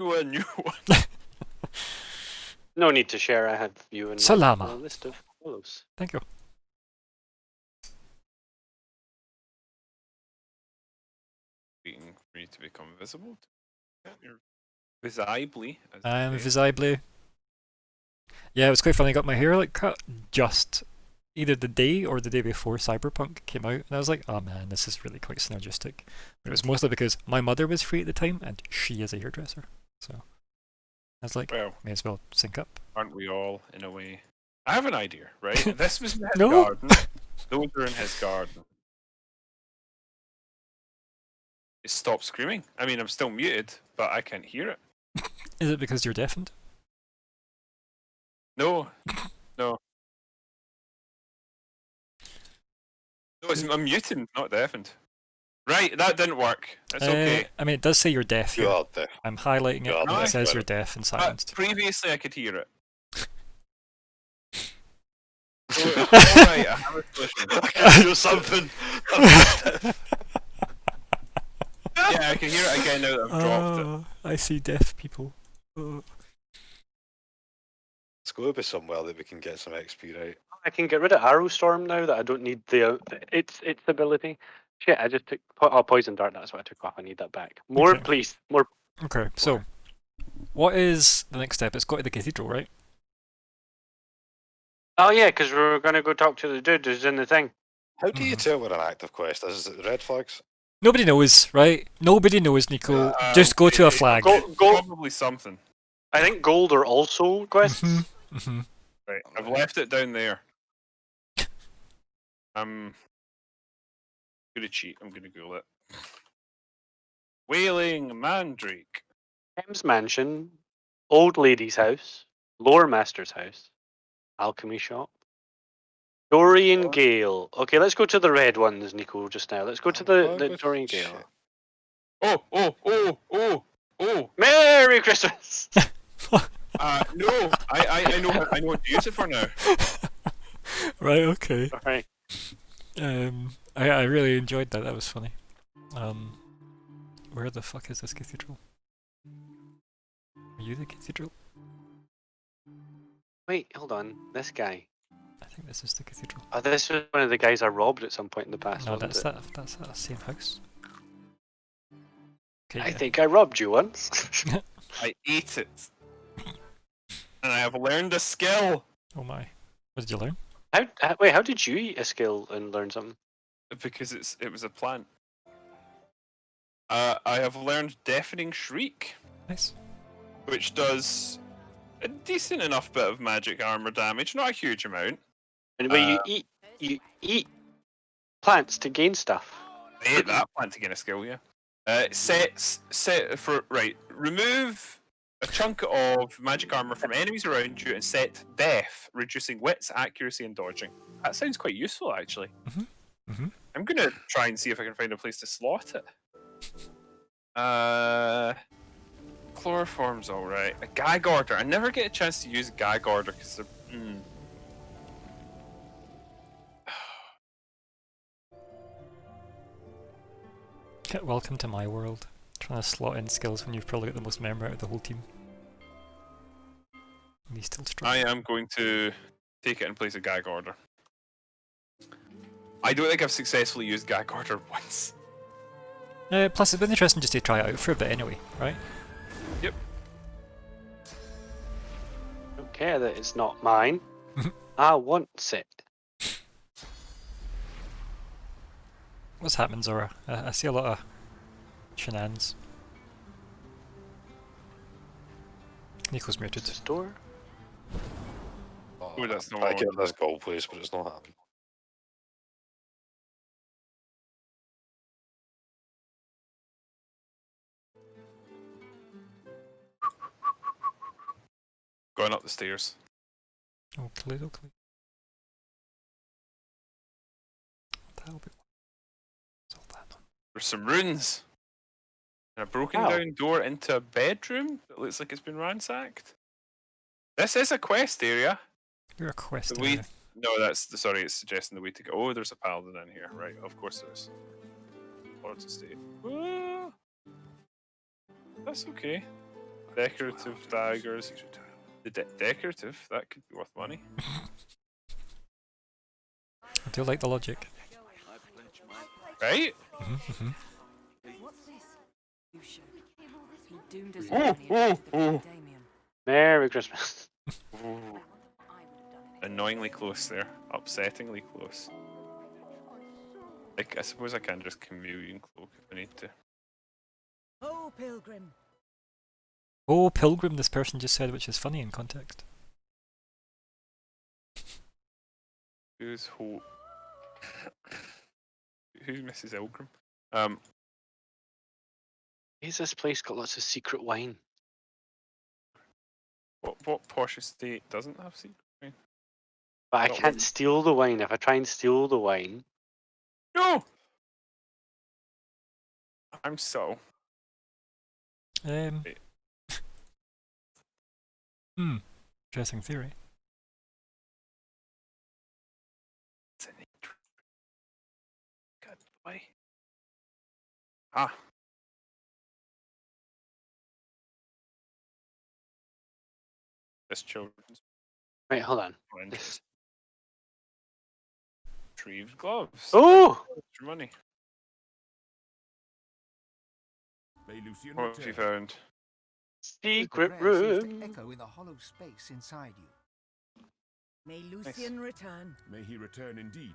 Who a new one? No need to share. I have you in Salama. my list of follows. Thank you. Waiting for me to become visible. You're visibly. As I am they say. visibly. Yeah, it was quite funny. I got my hair like cut just either the day or the day before Cyberpunk came out, and I was like, oh man, this is really quite synergistic. But it was mostly because my mother was free at the time, and she is a hairdresser. So I was like, Well, may as well sync up. aren't we all in a way? I have an idea, right? This was in his No. garden. Those are in his garden. It stopped screaming. I mean, I'm still muted, but I can't hear it. Is it because you're deafened? No, no. No, I'm muting, not deafened. Right, that didn't work. That's okay. I mean, it does say you're deaf here. You are deaf. I'm highlighting it, You are and it deaf, says better. you're deaf and But silenced. previously I could hear it. So, alright, I have a solution. I can do something. Yeah, I can hear it again now that I've dropped it. Oh, I see deaf people. Oh. It's got to be somewhere that we can get some XP, right? I can get rid of Arrow Storm now that I don't need the its ability. Shit, I just took Poison Dart. That's what I took off. I need that back. More, Okay. please. More. Okay, so what is the next step? It's got to the cathedral, right? Oh yeah, because we're gonna go talk to the dude who's in the thing. How do you tell what an active quest is? Is it the red flags? Nobody knows, right? Nobody knows, Nico. Just go to a flag. Gold. Probably something. I think gold are also quests. Mhm. Right, I've left it down there. I'm gonna cheat. I'm gonna Google it. Wailing Mandrake. Thames Mansion, Old Lady's House, Lore Master's House, Alchemy Shop, Dorian Gale. Okay, let's go to the red ones, Nico, just now. Let's go to the Dorian Gale. Oh! Merry Christmas! No, I know what to use it for now. Right, okay. Alright. I really enjoyed that. That was funny. Where the fuck is this cathedral? Are you the cathedral? Wait, hold on. This guy. I think this is the cathedral. Oh, this was one of the guys I robbed at some point in the past, No, wasn't that's it? that same house. Okay, I yeah. think I robbed you once. I ate it, and I have learned a skill Oh my. What did you learn? Wait, how did you eat a skill and learn something? because it was a plant. I have learned Deafening Shriek, Nice. which does a decent enough bit of magic armor damage, not a huge amount. And wait, you eat plants to gain stuff. I ate that plant to get a skill, yeah. Set for right. Remove a chunk of magic armor from enemies around you and set deaf, reducing wits, accuracy, and dodging. That sounds quite useful, actually. I'm gonna try and see if I can find a place to slot it. Chloroform's alright. A gag order. I never get a chance to use a gag order because they're. Welcome to my world. Trying to slot in skills when you've probably got the most memory out of the whole team. And he's still strong. I am going to take it in place of gag order. I don't think I've successfully used gag order once. Plus, it's been interesting just to try it out for a bit anyway, right? Yep. Don't care that it's not mine. I want it. What's happening, Zora? I see a lot of shenanigans. Nico's muted. This door? Ooh, that's not I what I get wanted. this goal place, but it's not happening. Going up the stairs. Okay. What the hell? What's all that on? There's some runes. And a broken Wow. down door into a bedroom that looks like it's been ransacked. This is a quest area. You're a quest. The way no, sorry, it's suggesting the way to go. Oh, there's a paladin in here. Right, of course there is. Lords of State. Ah, that's okay. Decorative daggers. The decorative? That could be worth money. I do like the logic. Right? What's this? You should. He doomed us Oh, oh, to the oh. Damien. Merry Christmas. Ooh, I would have done it. annoyingly close there. Upsettingly close. Like, I suppose I can just chameleon cloak if I need to. Oh, Pilgrim. Oh, Pilgrim, this person just said, which is funny in context. Who's Hope? Who's Mrs. Ilgrim? Is this place got lots of secret wine? What posh estate doesn't have secret wine? But I Not can't one. steal the wine. If I try and steal the wine, No! I'm so. Um. Wait. Interesting theory. It's an intro. God, why? Ah. This children's wait, hold on. interest. Retrieved gloves. Oh, For money. May Lucian What have you return. found? secret The prayer seems to room. echo in the hollow space inside you. May Lucian return. May he return indeed.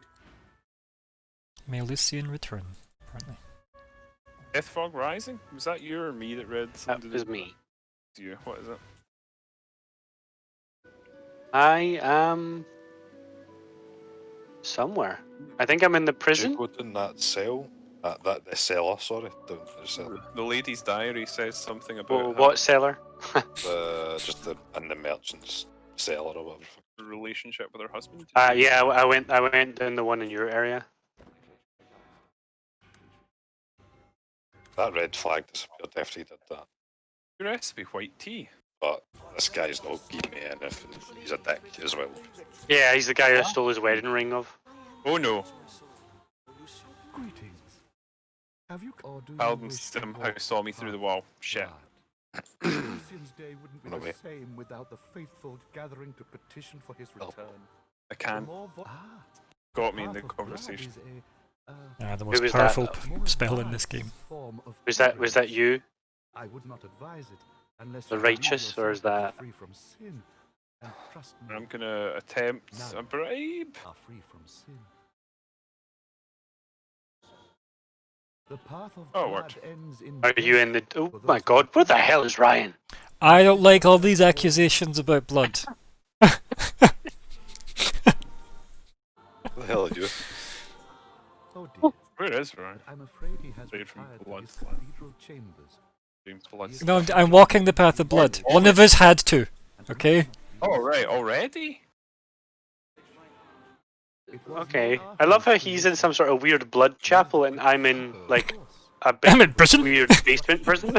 May Lucian return, apparently. Death Fog Rising? Was that you or me that read That something? was me. You. What is it? I am somewhere. I think I'm in the Did prison. you go down that cell? The cellar, sorry. Down the cellar. The lady's diary says something about Oh, her what cellar? In the merchant's cellar or whatever. relationship with her husband. Yeah, I went down the one in your area. That red flag disappeared after he did that. Your recipe, white tea. But this guy's not giving me anything. He's a dick as well. Yeah, he's the guy who stole his wedding ring of. Oh no. Greetings. Have you or do you Paladin wish to somehow walk saw me through the wall. Shit. blood? Lucian's day wouldn't be No the way. same without the faithful gathering to petition for his Help. return. I The can't. more Got me in path the of blood conversation. is The Who most was that? powerful more spell in this advanced game. form of Was that pilgrimage. you? I would not advise it unless The you believe righteous, or is yourself to be that- free from sin. And trust me, I'm gonna attempt None. a bribe. are free from sin. The path of Oh, it blood worked. ends in Are you death in the? Oh for my those who God! Where the refuse hell is Ryan? I don't like all these accusations about blood. What the hell are you? Oh dear, Where is Ryan? I'm afraid he has Straight from retired to blood. his cathedral chambers. Doing blood No, stuff. I'm walking the path of blood. One of us had to. and Okay. might not be Oh right, already? It was Okay. not I love how Arthur's he's in creation. some sort of weird blood chapel, and I'm in like a big I'm in prison. weird basement prison.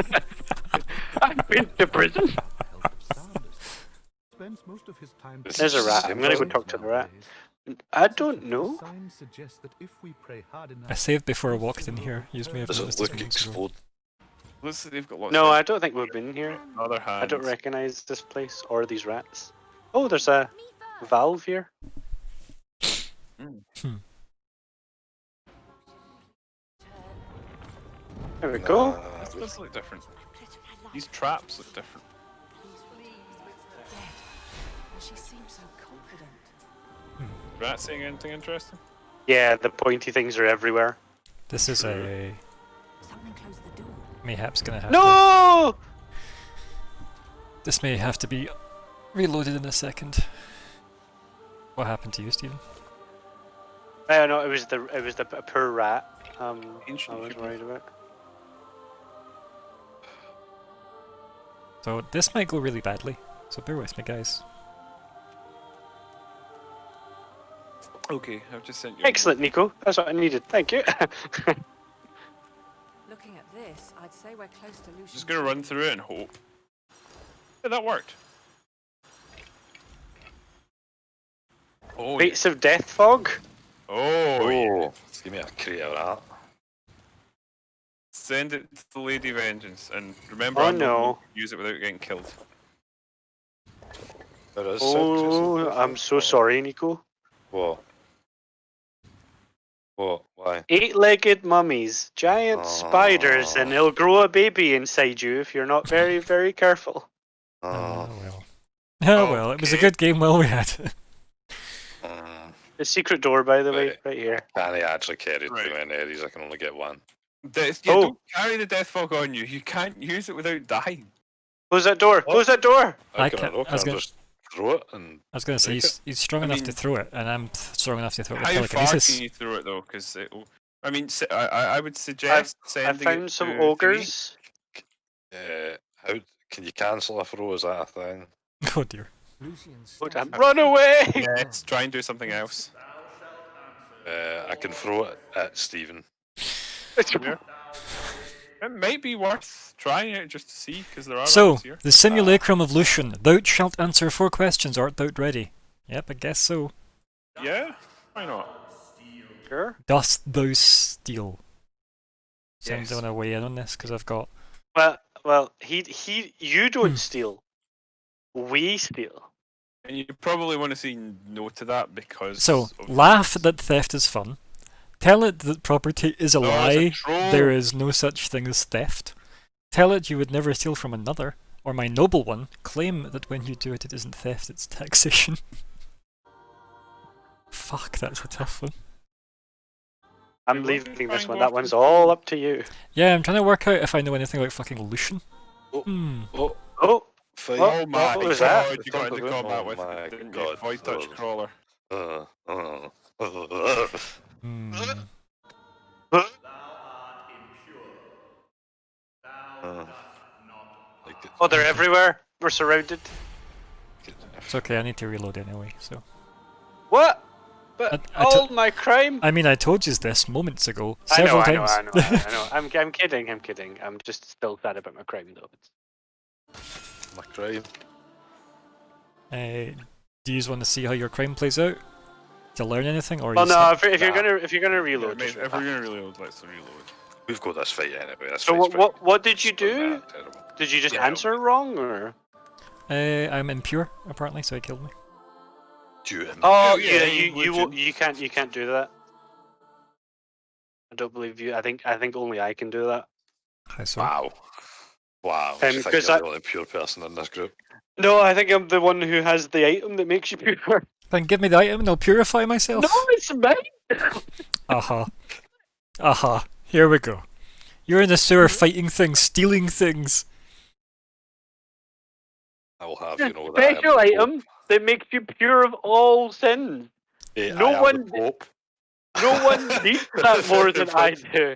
I've been to prison. The help of Sanders. Spends most of his time There's a rat. I'm gonna go talk to the rat. I don't know. Signs suggest that if we pray hard enough, I saved before I walked in here. You may have Does noticed it this look moments ago. explode? Looks like they've got lots No, of I don't think we've been here. other hands. I don't recognize this place or these rats. Oh, there's a valve here. There we go. This does look different. These traps look different. And she seems so confident. Rat saying anything interesting? Yeah, the pointy things are everywhere. This is a Something closed the door. mayhaps gonna have to. No! This may have to be reloaded in a second. What happened to you, Stephen? I don't know. It was the poor rat. I Ancient was people. worried about. So this might go really badly. So bear with me, guys. Okay, I've just sent you. Excellent, Nico. That's what I needed. Thank you. Looking at this, I'd say we're close to Lucian. Just gonna run through it and hope. Yeah, that worked. Oh, Rates of death fog. oh, yeah. Give me a crate of that. Send it to the Lady Vengeance, and remember, Oh I'm not no. going to use it without getting killed. There is Oh, I'm so sorry, Nico. What? What? Why? 8-legged mummies, giant spiders, and they'll grow a baby inside you if you're not very, very careful. Oh Oh. well. Oh well, it was a Okay. good game while we had it. The secret door, by the way, Right. right here. Can I actually carry Right. too many Aries? I can only get one. Yeah, Oh. don't carry the death fog on you. You can't use it without dying. Close that door! What? Close that door! I Can can't- I, I was can I gonna- just throw it and I was gonna say break he's strong I enough to mean- throw it, and I'm strong enough to throw it with How far telekinesis. can you throw it though? Because I mean, I would suggest I sending found it some to thingy. ogres. How can you cancel a throw? Is that a thing? Oh dear. Lucian's Oh, damn. statue- Run away! Yes, try and do something else. I can throw it at Stephen. Yeah. It might be worth trying it just to see, because there are So, others here. the simulacrum of Lucian. Thou shalt answer 4 questions, art thou ready? Yep, I guess so. Yeah, why not? Sure. Dost thou steal? So Yes. I'm going to weigh in on this because I've got. Well, you don't steal. We steal. And you probably want to say no to that because. So, of laugh this. that theft is fun. Tell it that property is a No, it's a lie. troll. There is no such thing as theft. Tell it you would never steal from another. Or my noble one, claim that when you do it, it isn't theft, it's taxation. Fuck, that's a tough one. I'm You want to leaving try this and one. go That after one's the all up to you. Yeah, I'm trying to work out if I know anything about fucking Lucian. Oh. Hmm. Oh, Oh, fight. Oh, Oh my what was god, that? you got into Oh combat with my it, didn't you? God. Void touch Oh. crawler. Uh, uh, Hmm. like it- Oh, they're everywhere. We're surrounded. It's okay, I need to reload anyway, so. What? But I all my crime. I mean, I told you this moments ago, I know, several I know, times. I know, I know. I'm kidding. I'm kidding. I'm just still sad about my crime though. My crime. Do you just want to see how your crime plays out? To learn anything, or Well, you no. just- If you're gonna Yeah, reload, mate, just if we're reload. gonna reload, let's reload. We've got this fight anyway. This So fight's what did you pretty do? mad, terrible. Did you just Yeah. answer wrong or? I'm impure apparently, so it killed me. Do it. Oh Yeah, yeah, yeah, you can't do that. I don't believe you. I think only I can do that. How so? Wow. Wow. I think 'cause you're I- the only pure person in this group. No, I think I'm the one who has the item that makes you pure. Then give me the item and I'll purify myself. No, it's mine. Aha. Aha. Here we go. You're in the sewer fighting things, stealing things. I will have you know that. Special item that makes you pure of all sins. No I am one- the Pope. No one needs that more than I do.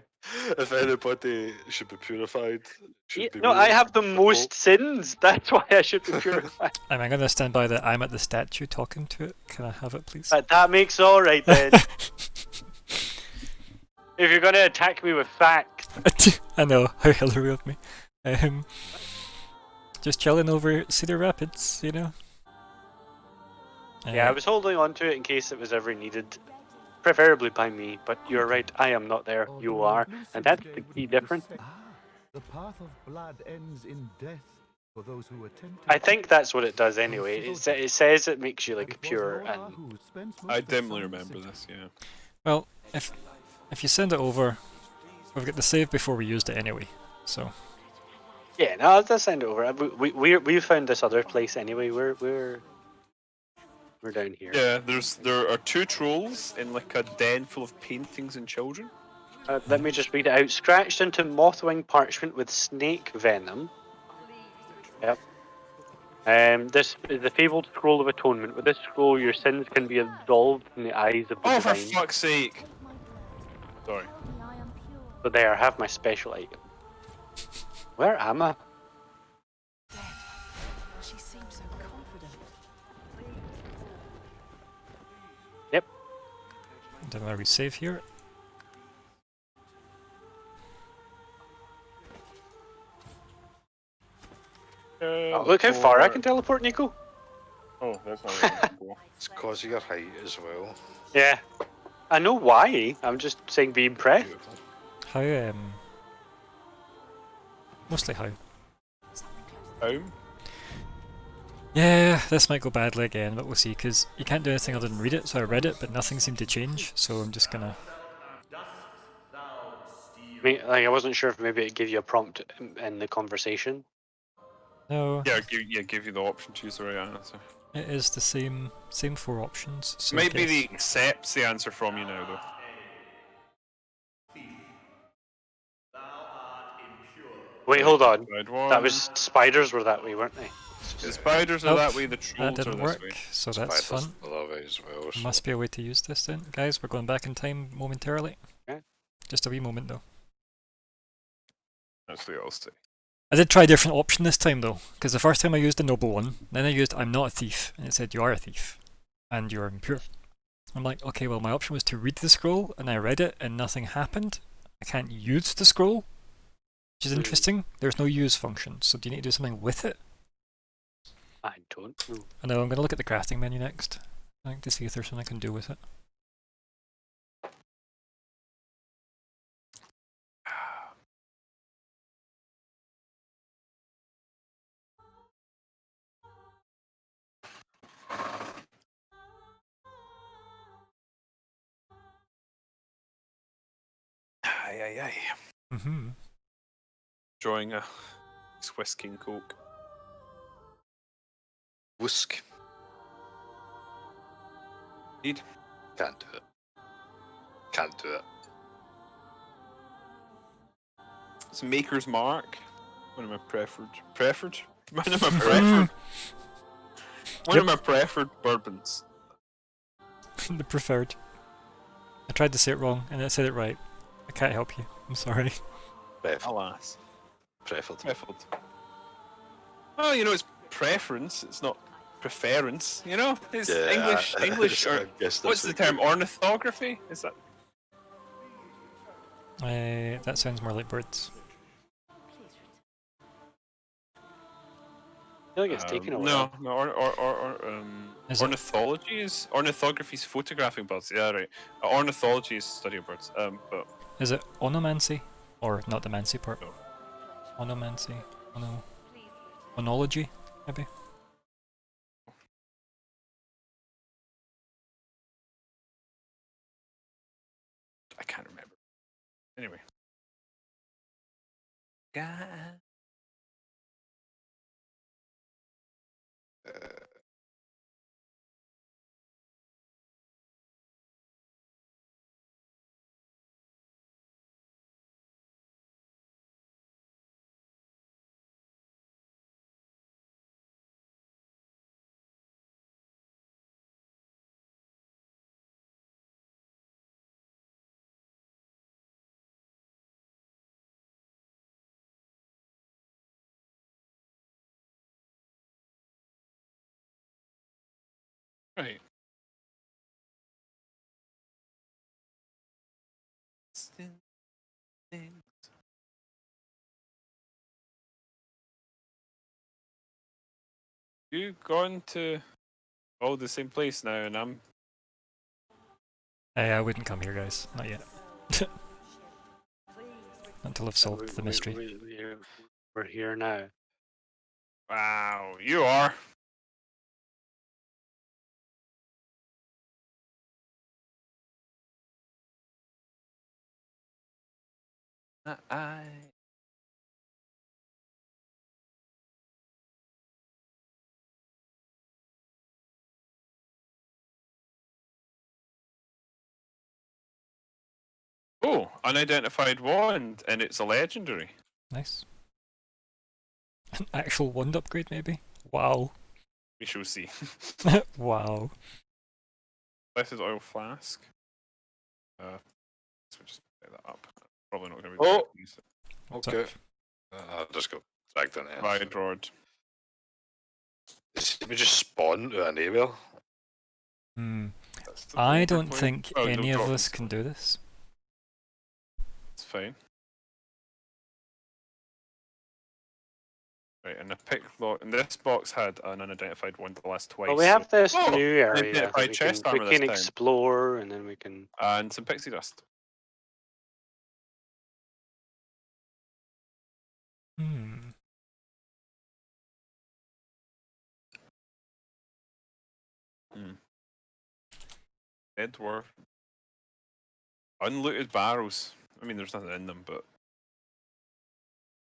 If anybody should be purified, should be No, me, I have the Pope. most sins. That's why I should be purified. I'm going to stand by that I'm at the statue talking to it. Can I have it, please? But that makes all right then. If you're gonna attack me with facts, I know, how Hillary of me. Just chilling over Cedar Rapids, you know? yeah, I was holding on to it in case it was ever needed, preferably by me. But you're right, I am not there. You are, and that's the key difference. The path of blood ends in death for those who attempt. I think that's what it does anyway. It says it makes you like pure, and I dimly remember this, yeah. Well, if you send it over, we've got the save before we used it anyway, so. yeah, no, I'll just send it over. We found this other place anyway. We're down here. Yeah, there are 2 trolls in like a den full of paintings and children. Let me just read it out. Scratched into mothwing parchment with snake venom. Yep. This is the fabled scroll of atonement. With this scroll, your sins can be absolved in the eyes of the Oh, for divine. fuck's sake! Sorry. So there, I have my special item. Where am I? She seems so confident. Yep. Don't know, we save here. Oh, look how far I can teleport, Nico. Oh, that's not really cool. It's because of your height as well. Yeah. I know why. I'm just saying be impressed. Beautiful. How, Mostly how. Home. Yeah, this might go badly again, but we'll see, because you can't do anything other than read it, so I read it, but nothing seemed to change, so I'm just gonna... Like, I wasn't sure if maybe it gave you a prompt in the conversation. No, Yeah, give you the option to use the right answer. it is the same 4 options, so I Maybe guess... he accepts the answer from you now, though. Wait, hold on. Right That one. was spiders were that way, weren't they? The spiders are Nope, that way, the that trolls are didn't this work, way. so that's Spiders fun. the other way as well. So. Must be a way to use this then. Guys, we're going back in time momentarily. Okay. Just a wee moment though. That's what I'll say. I did try a different option this time though, because the first time I used the noble one, then I used I'm not a thief, and it said you are a thief, and you're impure. I'm like, okay, well my option was to read the scroll, and I read it, and nothing happened. I can't use the scroll, which is interesting. There's no use function, so do you need to do something with it? I don't know. I know, I'm going to look at the crafting menu next, I think, to see if there's something I can do with it. Aye. Mm-hmm. Drawing a Swiss King Coke. Whisk. Indeed. Can't do it. Can't do it. It's Maker's Mark. One of my preferred. One of my preferred. One of my preferred bourbons. The preferred. I tried to say it wrong, and I said it right. I can't help you. I'm sorry. Alas. Preferred. Preferred. Oh, you know, it's preference. It's not preference. You know, it's English. English. I Or guess that's what's the term? Ornithography? Is that? That sounds more like birds. I feel like it's taken a while. No. Is it? Ornithology is ornithography is photographing birds. Yeah, right. Ornithology is study of birds. But Is it onomancy? Or not the mancy part? No. Onomancy? Onology, maybe? I can't remember. Anyway. God. Right. You gone to all the same place now, and I'm. I wouldn't come here, guys. Not yet. Until I've solved the mystery. We're here now. Wow, you are. I. Oh, unidentified wand, and it's a legendary. Nice. An actual wand upgrade, maybe? Wow. We shall see. Wow. This is oil flask. So we'll just pick that up. Probably not going to be. Oh! able to use it. What's Okay. up? I'll just go dragged in there. Ride rod. We just spawn to anywhere. Hmm. That's the I overplay. don't think Oh, any no of drop us this. can do this. It's fine. Right, and the pick lock. And this box had an unidentified wand the last twice. Well, we have this Oh, new area identified that we chest can armor this time. explore, and then we can. And some pixie dust. Hmm. Dead dwarf. Unlooted barrels. I mean, there's nothing in them, but.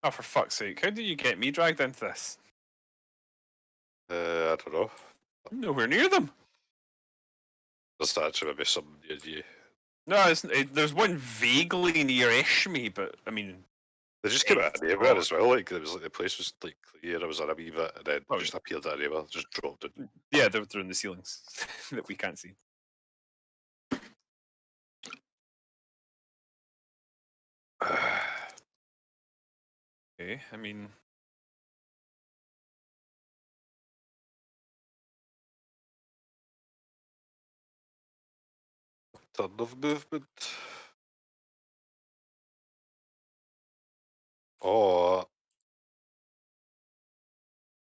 Oh, for fuck's sake. How did you get me dragged into this? I don't know. I'm nowhere near them. There's actually maybe some near you. No, there's one vaguely near-ish me, but I mean. They just came out of nowhere as well. Like it was like the place was like clear. I was on a wee bit, and then Oh, just appeared out of nowhere. Just dropped it. Yeah, they're in the ceilings that we can't see. Okay, I mean. Turn of movement. Oh.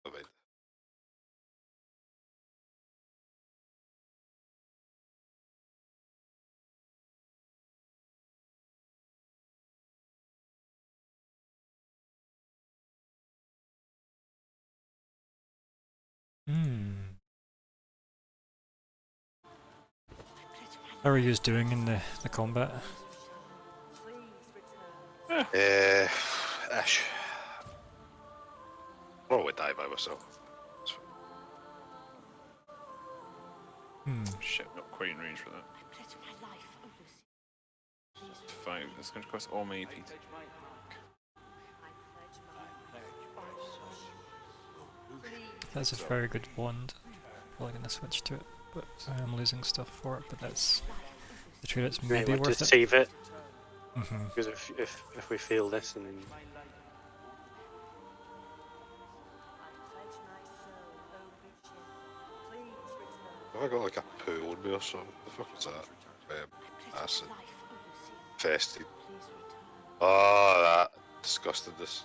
Never mind. Hmm. How are you doing in the combat? Ish. Probably die by myself. Hmm. Shit, not quite in range for that. Fine, it's going to cost all my AP. That's a very good wand. Probably gonna switch to it, but I am losing stuff for it. But that's the trade. It's You might maybe want worth to it. save it, Mm-hmm. because if we fail this and then Have I got like a pool on me or something? The fuck is that? Acid. Fested. Oh, that. Disgustedness.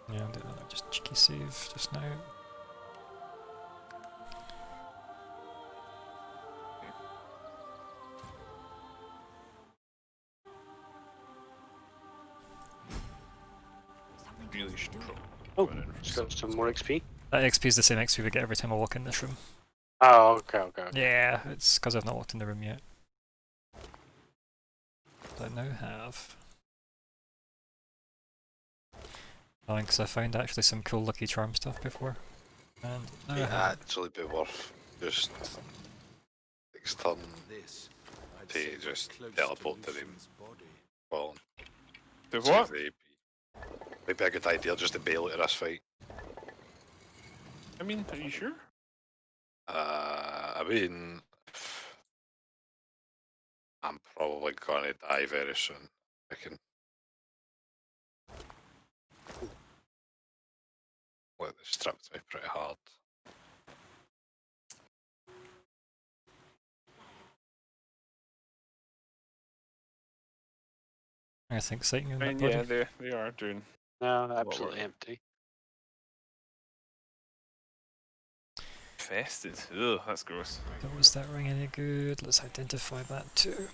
Yeah, I'll do another just cheeky save just now. Really should probably oh, go in and just got some more XP. That XP is the same XP we get every time I walk in this room. Oh, okay. Yeah, it's because I've not walked in the room yet. But I now have. Because I found actually some cool Lucky Charm stuff before. And now I Yeah, have. actually be worth just next turn This, I'd to say, was just close teleport to to them. Lucian's body. Colin. Do Save what? the AP. Might be a good idea just to bail out of this fight. I mean, are you sure? I mean, I'm probably gonna die very soon. I can let this strip me pretty hard. I think sighting in I that mean, body. yeah, they are doing. No, absolutely empty. Infested. Ugh, that's gross. So was that ring any good? Let's identify that too.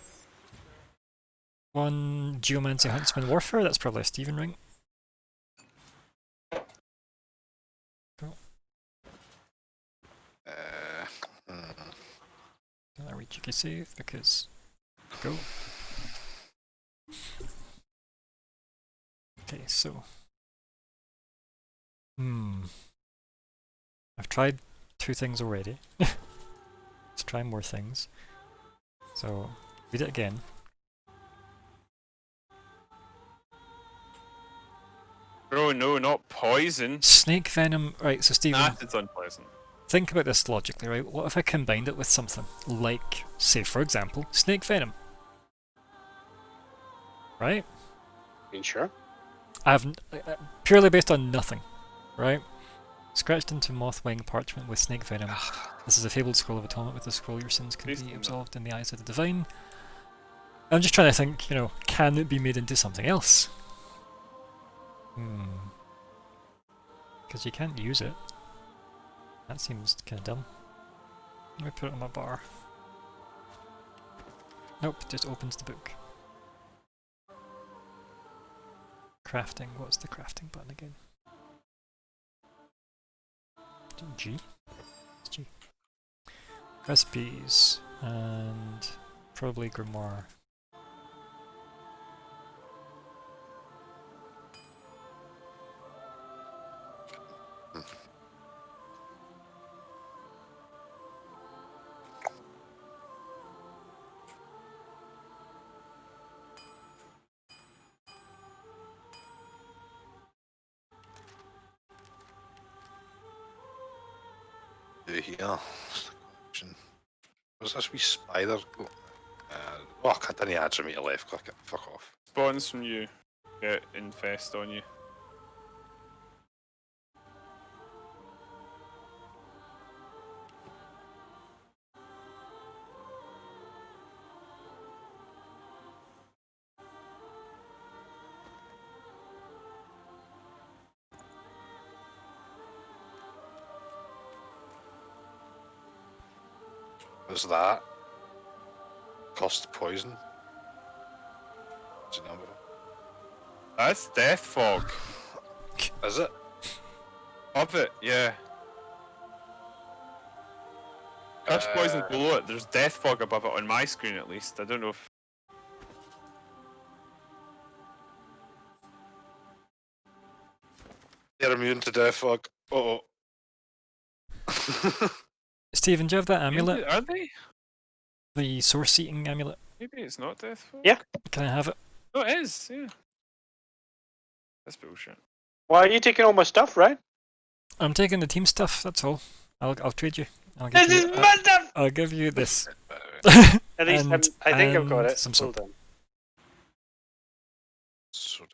One Geomancy Huntsman Warfare, that's probably a Steven ring. Cool. Can I reach a save? Because go. Okay, so I've tried 2 things already. Let's try more things. So read it again. Oh no, not poison. Snake venom. Right, so Stephen, Acid's unpleasant. think about this logically, right? What if I combined it with something like, say, for example, snake venom? Right? You sure? I've purely based on nothing, right? Scratched into mothwing parchment with snake venom. This is a fabled scroll of atonement. With the scroll, your sins can be absolved in the eyes of the divine. I'm just trying to think, you know, can it be made into something else? Because you can't use it. That seems kind of dumb. Let me put it on my bar. Nope, just opens the book. Crafting, what's the crafting button again? G? It's G. Recipes, and probably grimoire. Here. Where's this wee spider go? Oh, I didn't answer me to left click it. Fuck off. Spawns from you. Get infest on you. What's that? Cost poison? What's the number? That's death fog. Is it? Up it, yeah. Curse poison below it. There's death fog above it on my screen at least. I don't know if. They're immune to death fog. Uh oh. Stephen, do you have that amulet? Are they? The source eating amulet? Maybe it's not death fog. Yeah. Can I have it? No, it is. Yeah. That's bullshit. Why are you taking all my stuff, right? I'm taking the team stuff, that's all. I'll trade you. I'll give This you is my stuff! I'll give you this. At least And- I think I've got and it. some Hold soap. on. So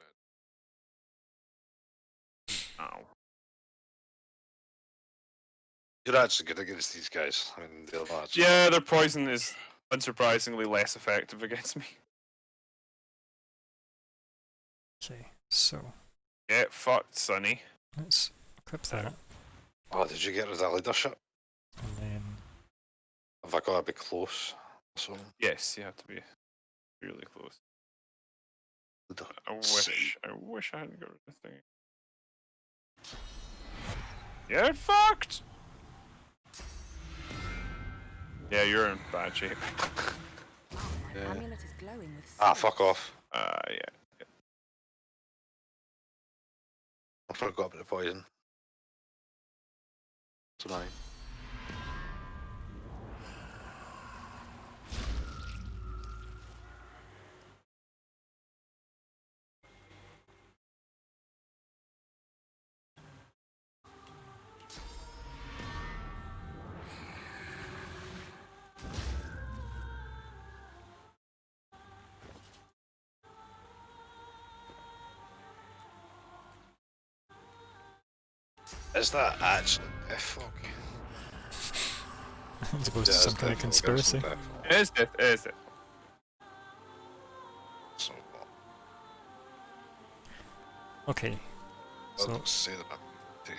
dead. Ow. You're actually good against these guys. I mean, they're not. Yeah, their poison is unsurprisingly less effective against me. Okay, so Get fucked, Sonny. let's equip that. Oh, did you get rid of that leadership? And then Have I got to be close? So, Yes, you have to be really close. I wish I hadn't got rid of the thing. Get fucked! Yeah, you're in bad shape. Wow, my Yeah. amulet is glowing with Ah, silver. fuck off. Yeah. I forgot about the poison. It's annoying. Is that actually death fog? as opposed to Yeah, some it's kind of death fog, conspiracy. it's death fog. It is it, is it? So, Okay. I So don't say that I'm the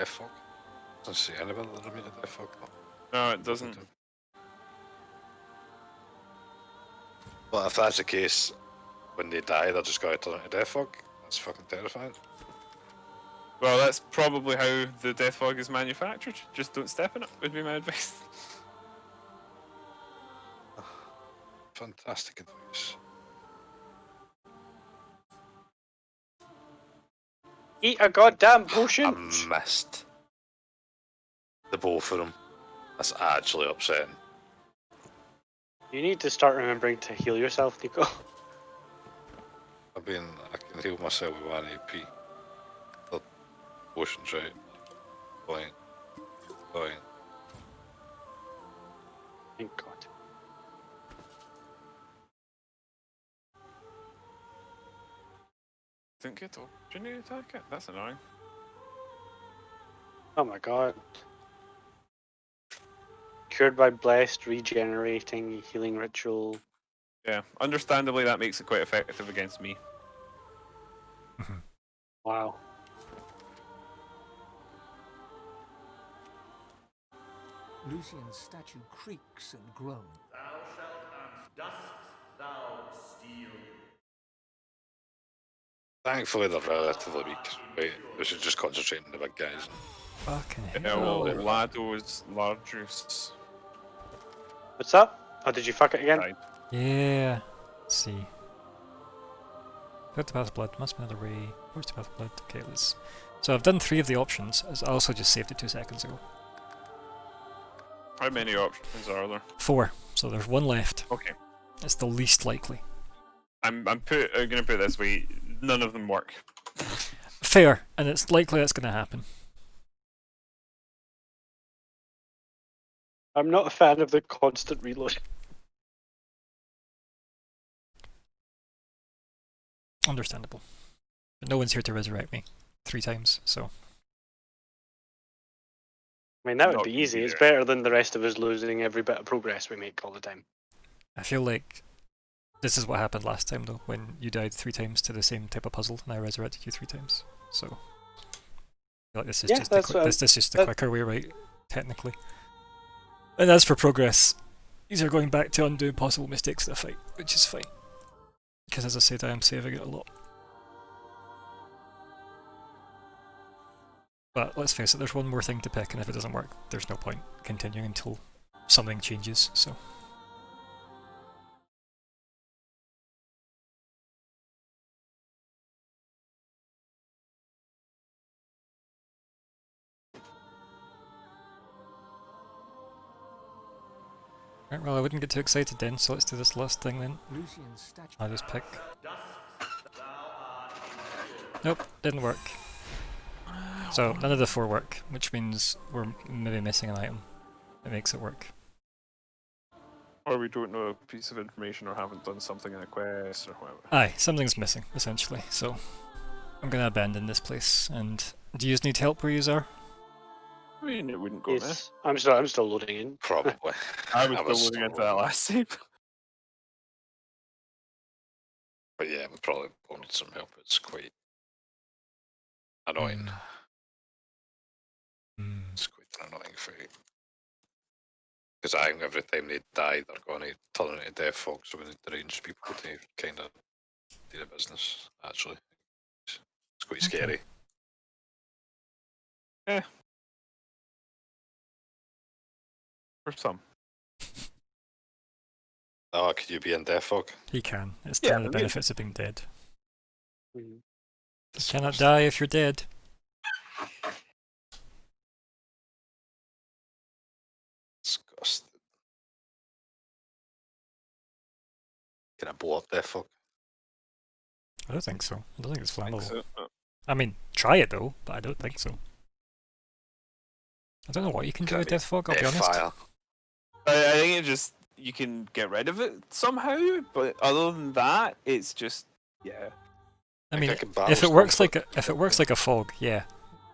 death fog. Doesn't say anything that I'm in death fog. No, it doesn't. But if that's the case, when they die, they're just going to turn into death fog. That's fucking terrifying. Well, that's probably how the death fog is manufactured. Just don't step in it, would be my advice. Fantastic advice. Eat a goddamn I potion! missed the both of them. That's actually upsetting. You need to start remembering to heal yourself, Nico. I can heal myself with 1 AP. The potions, right? Fine. Fine. Thank God. Didn't get opportunity to attack it? That's annoying. Oh my God. Cured by blessed, regenerating, healing ritual. Yeah, understandably that makes it quite effective against me. Wow. Lucian's statue creaks and groans. Thou shalt and dost thou steal. Thankfully, they're relatively weak. Right, we should just concentrate on the big guys. Fucking Yeah, well, hell. Lado's Largus What's up? Oh, did you fuck it again? died. Yeah. Let's see. Put the path of blood. Must be another way. Where's the path of blood? Okay, let's. So I've done 3 of the options. As I also just saved it 2 seconds ago. How many options are there? 4. So there's 1 left. Okay. It's the least likely. I'm gonna put it this way. None of them work. Fair, and it's likely that's going to happen. I'm not a fan of the constant reload. Understandable. But no one's here to resurrect me 3 times, so. I mean, that would Not be easy. It's either. better than the rest of us losing every bit of progress we make all the time. I feel like this is what happened last time though, when you died 3 times to the same type of puzzle and I resurrected you 3 times. So I feel like this is Yeah, just that's this is just the quicker way, right? Technically. And as for progress, these are going back to undo possible mistakes in the fight, which is fine. Because as I said, I am saving it a lot. But let's face it, there's one more thing to pick, and if it doesn't work, there's no point continuing until something changes, so. Right, well I wouldn't get too excited then, so let's do this last thing then. Lucian's statue. I'll just pick. Dost thou art impure. Nope, didn't work. So none of the 4 work, which means we're maybe missing an item. It makes it work. Or we don't know a piece of information or haven't done something in a quest or whatever. Aye, something's missing, essentially, so I'm gonna abandon this place, and do you need help where you are? I mean, it wouldn't go Yes, I'm still loading in. Probably. I was I still was looking into still- that last time. But yeah, we probably will need some help. It's quite annoying. It's quite an annoying fight. Because I think every time they die, they're going to turn into death fog, so we need the ranged people to kind of do the business, actually. It's quite Okay. scary. For some. Oh, could you be in death fog? He can. It's Yeah, one of the I mean- benefits of being dead. Mhm. You cannot die if you're dead. Disgusting. Can I blow up death fog? I don't think so. I don't think it's I think flammable. so. I mean, try it though, but I don't think so. I don't know what you can do Can with it Death Fog, I'll be Death honest. fire. I think it just you can get rid of it somehow, but other than that, it's just yeah. I Like, mean, I can battle if it works storm, like if it works like a fog, yeah,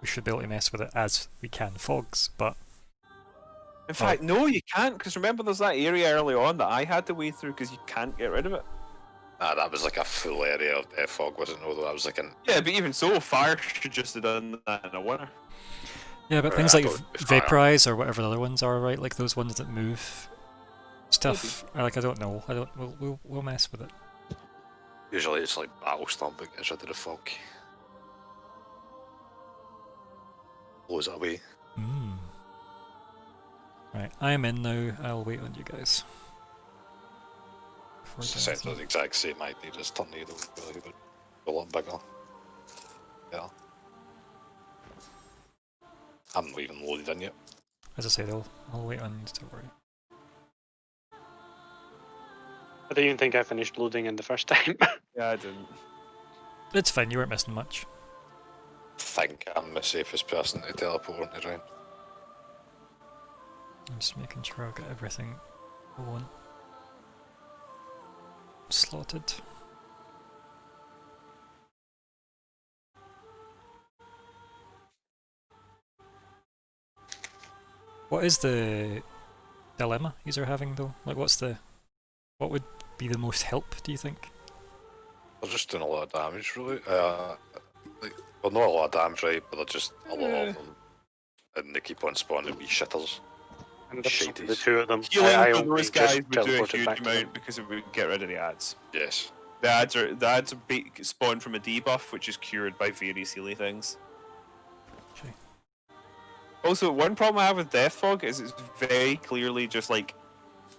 we should be able to mess with it as we can fogs. But In fact, no, you can't, because remember there's that area early on that I had to wade through because you can't get rid of it. Nah, that was like a full area of death fog, wasn't it? Although that was like an Yeah, but even so, fire should just have done that in a winter. yeah, but Right, things I like thought it'd be fire. vaporize or whatever the other ones are, right? Like those ones that move stuff. Like I don't know. I don't. We'll mess with it. usually it's like battle storm that gets rid of the fog. Blows it away. Hmm. Right, I am in now. I'll wait on you guys. Before It's I do essentially anything. the exact same idea as tornado, really, but a lot bigger. Yeah. I'm not even loaded in yet. As I said, I'll wait on you. Don't worry. I don't even think I finished loading in the first time. Yeah, I didn't. It's fine. You weren't missing much. Think I'm the safest person to teleport onto around. I'm just making sure I've got everything I want slotted. What is the dilemma you're having though? Like, what would be the most help? Do you think? They're just doing a lot of damage, really. Like, well, not a lot of damage, right? But they're just a lot of them, and they keep on spawning wee shitters. And there's only Shadies. the two of them. Healing I for only those just guys would do a teleported huge back to them. amount because it would get rid of the ads. Yes. The ads are spawned from a debuff, which is cured by various healy things. Okay. Also, one problem I have with Death Fog is it's very clearly just like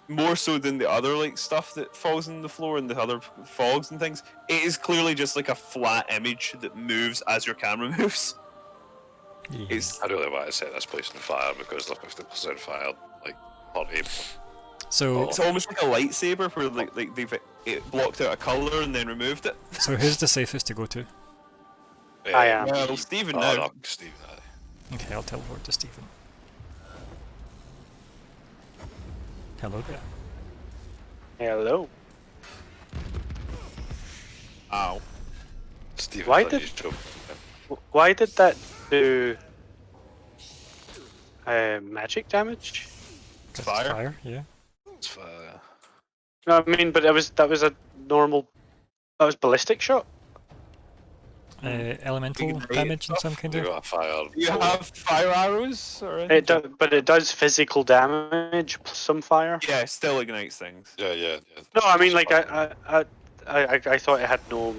more so than the other like stuff that falls on the floor and the other fogs and things. It is clearly just like a flat image that moves as your camera moves. Yeah. It's I really want to set this place on fire because they're 50% fired. Like, hot April. So it's almost like a lightsaber where like they've it blocked out a color and then removed it. so who's the safest to go to? I am. Well, Stephen Oh, now. no, Stephen, aye. Okay, I'll teleport to Stephen. Hello there. Hello. Ow. Stephen's Why done did- his job. Why did that do magic damage? It's 'Cause it's fire. yeah. It's fire. No, I mean, but that was a normal. That was ballistic shot. Elemental Ignite damage in stuff? some kind You of. got a fire. Do you have fire arrows or anything? It but it does physical damage plus some fire. Yeah, it still ignites things. Yeah. No, I mean like I thought it had no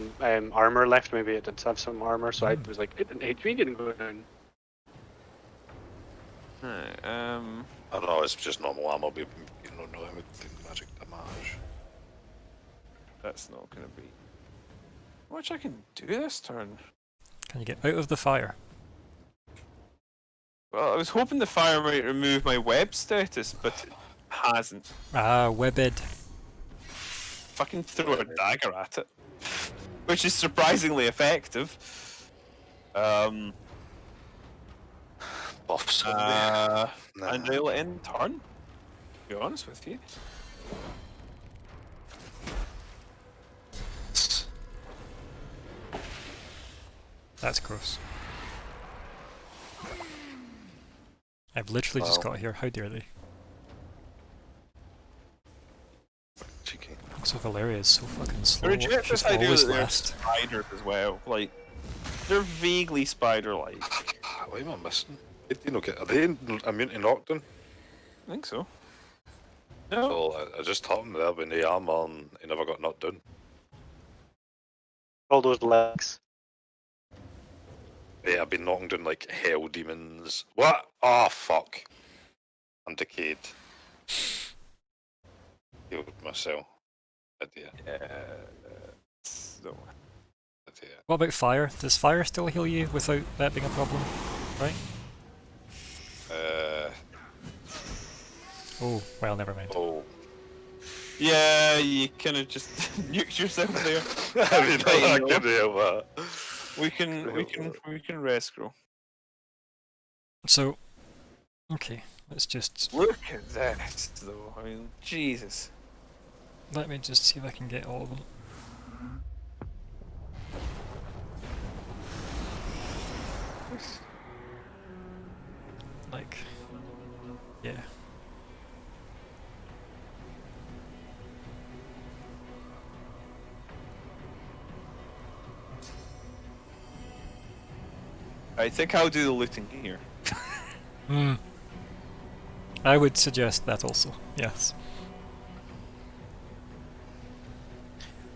armor left. Maybe it did have some armor, so I was like, HP didn't go down. Right, I don't know, it's just normal ammo, but you don't know how it did magic damage. that's not gonna be much I can do this turn. Can you get out of the fire? Well, I was hoping the fire might remove my web status, but it hasn't. Ah, webbed. Fucking throw a dagger at it, which is surprisingly effective. Buffs. And Nah. I'll end turn. To be honest with you. That's gross. I've literally just Wow. got here. How dare they? Cheeky. So Valeria is so fucking I slow. reject She's this idea always that they're last. spiders as well. Like, they're vaguely spider-like. What am I missing? Are they immune to knockdown? I think so. No. So I just taught him there when the armor and he never got knocked down. All those legs. Yeah, I've been knocking down like hell demons. What? Oh fuck. I'm decayed. Healed myself. Idiot. So, Idiot. What about fire? Does fire still heal you without that being a problem? Right? Oh, well, never mind. Oh. yeah, you kind of just nuked yourself there. I mean, I couldn't help that. We can rescue. So, okay, let's just Look at that, though. I mean, Jesus. let me just see if I can get all of them. Like, yeah. I think I'll do the looting here. Hmm. I would suggest that also, yes.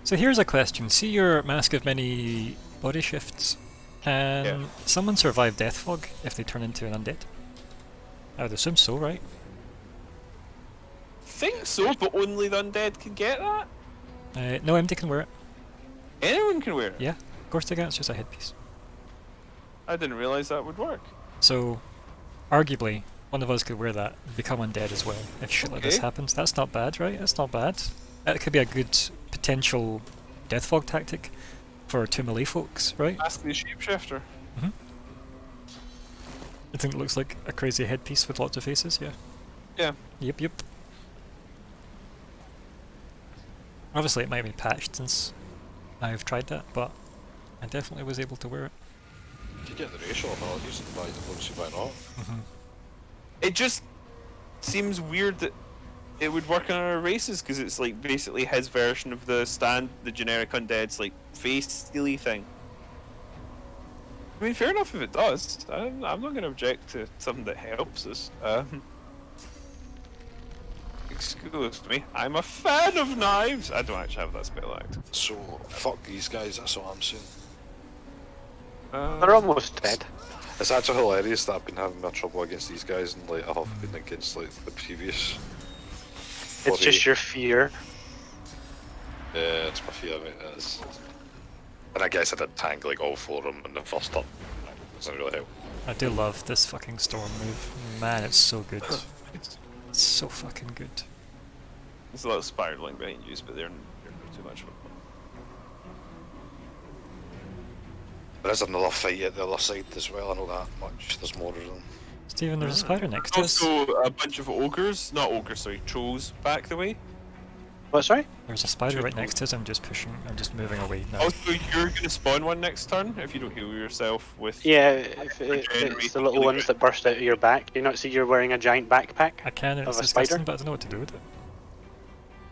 So here's a question. See your Mask of Many body shifts. Can someone survive Death Fog if they turn into an undead? I would assume so, right? Think so, but only the undead can get that? No, empty can wear it. Anyone can wear it? Yeah, of course they can, it's just a headpiece. I didn't realise that would work. So, arguably, one of us could wear that and become undead as well, if shit like this Okay. happens. That's not bad, right? That's not bad. That could be a good potential Death Fog tactic for two melee folks, right? Ask the shapeshifter. I think it looks like a crazy headpiece with lots of faces, yeah. Yeah. Yep. Obviously it might be patched since I've tried that, but I definitely was able to wear it. You get the racial abilities and buy the policy, why not? It just seems weird that it would work on our races because it's like basically his version of the generic undead's like face steely thing. I mean, fair enough if it does. I'm not going to object to something that helps us. Excuse me, I'm a fan of knives. I don't actually have that spell active. So, fuck these guys, that's all I'm saying. They're almost dead. It's actually hilarious that I've been having my trouble against these guys and like I have been against like the previous. It's just your fear. Yeah, it's my fear, mate. It is. And I guess I did tank like all 4 of them in the first turn. Doesn't really help. I do love this fucking storm move. Man, it's so good. It's so fucking good. There's a lot of spiraling behind you, but they're too much for. There is another fight at the other side as well, I know that much. There's more of them. Stephen, there's a spider next to us. Also, a bunch of ogres, not ogres, sorry, trolls back the way. What, sorry? There's a spider right next to us. I'm just moving away now. Also, you're gonna spawn one next turn if you don't heal yourself with. Yeah, if it's the little ones that burst out of your back. Do you not see you're wearing a giant backpack? I can, of it's a disgusting, spider? but I don't know what to do with it.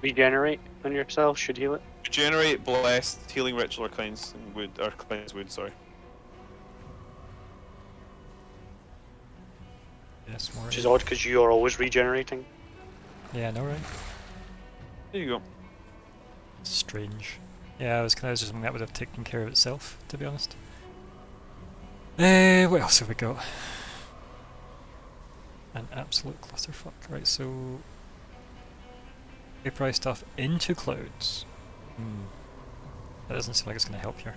Regenerate on yourself, should heal it. Regenerate, blessed, healing ritual, or cleanse wood, or cleanse wood. Sorry. Yes, more. Which is odd because you are always regenerating. Yeah, I know, right? There you go. Strange. Yeah, I was kind of assuming that would have taken care of itself, to be honest. What else have we got? An absolute clusterfuck. Right, so... Vaporize stuff into clouds. That doesn't seem like it's going to help here.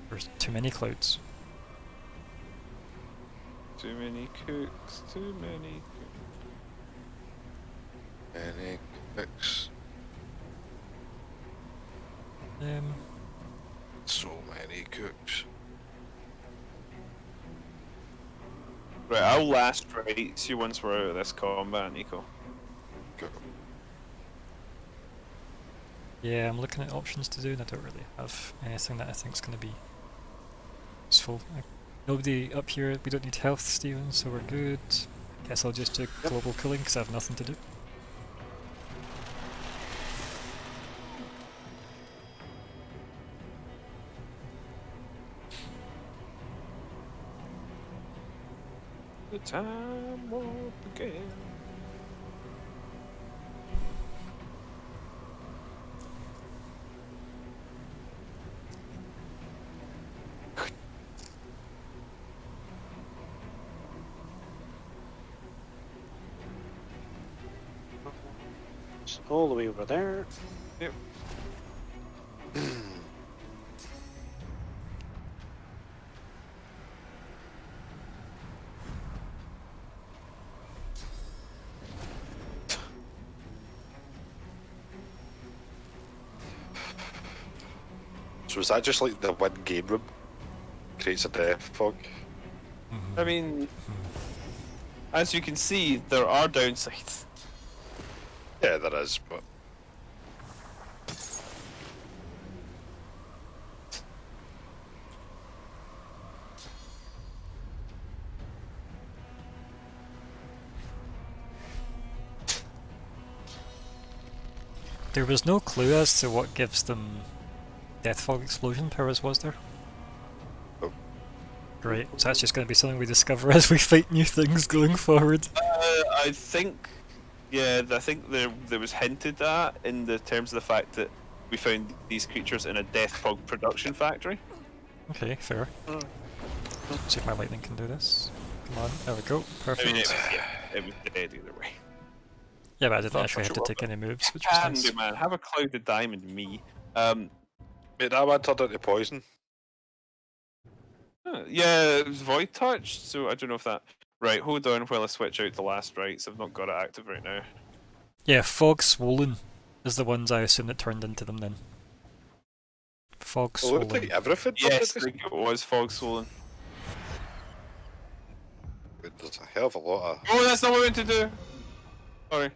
There's too many clouds. Too many cooks, too many cooks. Any picks? So many cooks. Right, I'll last right you once we're out of this combat, Nico. Go. Yeah, I'm looking at options to do, and I don't really have anything that I think is going to be useful. Nobody up here, we don't need health, Steven, so we're good. Guess I'll just do global killing because I have nothing to do. The time won't begin. It's all the way over there. Yep. So is that just like the one game room? Creates a death fog? I mean, as you can see, there are downsides. Yeah, there is, but... There was no clue as to what gives them death fog explosion powers, was there? Oh. Great, so that's just going to be something we discover as we fight new things going forward. I think, yeah, I think there was hinted at in the terms of the fact that we found these creatures in a death fog production factory. Okay, fair. See if my lightning can do this. Come on, there we go, perfect. I mean, it was dead either way. Yeah, but I didn't Fuck, actually have to sure. take any moves, which was Can nice. do, man. Have a clouded diamond, me. Wait, that one turned into poison? Yeah, it was void touched, so I don't know if that. Right, hold on while I switch out the last rights. I've not got it active right now. Yeah, fog swollen is the ones I assume that turned into them then. Fog It swollen. looked like everything. Yes, did I think it was fog swollen. There's a hell of a lot of Oh, that's not what I meant to do. Sorry.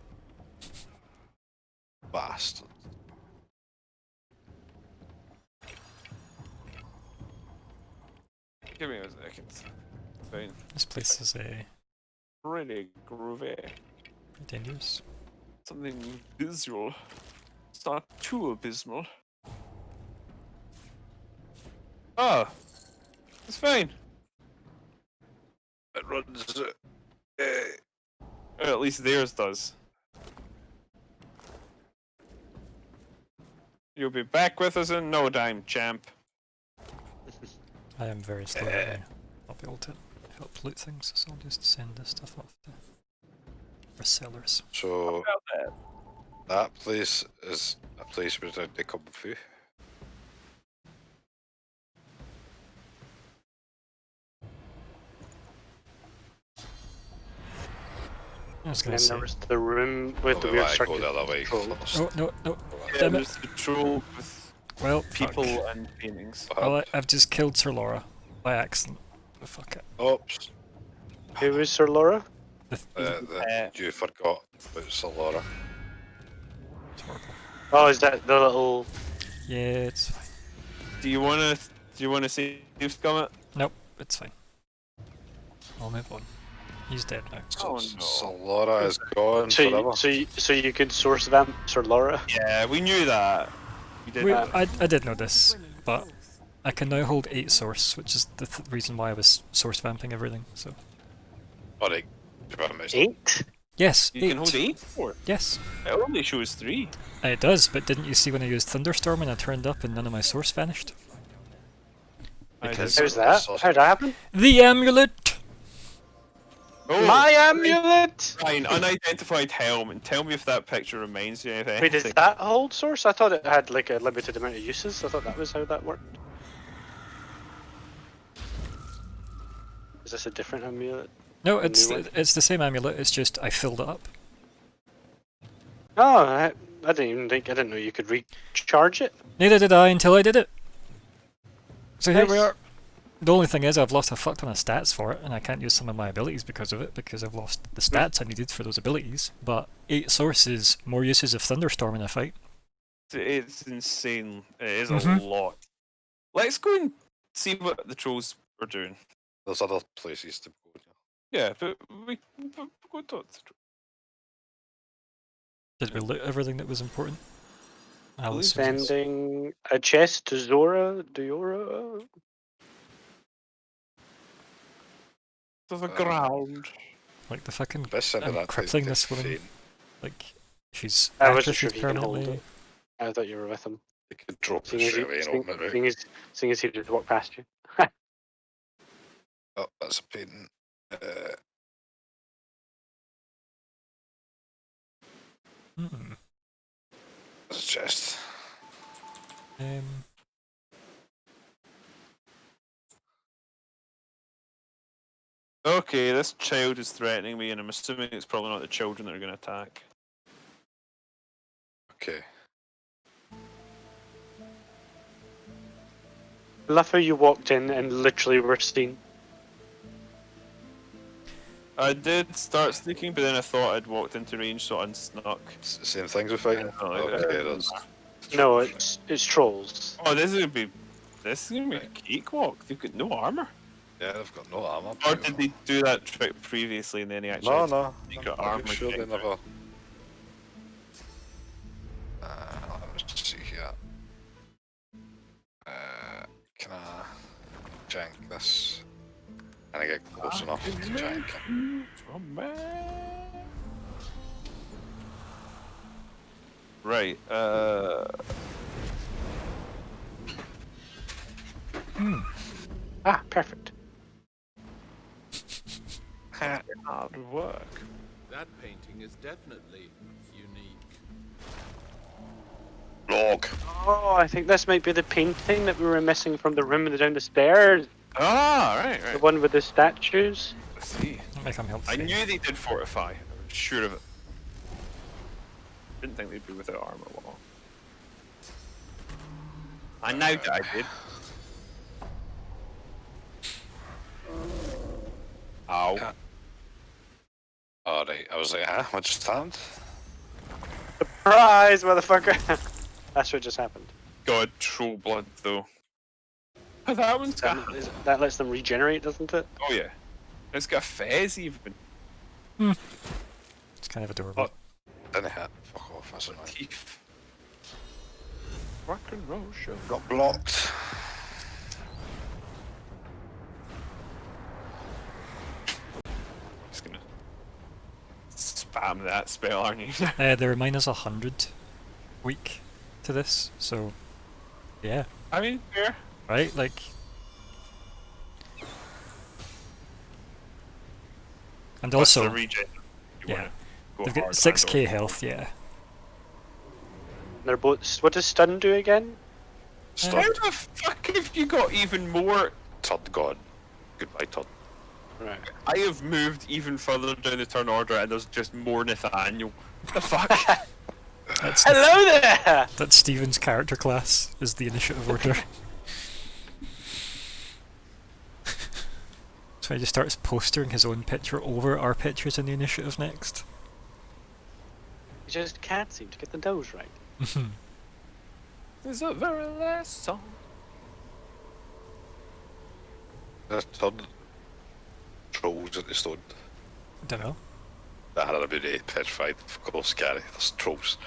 bastards. Give me a second. Fine. This place is Really groovy. dangerous. Something visual. It's not too abysmal. Ah, it's fine. It runs Or at least theirs does. You'll be back with us in no time, champ. I am very slow. I'll be able to help loot things, so I'll just send this stuff off to our sellers. So About that. that place is a place where they come through. I was And gonna then say. there was the room with the Oh, weird I go circuit. the other way control. first. Oh no, no. Yeah, Damn it. there's the troll with Well, people fuck. and paintings. Well, I've just killed Sir Laura by accident. Oh, fuck it. Oops. Who was Sir Laura? You forgot about Solora. It's horrible. Oh, is that the little? Yeah, it's fine. Do you wanna see Scummit? Nope, it's fine. I'll move on. He's dead now. Oh, no. Solora is gone So forever. so you could source vamp Sir Laura. Yeah, we knew that. We did. I did know this, but I can now hold 8 source, which is the reason why I was source vamping everything. So Alright. 8? yes, You 8. can hold 8 for it. Yes, It only shows 3. it does. But didn't you see when I used Thunderstorm and I turned up and none of my source vanished? Because How's that? How'd that happen? the amulet. Oh, My amulet! Ryan, unidentified helm, and tell me if that picture reminds you of anything. Wait, does that hold source? I thought it had like a limited amount of uses. I thought that was how that worked. Is this a different amulet? No, A new one? it's the same amulet. It's just I filled it up. Oh, I didn't know you could recharge it. Neither did I until I did it. So here we Nice. are. The only thing is I've lost a fuck ton of stats for it, and I can't use some of my abilities because of it, because I've lost the stats I needed for those abilities. But 8 sources, more uses of Thunderstorm in a fight. It's insane. It is a Mhm. lot. Let's go and see what the trolls are doing. There's other places to go. Yeah, but we go talk to the trolls. Did we loot everything that was important? Alice was- Sending a chest to Diora. To the ground. like the fucking Best send of I'm that place crippling to this woman. Fane. Like she's I wasn't sure atrophied if you can hold permanently. it. I thought you were with him. You could drop it Seeing as, straight away and open it out. seeing as he just walked past you. Oh, that's a painting. Hmm. That's a chest. Okay, this child is threatening me, and I'm assuming it's probably not the children that are going to attack. Okay. Love how you walked in and literally were seen. I did start sneaking, but then I thought I'd walked into range, so I unsnuck. It's the same things we're fighting. Oh, Okay, that's No, it's trolls. Oh, this is gonna be a cakewalk. They've got no armor. yeah, they've got no armor. Or did they do that trick previously, and then he actually? No, had no. They got I'm armor. pretty sure they kicked out? never. Let's see here. Can I jank this? Can I get close enough to jank it? Oh, man. Right. Ah, perfect. Hard work. That painting is definitely unique. Log. Oh, I think this might be the painting that we were missing from the room down the stairs. Ah, right, The right. one with the statues. Let's see. That might come helpful. I knew they did fortify. I was sure of it. Didn't think they'd be without armor wall. I know that I did. Ow. Alright, I was like, huh? What just happened? Surprise, motherfucker! That's what just happened. God, troll blood though. Oh, that one's got. That lets them regenerate, doesn't it? Oh yeah. It's got fez even. It's kind of adorable. Didn't hit. Fuck off, that's annoying. Teeth. Rock and roll show. Got blocked. Just gonna spam that spell, aren't you? They're minus 100 weak to this, so yeah, I mean, fair. right? Like, and Plus the also regen. You yeah, wanna go they've got hard 6k and/or health. Yeah, They're both. What does stun do again? How Stunned. the fuck have you got even more? Turd gone. Goodbye, Turd. Right. I have moved even further down the turn order, and there's just more Nathaniel. The fuck? that's Hello there. that's Steven's character class is the initiative order. So he just starts postering his own picture over our pictures in the initiative next. You just can't seem to get the nose right. It's the very last song. Turd. Trolls at the stone. Don't know. That had about 8 petrified. Of course, Gary. There's trolls.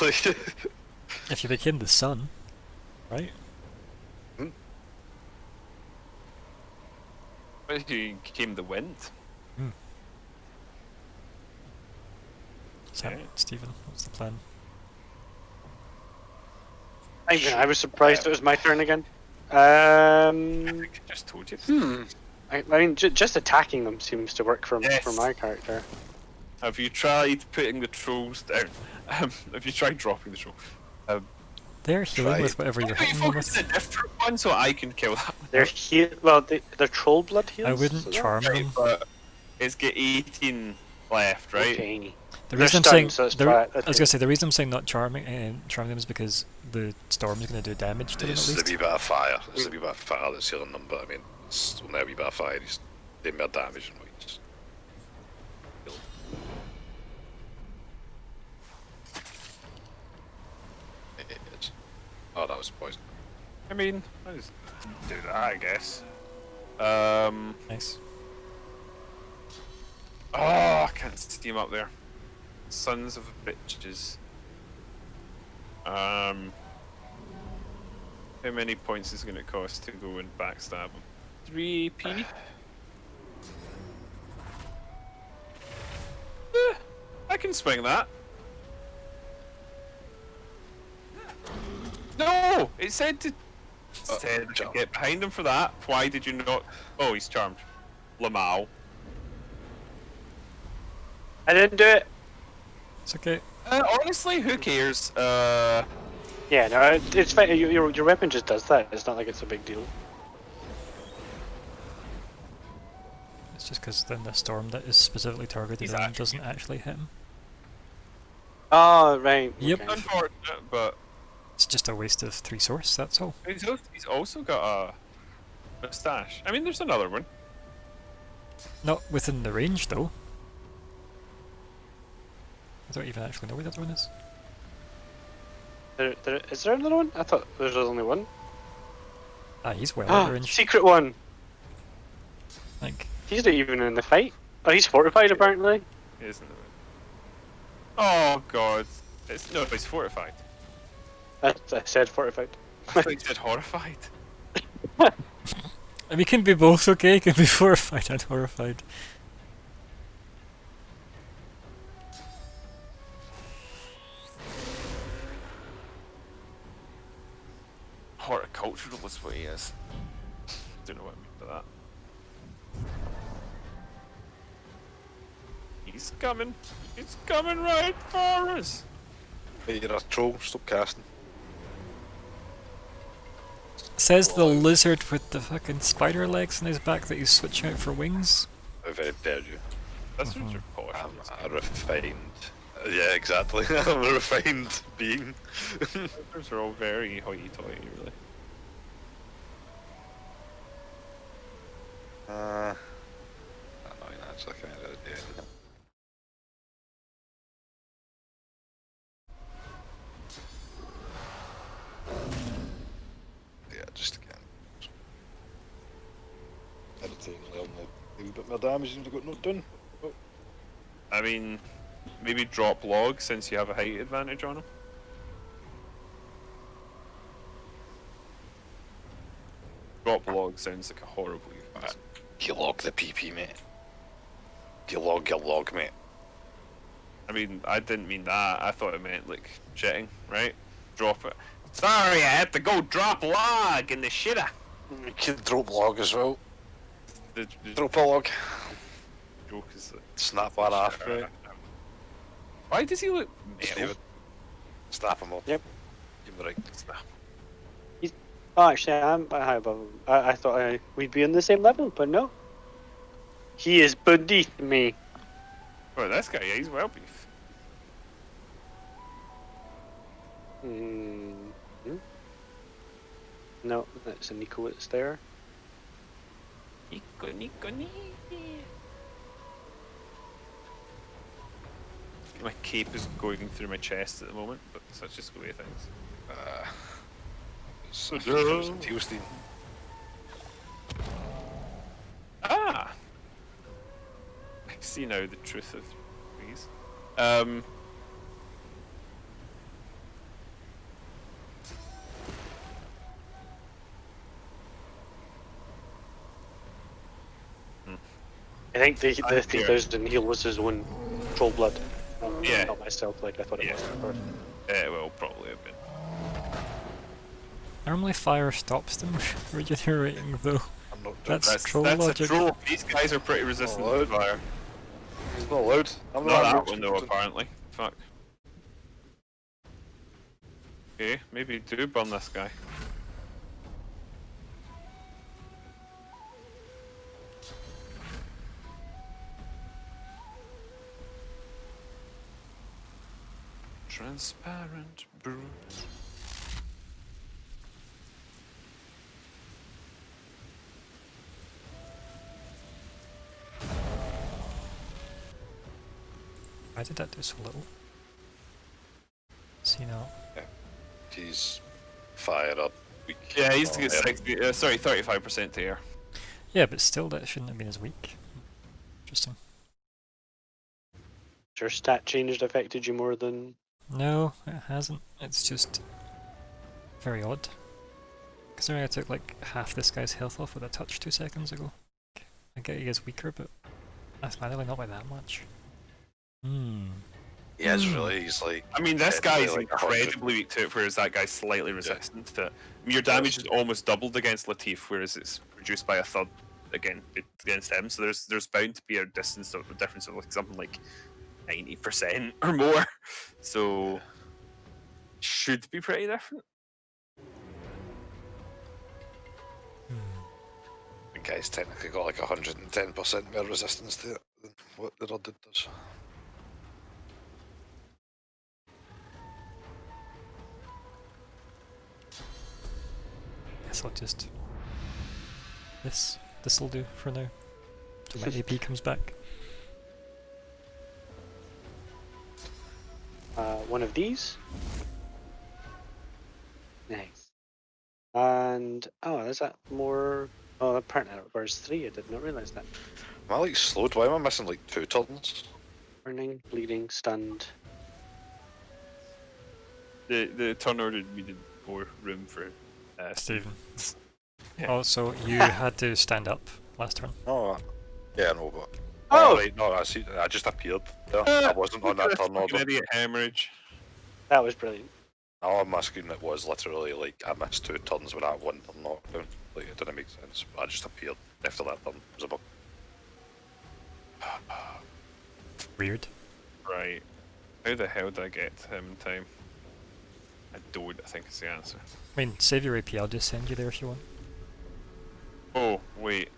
If you became the sun, right? But he became the wind. So, Yeah. Stephen, what's the plan? I was surprised it was my turn again. I think I just told you. I mean, just attacking them seems to work for Yes. my character. Have you tried putting the trolls down? Have you tried dropping the troll? They're healing Try with it. whatever you're Can you hitting them focus with. on a different one so I can kill that one? They're troll blood heals. I wouldn't is that charm Right, them. but it's got 18 left, right? Okay. The They're reason I'm stunned, saying, so it's the, flat, I was okay. gonna say the reason I'm saying not charming them is because the storm's gonna do damage to them at It's the least. wee bit of fire. It's the wee bit of fire that's healing them, but I mean, it's only a wee bit of fire. He's doing more damage than what he's. Oh, that was poison. I mean, I just do that, I guess. Nice. Oh, I can't see him up there. Sons of bitches. How many points is it going to cost to go and backstab him? 3 AP? I can swing that. No! It said to Jump. get behind him for that. Why did you not? Oh, he's charmed. Lamau. I didn't do it. It's okay. Honestly, who cares? Yeah, no, it's fine. Your weapon just does that. It's not like it's a big deal. It's just because then the storm that is specifically targeted He's on him actually- doesn't actually hit him. Oh, right. Yep. okay. Unfortunate, but It's just a waste of 3 source, that's all. he's also got a mustache. I mean, there's another one. Not within the range though. I don't even actually know where the other one is. Is there another one? I thought there was only one. Ah, he's well out of range. Secret one. Like, He's not even in the fight. Oh, he's fortified apparently. Isn't it? Oh god. It's fortified. I said fortified. I thought you said horrified. and we can be both, okay? Can be horrified and horrified. Horticultural is what he is. Don't know what I mean by that. He's coming. He's coming right for us. Hey, you're a troll. Stop casting. Says the lizard with the fucking spider legs on his back that he's switching out for wings. How very dare you? That's what you're posh. I'm a refined. Yeah, exactly. I'm a refined being. Those are all very hoity-toity, really. Annoying, actually, kind of yeah. Yeah, just again. Entertainingly, I'm a wee bit more damage than I got not done. Oh. I mean, maybe drop log since you have a height advantage on him. Drop log sounds like a horrible euphemism. You log the PP, mate. You log your log, mate. I mean, I didn't mean that. I thought it meant like shitting, right? Drop it. Sorry, I had to go drop log in the shitter. You could drop log as well. The Drop a log. joke is that. Snap one off. Right? Why does he look metal? Steven. Snap him up. Yep. Give him the right. Snap. Oh, actually, I'm high above him. I thought we'd be on the same level, but no. He is beneath me. Well, this guy, yeah, he's well beef. No, that's a Nico that's there. Nico. My cape is going through my chest at the moment, but such is the way of things. So there's a teal steam. Ah! I see now the truth of these. I think the 3000 heal was his own troll blood. Yeah. Not myself, like I thought it Yeah. was at first. It will probably have been. Normally fire stops them regenerating though. I'm not. That's troll that's logic. a troll. These guys are pretty resistant to fire. He's not allowed. I'm Not not that one though, apparently. Fuck. Okay, maybe do burn this guy. Transparent brute. Why did that do so little? See now. He's fired up. Weak. Yeah, he's to Oh, get yeah. 60. Sorry, 35% to air. Yeah, but still that shouldn't have been as weak. Interesting. Has your stat changed affected you more than... No, it hasn't. It's just very odd. Considering I took like half this guy's health off with a touch 2 seconds ago. I get he is weaker, but mathematically not by that much. He is really. He's like. I mean, this technically guy's like 100. incredibly weak to it, whereas that guy's slightly resistant to it. I mean, your damage is almost doubled against Latif, whereas it's reduced by a third against him. So there's bound to be a difference of like something like 90% or more. So should be pretty different. The guy's technically got like 110% more resistance to it than what the other dude does. Guess I'll just... This'll do for now. Till my AP comes back. One of these. Nice. And... oh, is that more... oh, apparently that requires 3, I did not realise that. Am I like slowed? Why am I missing like 2 turns? Burning, bleeding, stunned. The turn order needed more room for Stephen. Yeah. Also, you had to stand up last turn. Oh, yeah, I know, but. Oh! Right, no, I see. I just appeared. There. I wasn't on that turn Fucking order. idiot hemorrhage. That was brilliant. All on my screen it was literally like I missed 2 turns with that 1 turn knockdown. Like it didn't make sense. But I just appeared after that turn. It was a bug. Weird. Right. How the hell did I get to him in time? I don't, I think is the answer. I mean, save your AP, I'll just send you there if you want. Oh, wait.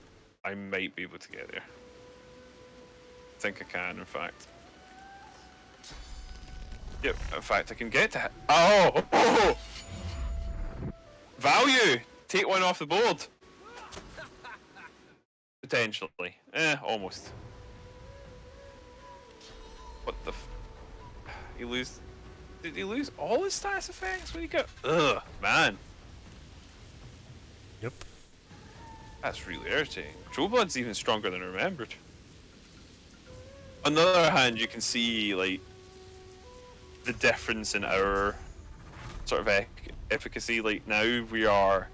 I might be able to get there. I think I can, in fact. Yep, in fact, I can get to it. Oh! Oh! Value! Take one off the board! Potentially. Almost. What the f... He lose... Did he lose all his status effects when he got... Ugh, man. Yep. That's really irritating. True Blood's even stronger than I remembered. On the other hand, you can see, like, the difference in our sort of efficacy. Like, now we are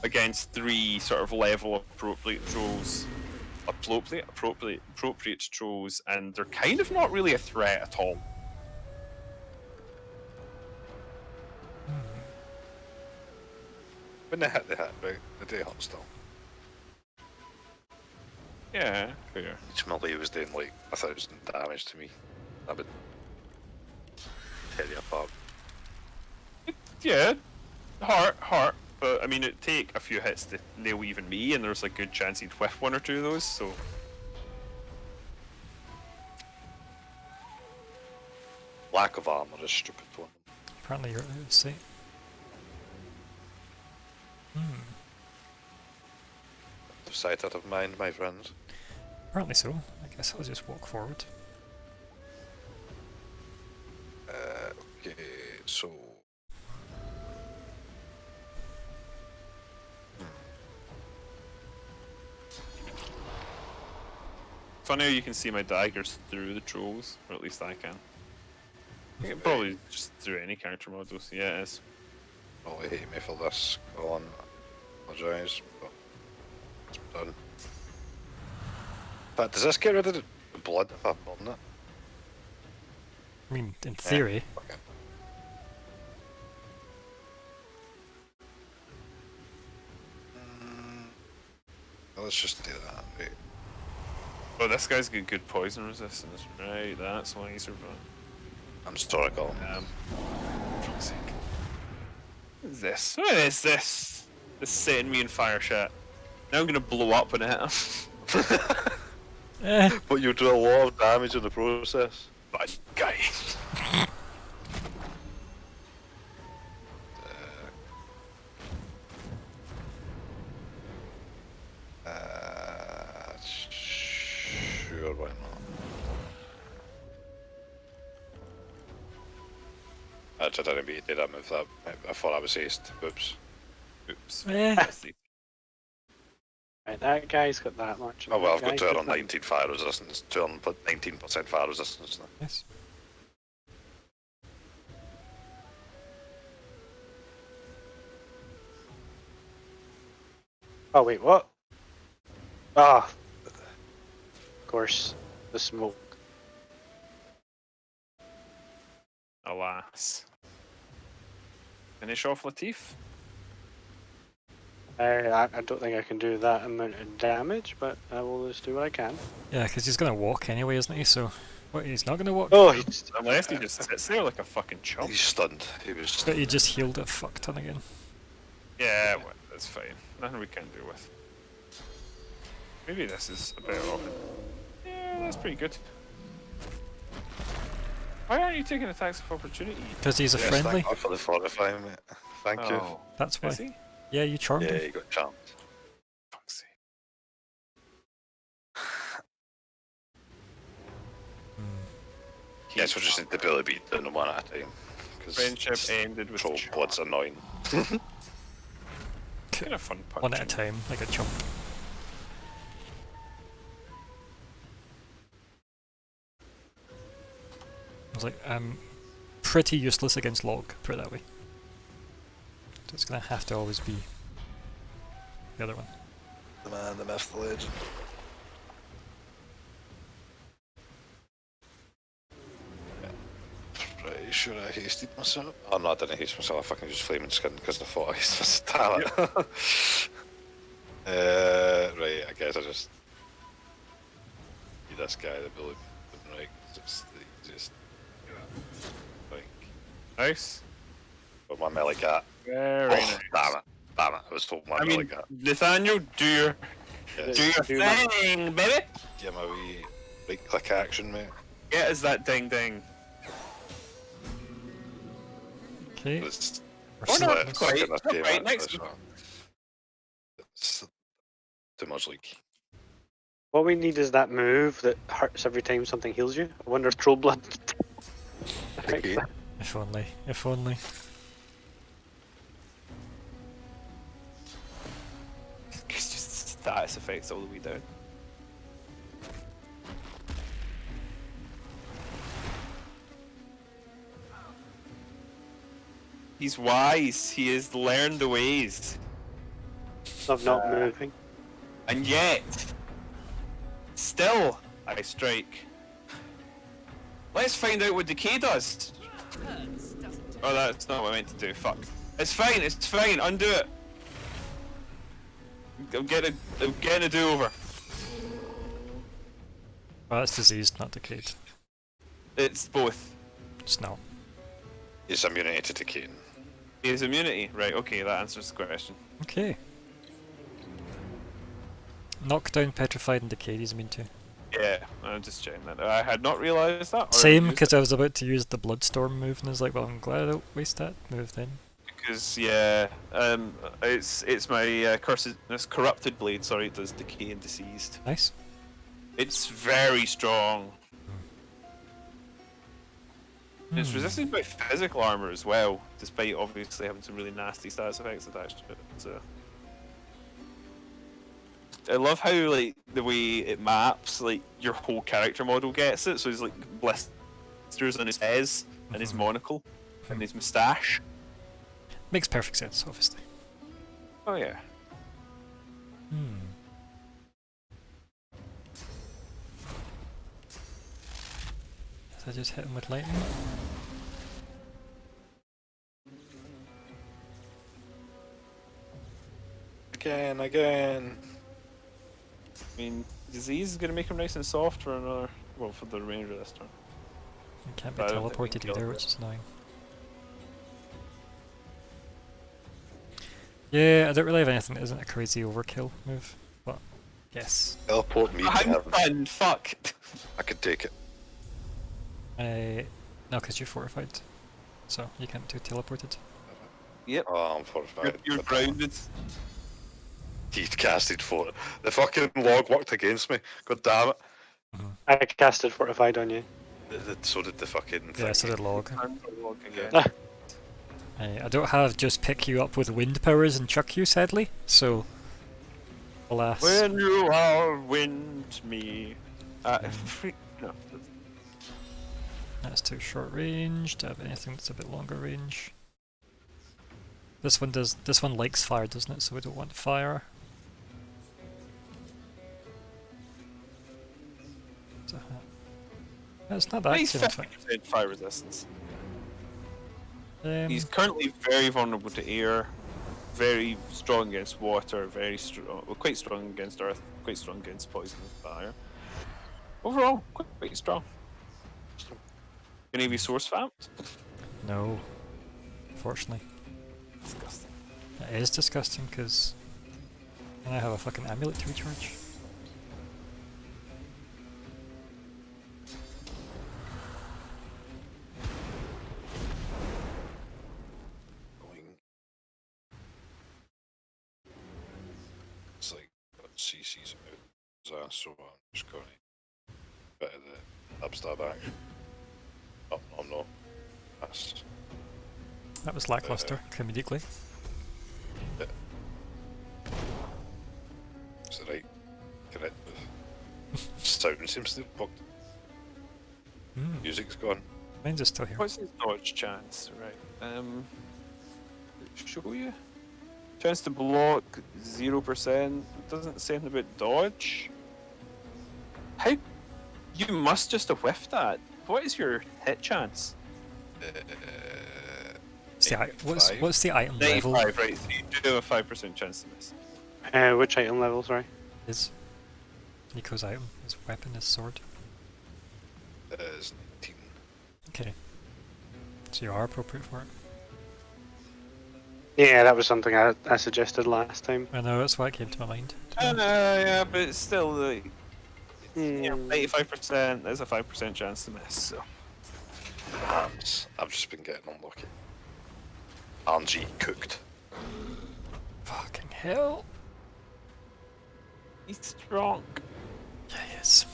against 3 sort of level appropriate trolls. Appropriate trolls, and they're kind of not really a threat at all. When they hit, right? The day hurt still. Yeah, fair. Each melee was doing like 1,000 damage to me. That would tear you apart. Yeah, heart. But I mean, it'd take a few hits to nail even me, and there's a good chance he'd whiff one or two of those. So Lack of armor is stupid one. Apparently you're out of sight. Sight out of mind, my friends. Apparently so. I guess I'll just walk forward. Okay, so. funny how you can see my daggers through the trolls, or at least I can. I can probably just through any character models. Yeah, it is. Probably hate me for this, Colin. Apologise, but it's done. But does this get rid of the blood if I burn it? I mean, in theory. Okay. Let's just do that. Wait. Oh, this guy's got good poison resistance. Right, that's why he survived. I'm sorry, Colin. For fuck's sake. What is this? What is this? This setting me in fire shit. Now I'm gonna blow up when I hit him. But you do a lot of damage in the process. Bad guy. Sure, why not? I didn't mean to do that move. I thought I was aced. Oops. Oops. Right, that guy's got that much. Oh well, I've got That guy's 219 fire resistance. 219% fire resistance now. Yes. Oh wait, what? Ah, of course, the smoke. Alas. Finish off Latif. I don't think I can do that amount of damage, but I will just do what I can. Yeah, because he's going to walk anyway, isn't he? So, what, he's not going to walk? Oh, he's, Unless he just sits there like a fucking chump. He's stunned. He was But stunned. he just healed a fuck ton again. Yeah, well, that's fine. Nothing we can do with. Maybe this is a better option. Yeah, that's pretty good. Why aren't you taking attacks of opportunity? Because he's a Yes, friendly. Thank God for the fortify, mate. Thank you. Oh, That's why. is he? Yeah, you charmed Yeah, him. he got charmed. Fuck's sake. Yes, we just need the ability to beat them one at a time. Because Friendship ended with troll charm. blood's annoying. Kind of fun punching. One at a time, like a chump. I was like, I'm pretty useless against Log, put it that way. So it's gonna have to always be the other one. The man, the myth, the legend. Pretty sure I hasted myself. Oh no, I didn't haste myself. I fucking just flaming skin because I thought I hasted myself. Damn it. Right, I guess I just need this guy the ability. Right, just like Nice. got my melee cat. Very Oh, nice. damn it. Damn it. I was told my I melee mean, cat. Nathaniel, do your Yes. do my- thing, baby. Get my wee right click action, mate. Get us that ding ding. Okay. It's We're Oh, no, sorting it's this. quite- in this game, right, actually, next. so it's too much like. what we need is that move that hurts every time something heals you. I wonder if troll blood affects that. If only. If only. It's just status effects all the way down. He's wise. He has learned the ways. Of not moving. And yet, still, I strike. Let's find out what decay does. Oh, that's not what I meant to do. Fuck. It's fine. It's fine. Undo it. I'm getting a do-over. Well, it's diseased, not decayed. It's both. Just no. Is immunity to decaying. Is immunity. Right, okay, that answers the question. Okay. Knockdown, petrified, and decayed he's immune to. Yeah, I'm just checking that. I had not realised that. Same, because I was about to use the Bloodstorm move, and I was like, well, I'm glad I don't waste that move then. Because yeah, it's my this corrupted blade. Sorry, it does decay and diseased. Nice. It's very strong. It's resisted by physical armor as well, despite obviously having some really nasty status effects attached to it. So I love how like the way it maps, like your whole character model gets it. So he's like blisters on his fez and his monocle and his moustache. Makes perfect sense, obviously. Oh yeah. Did I just hit him with lightning? Again. I mean, disease is gonna make him nice and soft for another, well, for the remainder of this turn. He can't be But I don't think we teleported can kill either, it. which is annoying. Yeah, I don't really have anything that isn't a crazy overkill move, but yes. Teleport me. I'm to fine. Fuck. I could take it. No, because you're fortified, so you can't do teleported. Yep. Oh, I'm fortified. You're grounded. He casted for it. The fucking log worked against me. God damn it. I casted Fortified on you. So did the fucking Yeah, thing. so did log. Log again. I don't have just pick you up with wind powers and chuck you, sadly, so alas. When you are wind me. No. That's too short range. Do I have anything that's a bit longer range? This one likes fire, doesn't it? So we don't want fire. It's not that He's in fact. 50% fire resistance. Um, He's currently very vulnerable to air, very strong against water, very strong, well, quite strong against earth, quite strong against poison and fire. Overall, quite strong. Can he be source vamped? no, unfortunately. Disgusting. It is disgusting because I have a fucking amulet to recharge. It's like got CC's about so I'm just going to bit of the upstab action. Oh, no. That's That was lackluster comedically. is the right correct. Sound seems to have bugged. Music's gone. Mine's is still here. What's his dodge chance? Right. Show you. Chance to block 0%. Doesn't say anything about dodge. How? You must just have whiffed that. What is your hit chance? What's the item level? 95, right? So you do have a 5% chance to miss. Which item level, sorry? Is Nico's item, his weapon, his sword. It is 19. Okay. So you are appropriate for it. Yeah, that was something I suggested last time. I know, that's why it came to my mind. Yeah, but it's still like, 85%. There's a 5% chance to miss. So I've just been getting unlucky. RNG cooked. Fucking hell. he's strong. Yeah, he is.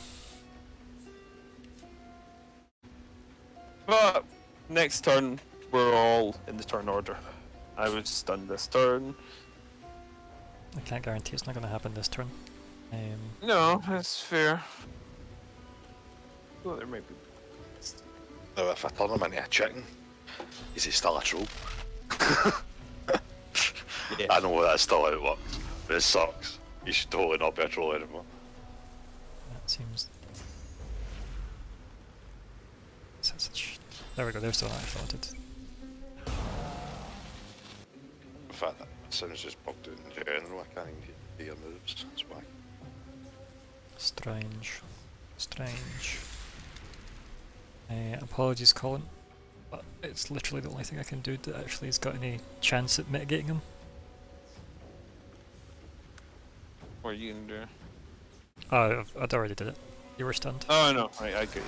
But next turn, we're all in the turn order. I was stunned this turn. I can't guarantee it's not going to happen this turn. No, that's fair. Well, there might be. Now, if I turn him into a chicken, is he still a troll? Yeah. I know that's still how it works, but it sucks. He should totally not be a troll anymore. That seems... There we go, there's the one I thought it. In fact, that sounds just bugged out in general, I can't even hear. Your moves. That's why. Strange. Strange. Apologies, Colin. But it's literally the only thing I can do that actually has got any chance at mitigating him. What are you gonna do? Oh, I'd already did it. You were stunned. Oh no, I get you.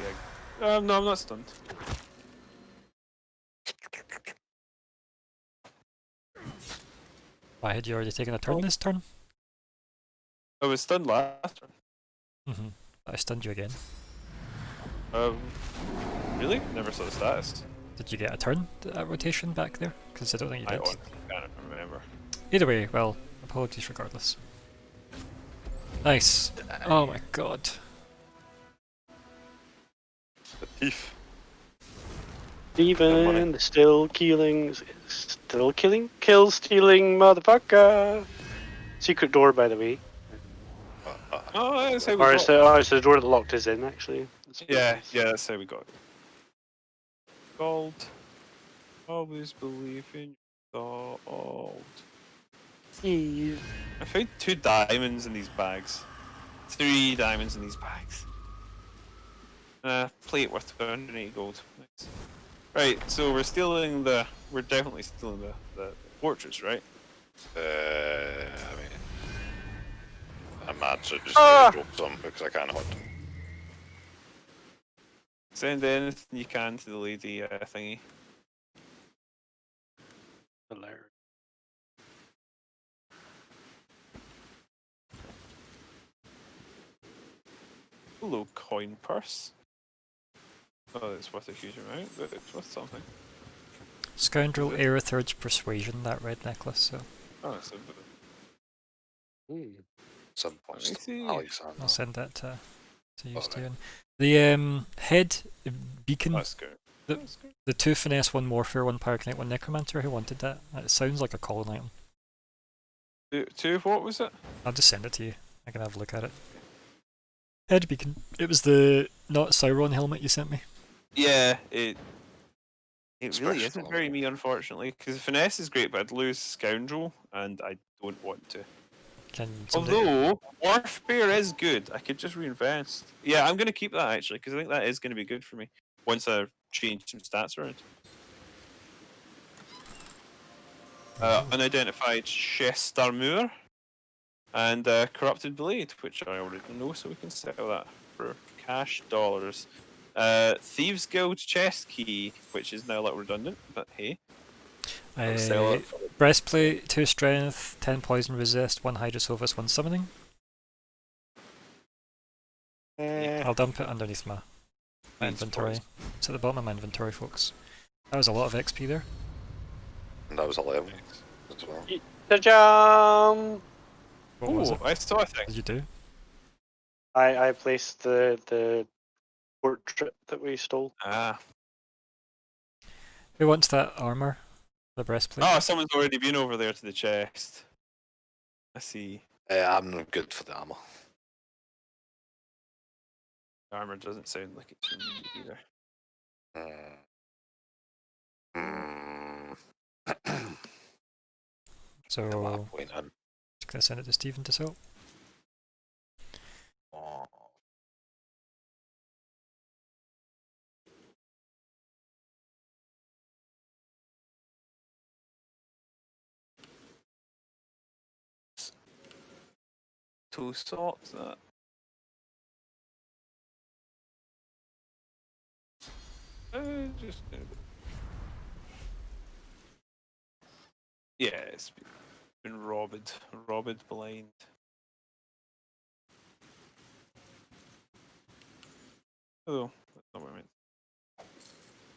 No, I'm not stunned. Why had you already taken a turn this turn? I was stunned last turn. Mm-hmm. I stunned you again. Really? Never saw the status. Did you get a turn rotation back there? Because I don't think you I did. can't remember. Either way, well, apologies regardless. Nice. Oh my god. The thief. Steven, the still killing, kill stealing motherfucker. Secret door, by the way. Oh, that's how we Or got it's it. the door that locked us in, actually. That's what it Yeah, is. yeah, that's how we got it. Gold. Always believe in gold. Yeah. I found 2 diamonds in these bags. 3 diamonds in these bags. Plate worth 280 gold. Nice. Right, so we're definitely stealing the fortress, right? I mean, I'm mad, so just drop some because I can't hunt them. Send anything you can to the lady thingy. Hilarious. Hello, coin purse. Oh, it's worth a huge amount, but it's worth something. Scoundrel Aerithurge Persuasion, that red necklace, so Oh, it's a bit. Some points Let me to see. Alexander. I'll send that to you, Alright. Steven. The head beacon, That's good. The- the 2 finesse, 1 warfare, 1 pyrokinetic, 1 necromancer, who wanted that? It sounds like a Colin item. Two, what was it? I'll just send it to you. I can have a look at it. Head beacon. It was the not Sauron helmet you sent me. Yeah, it really Special. isn't very me, unfortunately, because finesse is great, but I'd lose scoundrel, and I don't want to. Can somebody... Although warfare is good, I could just reinvest. Yeah, I'm gonna keep that actually, because I think that is gonna be good for me once I change some stats around. Unidentified chest armor and corrupted blade, which I already know, so we can sell that for cash dollars. Thieves Guild chest key, which is now a little redundant, but hey, I'll sell it. For breastplate, 2 strength, 10 poison resist, 1 hydrosophis, 1 summoning. I'll dump it underneath my inventory. It's at the bottom of my inventory, folks. That was a lot of XP there. And that was 11 as well. Ta-jam! What was it? I saw a What thing. did you do? I placed the portrait that we stole. Ah. Who wants that armor? The breastplate? Oh, someone's already been over there to the chest. I see. I'm not good for the armor. Armor doesn't sound like it's for me either. So, At that I'm point, just going to send it to Steven to sell. Two socks. That. Just. Yeah, it's been robbed blind. Oh, that's not what I meant.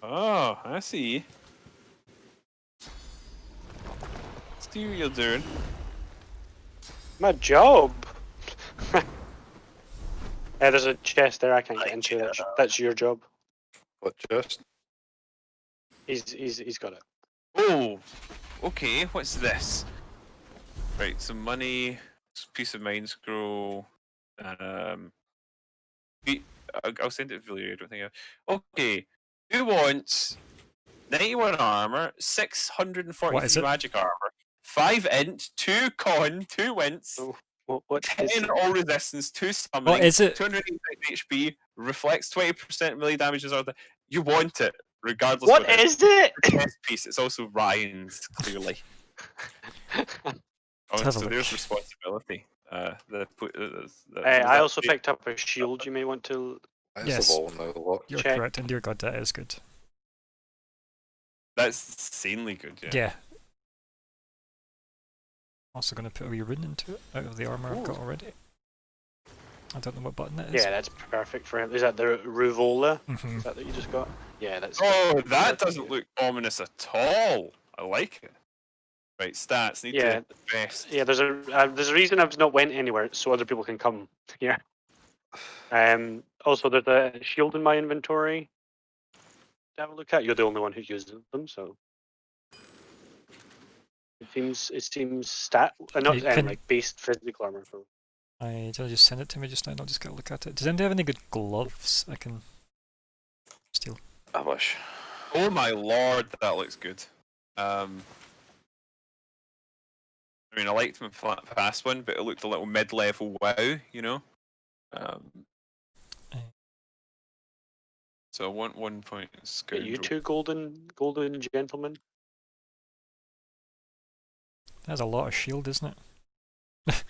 Oh, I see. See what you're doing. My job! There's a chest there I can't get into. That's your job. what chest? He's got it. Oh, okay. What's this? Right, some money, peace of mind scroll. I'll send it to Villiers. I don't think. Okay, who wants 91 armor, 643 What is it? magic armor, 5 int, 2 con, 2 wince, Oh. What is 10 it? all resistance, 2 summoning, is it? 289 HP, reflects 20% melee damage as other. You want it, regardless What of it is. is it? Chess piece. It's also Ryan's, clearly. Oh, have a so look. there's responsibility. I also picked up a shield. You may want to. That's Yes. the ball now, the lot. You're Check. correct, and dear God, that is good. That's insanely good, yeah. Yeah. Also going to put a wee rune into it out of the armor I've got already. I don't know what button it is. Yeah, that's perfect for him. Is that the Ruvola? Mhm. Is that you just got? Yeah, that's. Oh, that doesn't look ominous at all. I like it. Right, stats. Need Yeah. to best. Yeah, there's a reason I've not went anywhere, so other people can come here. Also, there's a shield in my inventory to have a look at. You're the only one who uses them, so it seems not You can- like based physical armor. So. Did I just send it to me just now? I'll just get a look at it. Does anybody have any good gloves I can steal? I wish. Oh my lord, that looks good. I mean, I liked my past one, but it looked a little mid-level WoW, you know. So I want 1 point Get scoundrel. you two golden gentlemen. That's a lot of shield, isn't it?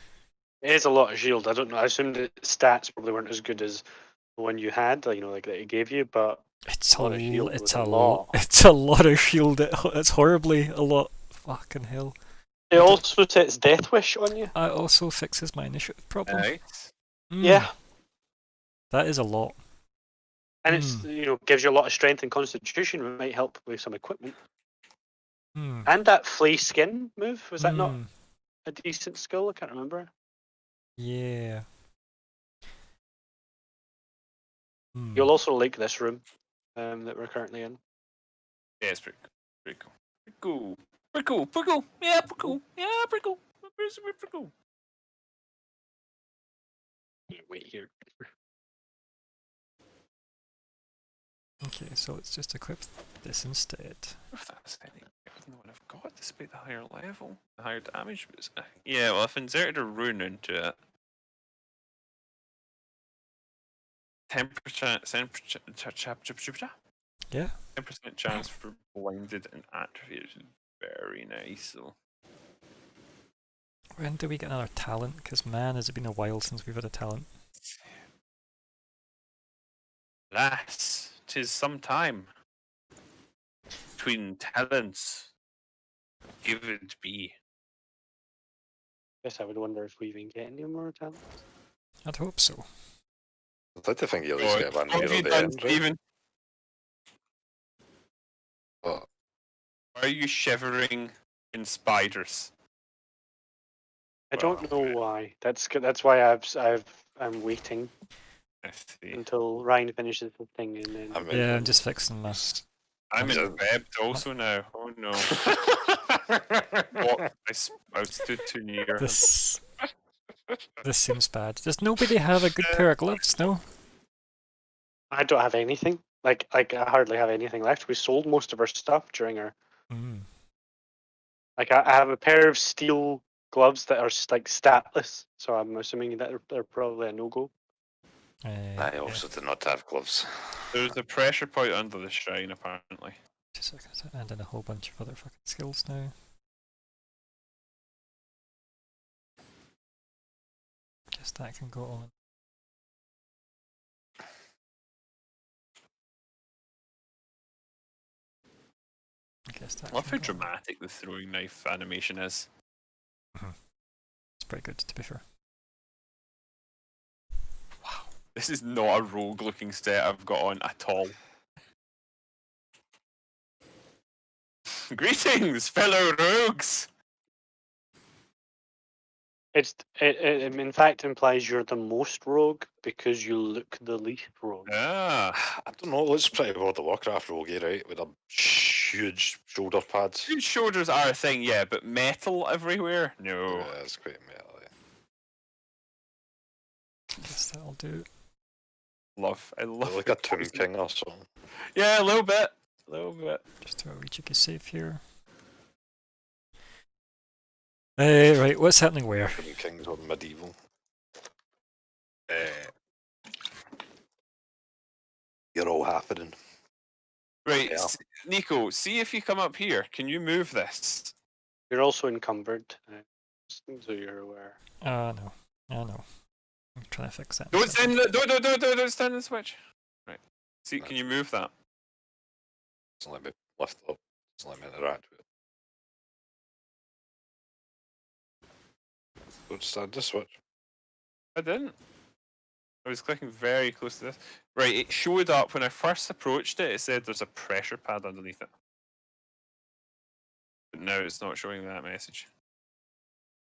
It is a lot of shield. I don't know. I assumed the stats probably weren't as good as the one you had, like that it gave you, but It's a lot of shield it's was a a lot. It's a lot of shield. It's horribly a lot. Fucking hell. it also sets Death Wish on you. It also fixes my initiative problem. Nice. Yeah, That is a lot. and it's gives you a lot of strength and constitution. It might help with some equipment. And that flay skin move, was that not a decent skill? I can't remember. Yeah. You'll also like this room that we're currently in. Yeah, it's pretty cool. Pretty cool. Pretty cool. Pretty cool. Pretty cool. Yeah, pretty cool. Yeah, pretty cool. Pretty cool. Wait here. Okay, so let's just equip this instead. If that's any better than the one I've got, despite the higher level, the higher damage. But yeah, well, I've inserted a rune into it. 10%. Yeah. 10% chance for blinded and atrophied. Very nice. So. When do we get another talent? Because man, has it been a while since we've had a talent. Alas, 'tis some time between talents. Give it be. Guess I would wonder if we even get any more talent. I'd hope so. I'd like to think you always get one What near have you the done, end, right? Stephen? What? Are you shivering in spiders? I don't know why. That's why I'm waiting I see. until Ryan finishes the thing and then. I mean, Yeah, I'm just fixing my. I'm Yeah. in webbed also now. Oh no. What? I stood too near. This seems bad. Does nobody have a good pair of gloves? No. I don't have anything. Like I hardly have anything left. We sold most of our stuff during our. Like I have a pair of steel gloves that are like statless, so I'm assuming that they're probably a no-go. I also do not have gloves. There's a pressure point under the shrine, apparently. 2 seconds, and then a whole bunch of other fucking skills now. Guess that can go on. I guess that. I love how dramatic the throwing knife animation is. It's pretty good, to be fair. Wow. This is not a rogue looking set I've got on at all. Greetings, fellow rogues! It in fact implies you're the most rogue because you look the least rogue. Ah. I don't know, it looks pretty World of Warcraft roguey, right? With a huge shoulder pads. Huge shoulders are a thing, yeah, but metal everywhere? No. Yeah, it's quite metal. Guess that'll do. I love Like a Tomb King or something. Yeah, a little bit. A little bit. Just do a wee cheeky save here. Right, what's happening where? Seven Kings or medieval. You're all happening. Right, Yeah. Nico, see if you come up here. Can you move this? You're also encumbered. So you're aware. No. Oh no. I'm trying to fix that. Don't stand. Don't stand in the switch. Right. See, can you move that? Doesn't let me lift up. Doesn't let me interact with it. Don't stand this switch. I didn't. I was clicking very close to this. Right, it showed up when I first approached it. It said there's a pressure pad underneath it. But now it's not showing that message.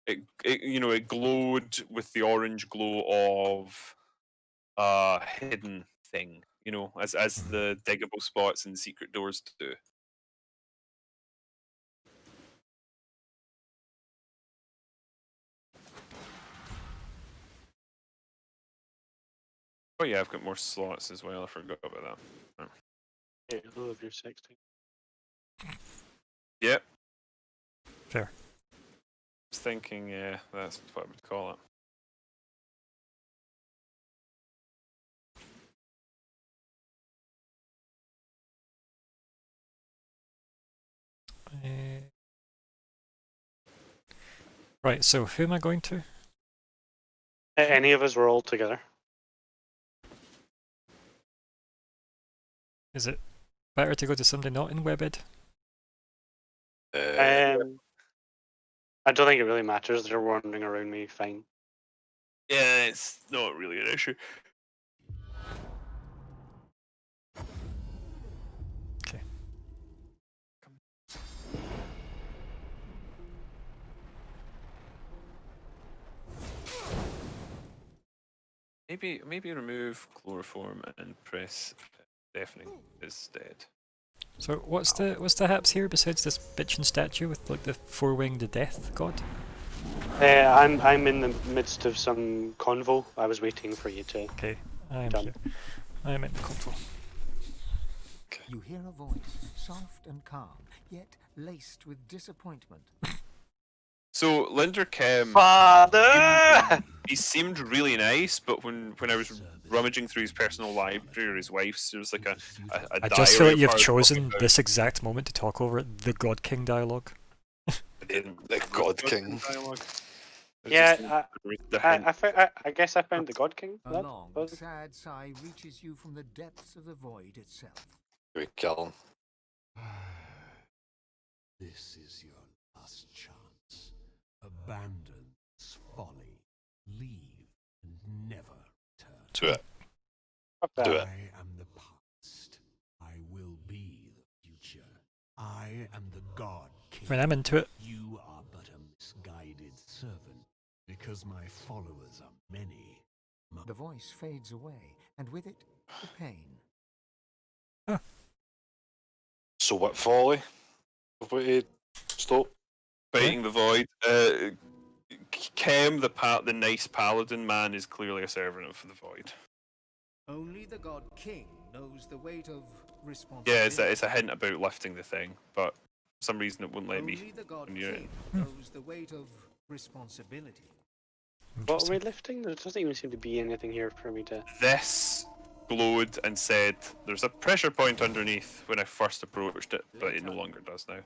It glowed with the orange glow of a hidden thing. As the diggable spots and secret doors do. Oh yeah, I've got more slots as well. I forgot about that. Yeah, all of your 16. Yep. Fair. I was thinking, yeah, that's what I would call it. Right, so who am I going to? Any of us were all together. Is it better to go to somebody not in Webbed? I don't think it really matters. They're wandering around me fine. Yeah, it's not really an issue. Okay. Maybe remove chloroform and press deafening instead. So what's the haps here besides this bitchin' statue with like the four-winged death god? I'm in the midst of some convo. I was waiting for you to. Okay, I'm Done. here. I'm in the convo. You hear a voice, soft and calm, yet laced with disappointment. So Linder Kem, Father! he seemed really nice, but when I was rummaging through his personal library or his wife's, there was like a I just feel diary like you've of her chosen talking about this exact moment to talk over the God King dialogue. The God King. dialogue. It's Yeah, just the hint. I guess I found the God King. A long, sad sigh reaches you from the depths of the void itself. We kill him. This is your last chance. Abandon this folly. Leave and never return. Do it. Fuck that. Do it. I am the past. I will be the future. I am the God King. I mean, I'm into it. You are but a misguided servant, because my followers are many. The voice fades away, and with it, the pain. So what folly? What to stop? Fighting the void. Kem, the nice paladin man, is clearly a servant of the void. Only the God King knows the weight of responsibility. Yeah, it's a hint about lifting the thing, but for some reason it wouldn't let me. Only the God when you're King in. knows the weight of responsibility. What are we lifting? There doesn't even seem to be anything here for me to. This glowed and said there's a pressure point underneath when I first approached it, but it no longer does now.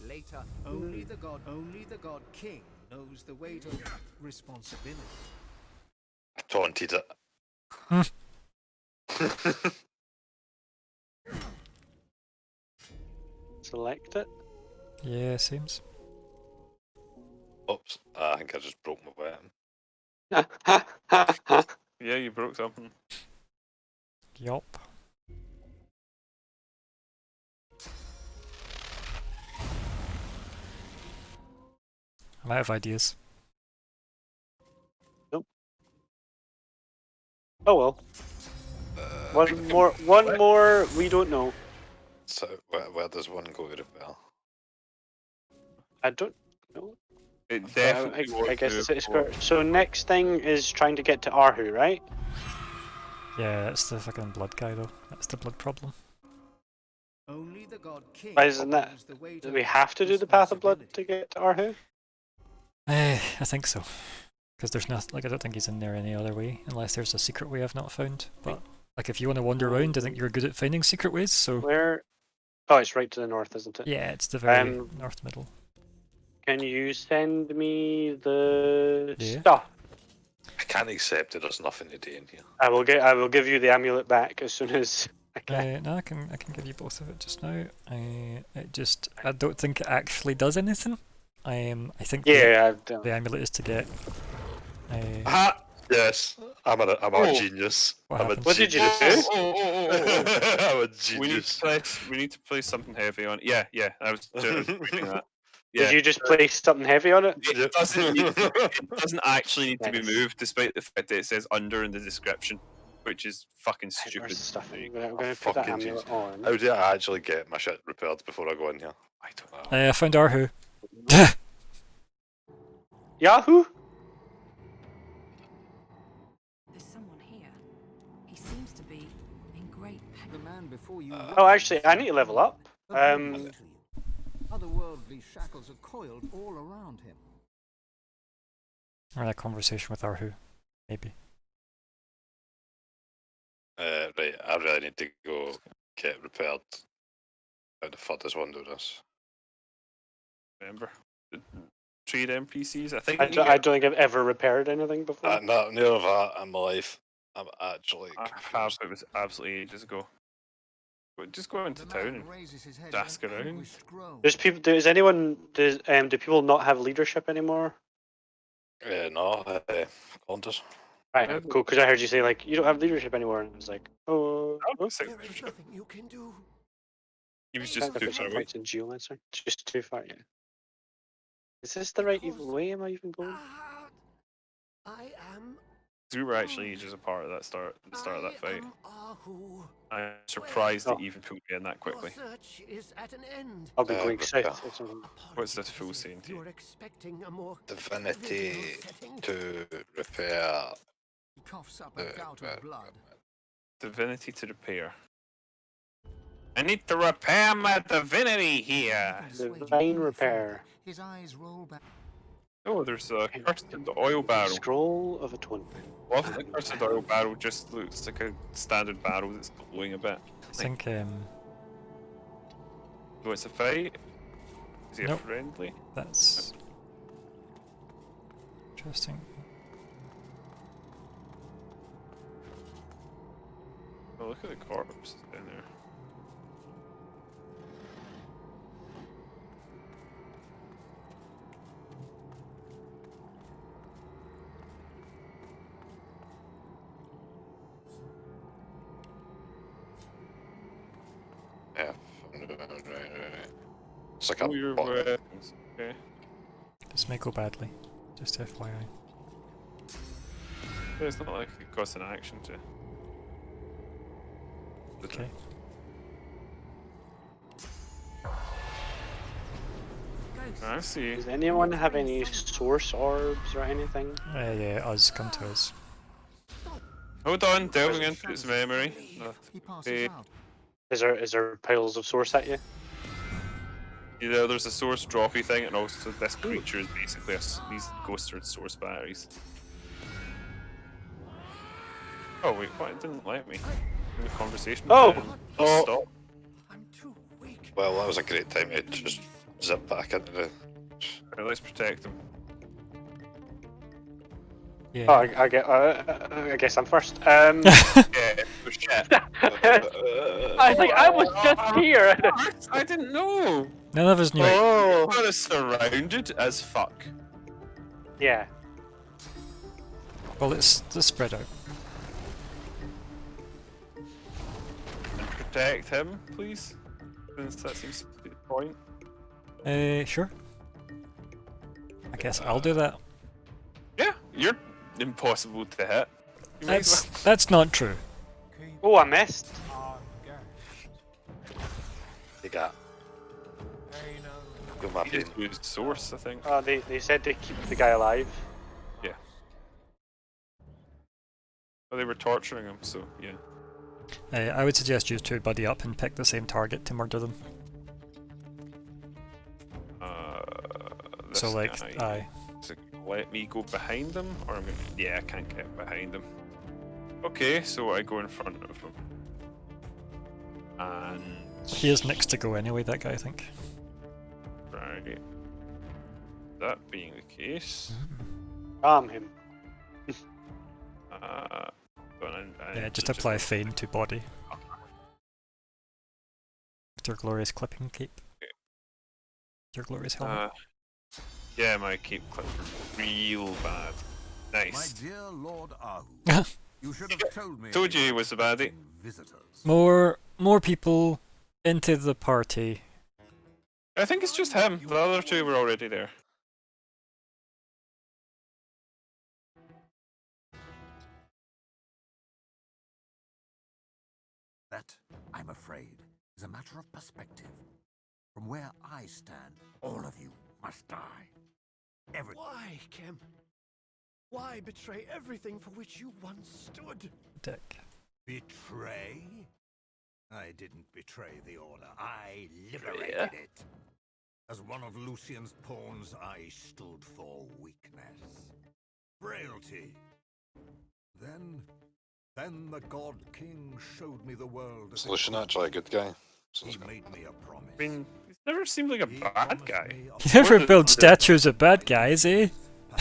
Later, only the God King knows the weight of responsibility. I taunted it. Select it. Yeah, seems. Oops. I think I just broke my weapon. Yeah, you broke something. Yup. I'm out of ideas. Oh well. One more. We don't know. So where does one go to rebel? I don't know. It definitely I guess it's so next thing is trying to get to Arhu, right? Yeah, that's the fucking blood guy though. That's the blood problem. Only the god king Why isn't that? knows the way Do to we lift have to do the Path of Blood to responsibility. get to Arhu? I think so. Because there's nothing, like, I don't think he's in there any other way, unless there's a secret way I've not found. But, like, if you want to wander around, I think you're good at finding secret ways, so... Where? Oh, it's right to the north, isn't it? Yeah, it's the very Um, north middle. Can you send me the Yeah. stuff? I can't accept it. There's nothing to do in here. I will give you the amulet back as soon as I can. No, I can give you both of it just now. I don't think it actually does anything. I think Yeah, the amulet is to get. Ah, yes. I'm a Oh. genius. What I'm a happened? What did you genius. do? I'm a We need genius. to place something heavy on. Yeah, I was just reading that. Yeah. Did you just place something heavy on it? It doesn't actually need to be Nice. moved, despite the fact that it says under in the description, which is fucking Right, stupid. where's the stuff? I'm gonna Oh, put that fucking amulet on. How do I actually get my shit repaired before I go in here? I don't know. I found Arhu. Yahoo! There's someone here. He seems to be in great pain. The man before you. Oh, actually, I need to level up. Otherworldly shackles are coiled all around him. Or a conversation with Arhu, maybe. Right, I really need to go get repaired. How the fuck does one do this? Remember the trade NPCs? I think I you don't, can I get- don't think I've ever repaired anything before. No, neither have I in my life. I'm actually I have. confused. It was absolutely ages ago. But just go into The town man and raises his head ask in an around. anguished groan. Does people? Does anyone? Do people not have leadership anymore? No, Colin does. Right, Yeah. cool. Because I heard you say like you don't have leadership anymore, and I was like, oh. I'll say There is nothing you can do. he was Can't just go too for far some away. points in Geomancer. It's just too far, yeah. Is this the right evil way? Am I even going? I am. We were actually ages apart at the start of that fight. Ahu. I'm surprised Oh. it even put me in that quickly. Your search is at an end. I'll be going but, south or something. What's this fool saying to you? You're expecting a more Divinity trivial setting. to repair. He coughs up a gout of blood. Divinity to repair. I need to repair my divinity here. He can dissuade you Divine any repair. further. His eyes roll back. Oh, there's a cursed oil barrel. Scroll of atonement. Well, the cursed oil barrel just looks like a standard barrel that's glowing a bit. I think So it's a fight? Is he Nope. a friendly? that's interesting. Oh, look at the corpse down there. Yeah. Right. It's like Oh, your a bot. weapons. Okay. This may go badly. Just FYI. Yeah, it's not like it costs an action to. Okay. I see. Does anyone have any source orbs or anything? Yeah, us, come to us. Hold on, delving into its memory. He passes out. Is there piles of source at you? You know, there's a source droppy thing, and also this creature is basically these ghosts are source batteries. Oh wait, what? It didn't let me. In the conversation. Oh! Just Oh. stop. I'm too weak. Well, that was a great time to just zip back into the. Right, let's protect them. Yeah. Oh, I guess I'm first. Yeah, oh shit. I think I was just here. I didn't know. None of us knew. Oh, I was surrounded as fuck. yeah. Well, let's spread out. And protect him, please. Since that seems to be the point. Sure. I guess I'll do that. Yeah, you're impossible to hit. You might as That's not true. Oh, I missed. You got. Go my well. He just used source, I think. Oh, they said to keep the guy alive. Well, they were torturing him, so yeah. I would suggest you two buddy up and pick the same target to murder them. This So like, guy. aye. So let me go behind them, or yeah, I can't get behind them. Okay, so I go in front of him, and He has next to go anyway, that guy, I think. right. That being the case, Calm him. Yeah, just apply Feign to body. With your glorious clipping cape. Your glorious helmet. Yeah, my cape clip real bad. My Nice. dear Lord Ahu, you should have told me. Told you he was a baddie. Visitors. More people into the party. I think it's just him. The other two were already there. That, I'm afraid, is a matter of perspective. From where I stand, all of you must die. Why, Kim? Why betray everything for which you once stood? Dick. Betray? I didn't betray the Order. I liberated it. As one of Lucian's pawns, I stood for weakness, frailty. Then the God King showed me the world as Is Lucian actually a good guy? he made me a promise. I mean, he's never seemed like a bad guy. He never built statues of bad guys, eh?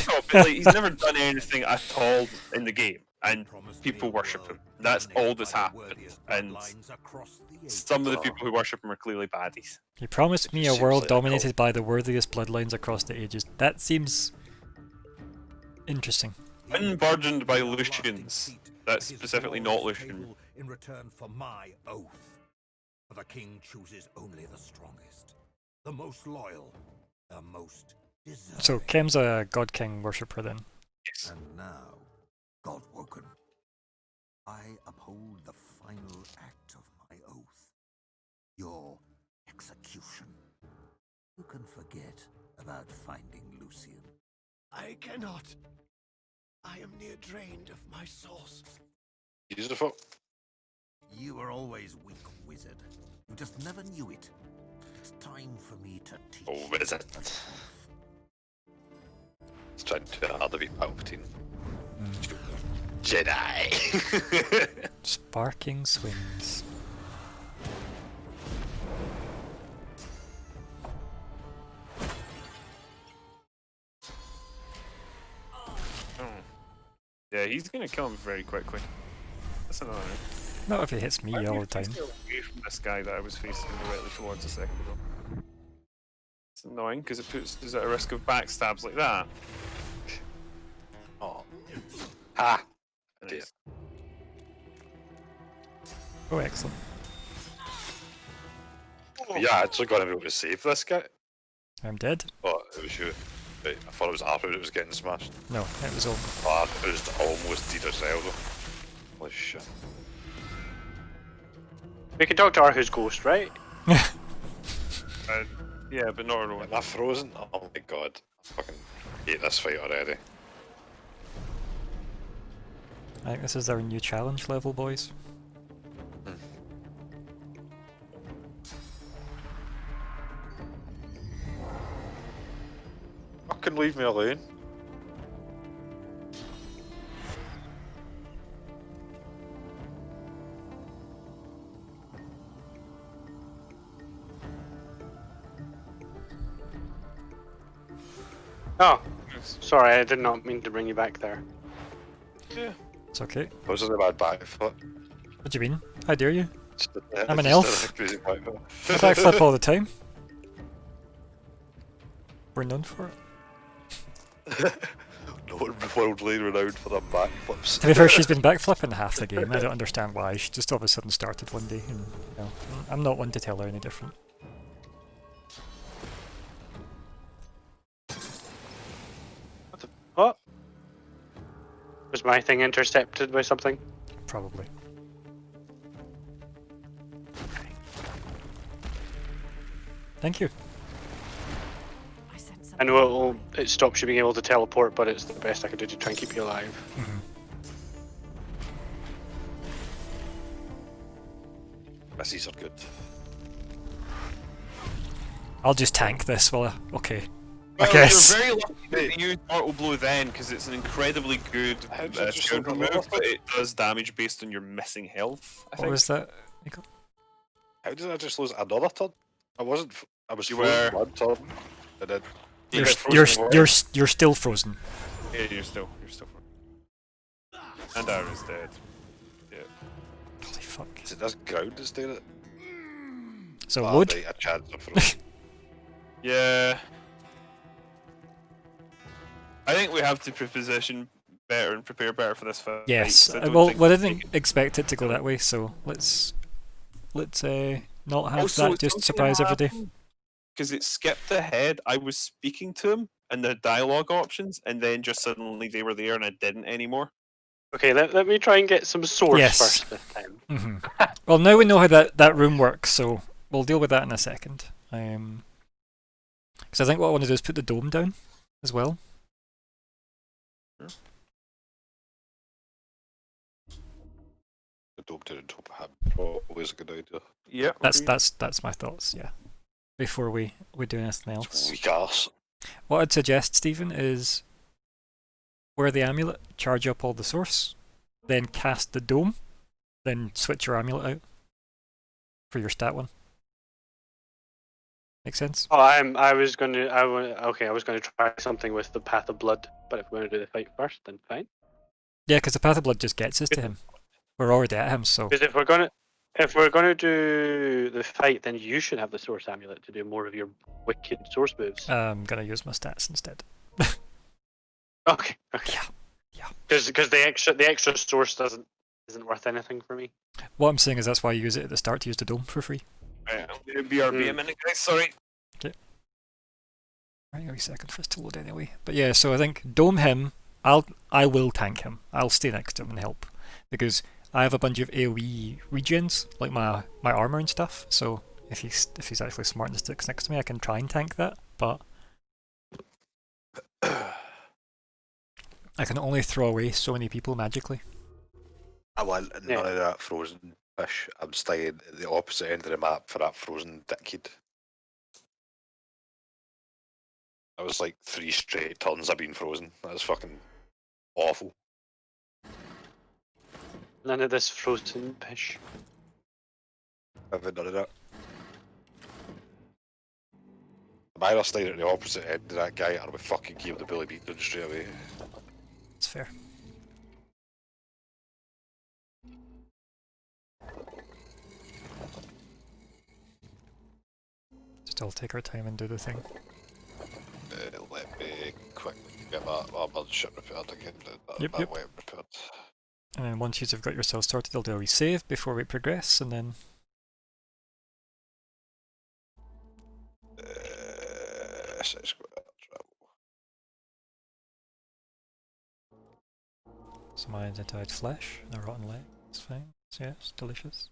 No, but like, he's never done anything at all in the game, and people worship him. That's all that's happened, and some of the people who worship him are clearly baddies. He promised me a Seems world like a dominated by the worthiest bloodlines across the ages. That seems interesting. Unburdened by Lucians. That's specifically not Lucian. In return for my oath. For the king chooses only the strongest, the most loyal, the most deserving. So Kim's a God King worshipper then. Yes. And now, God woken, I uphold the final act of my oath. Your execution. Who can forget about finding Lucian? I cannot. I am near drained of my source. Use the fuck. You were always weak, wizard. You just never knew it. It's time for me to teach Oh, you wizard. the truth. It's trying too hard to be Palpatine. Jedi. Sparking swings. Oh. Yeah, he's gonna kill him very quickly. That's annoying. Not if he hits me all the time. Stay away from this guy that I was facing directly towards a second ago. It's annoying because it puts us at a risk of backstabs like that. Oh. Ha! Nice. Oh, excellent. Yeah, actually gonna be able to save this guy. I'm dead. Oh, it was you. Right, I thought it was Arthur that was getting smashed. No, it was all. Oh, Arthur was almost did as well though. Holy shit. We can talk to Arhu's ghost, right? Yeah, but not everyone. Am I frozen? Oh my god. I fucking hate this fight already. I think this is our new challenge level, boys. Fucking leave me alone. Oh, sorry, I did not mean to bring you back there. Yeah. It's okay. I was in a bad backflip. What do you mean? How dare you? I'm an Just elf. did a crazy backflip. I backflip all the time. We're known for it. No one worldly renowned for their backflips. To be fair, she's been backflipping half the game. I don't understand why. She just all of a sudden started one day, and you know, I'm not one to tell her any different. What? Was my thing intercepted by something? Probably. Thank you. I sense I know it stops you being able to teleport, but it's the best I could do to try and keep you alive. Misses are good. I'll just tank this while okay. Well, I guess. you're very lucky that you use Mortal Blow then, because it's an incredibly good How did you just shield roll remove, off but it? it does damage based on your missing health. I What think. was that, Nico? How did I just lose another turn? I wasn't. I was You frozen were. one turn, and then you You're get s- frozen you're again. you're still frozen. Yeah, you're still. And Aaron's dead. Yeah. Holy fuck. Is it this ground that's doing it? So Ah, load. right, a chance of frozen. Yeah. I think we have to position better and prepare better for this fight. Yes. 'cause I don't Well, think we we didn't can- expect it to go that way, so let's not have Also, that just surprise every day. Because it skipped ahead. I was speaking to him and the dialogue options, and then just suddenly they were there and I didn't anymore. Okay, let me try and get some source Yes. first this time. Well, now we know how that room works, so we'll deal with that in a second. Because I think what I want to do is put the dome down as well. The dome to the top of him. Always a good idea. Yeah. That's my thoughts. Yeah. Before we do anything else, Weak ass. what I'd suggest, Stephen, is wear the amulet, charge up all the source, then cast the dome, then switch your amulet out for your stat one. Make sense? Oh, I was going to try something with the Path of Blood, but if we're going to do the fight first, then fine. Yeah, because the Path of Blood just gets us to him. We're already at him, so. Because if we're gonna do the fight, then you should have the Source Amulet to do more of your wicked source moves. I'm gonna use my stats instead. Okay. Yeah. Because the extra source isn't worth anything for me. What I'm saying is that's why you use it at the start to use the dome for free. Right, I'm going to BRB a minute, guys. Sorry. Right, a wee second for us to load anyway. But yeah, so I think dome him. I will tank him. I'll stay next to him and help because I have a bunch of AOE regens, like my armor and stuff. So if he's actually smart and sticks next to me, I can try and tank that. But I can only throw away so many people magically. I want none of that frozen fish. I'm staying at the opposite end of the map for that frozen dickhead. That was like 3 straight turns I've been frozen. That was fucking awful. None of this frozen fish. I've none of that. I'm either staying at the opposite end of that guy or we fucking give the Billy Beaton straight away. It's fair. Still take our time and do the thing. Let me quickly get my armor shit repaired again. Yep. Way repaired. And then once you've got yourself started, I'll do a wee save before we progress, and then some identified flesh and a rotten leg. It's fine. So yeah, it's delicious.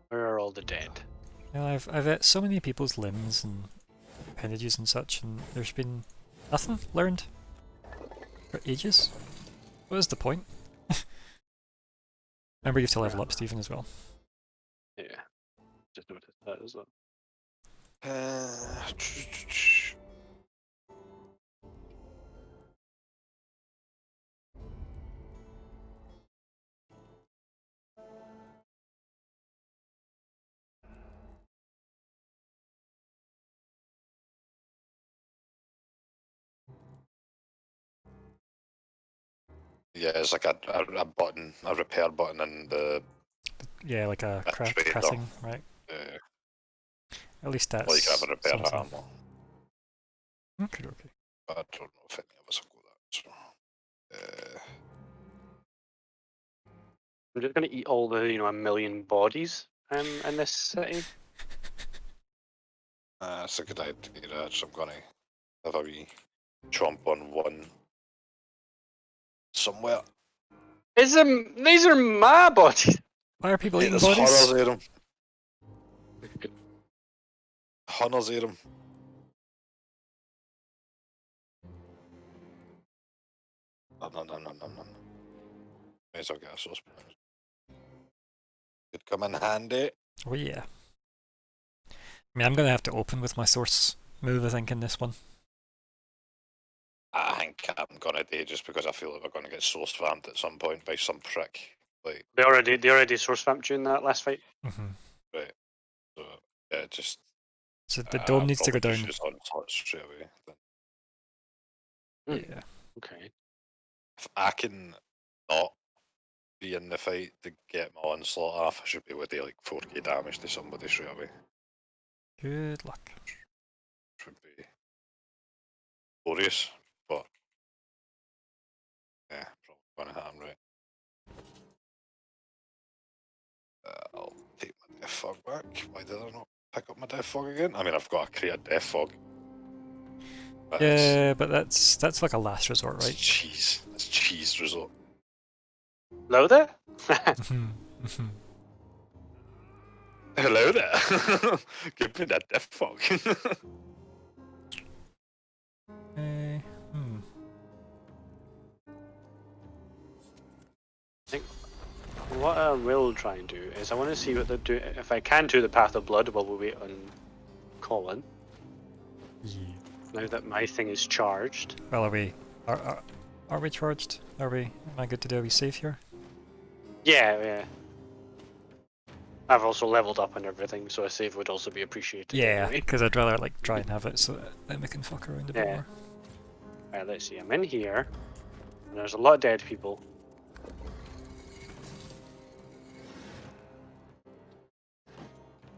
Where are all the dead? Well, I've ate so many people's limbs and appendages and such, and there's been nothing learned for ages. What is the point? Remember, you have to level up, Stephen, as well. Yeah. Just noticed that as well. Yeah, it's like a button, a repair button in the... Yeah, like a trader. crafting, right? At least that's Well, you can have a repair something. armor. Okay. But I don't know if any of us will go that, so... I'm just gonna eat all the, a million bodies in this city. That's a good idea, so I'm gonna have a wee chomp on one somewhere. These are my bodies. Why are people Hey, eating there's bodies? hunters of them. Hunters of them. No. May as well get a sauce. Could come in handy. Oh yeah. I mean, I'm gonna have to open with my source move, I think, in this one. I think I'm gonna do, just because I feel like we're gonna get source farmed at some point by some prick. Like, They already source vamped you in that last fight. right. So yeah, just So the dome needs to go probably down. just use onslaught straight away. Then. Yeah. Okay. If I can not be in the fight to get my onslaught off, I should be able to do like 4k damage to somebody straight away. Good luck. Should be glorious, but yeah, probably gonna happen, right? I'll take my death fog back. Why did I not pick up my death fog again? I mean, I've got to create a death fog. But Yeah, but that's like a last resort, it's right? cheese. It's cheese resort. Hello there? Hello there. Give me that death fog. What I will try and do is I want to see what they do. If I can do the Path of Blood while we wait on Colin. Yeah. Now that my thing is charged. Well, are we charged? Are we? Am I good to do? Are we safe here? Yeah. I've also leveled up and everything, so a save would also be appreciated. Yeah, Anyway. because I'd rather like try and have it so that then we can fuck around a bit more. Alright, let's see. I'm in here, and there's a lot of dead people.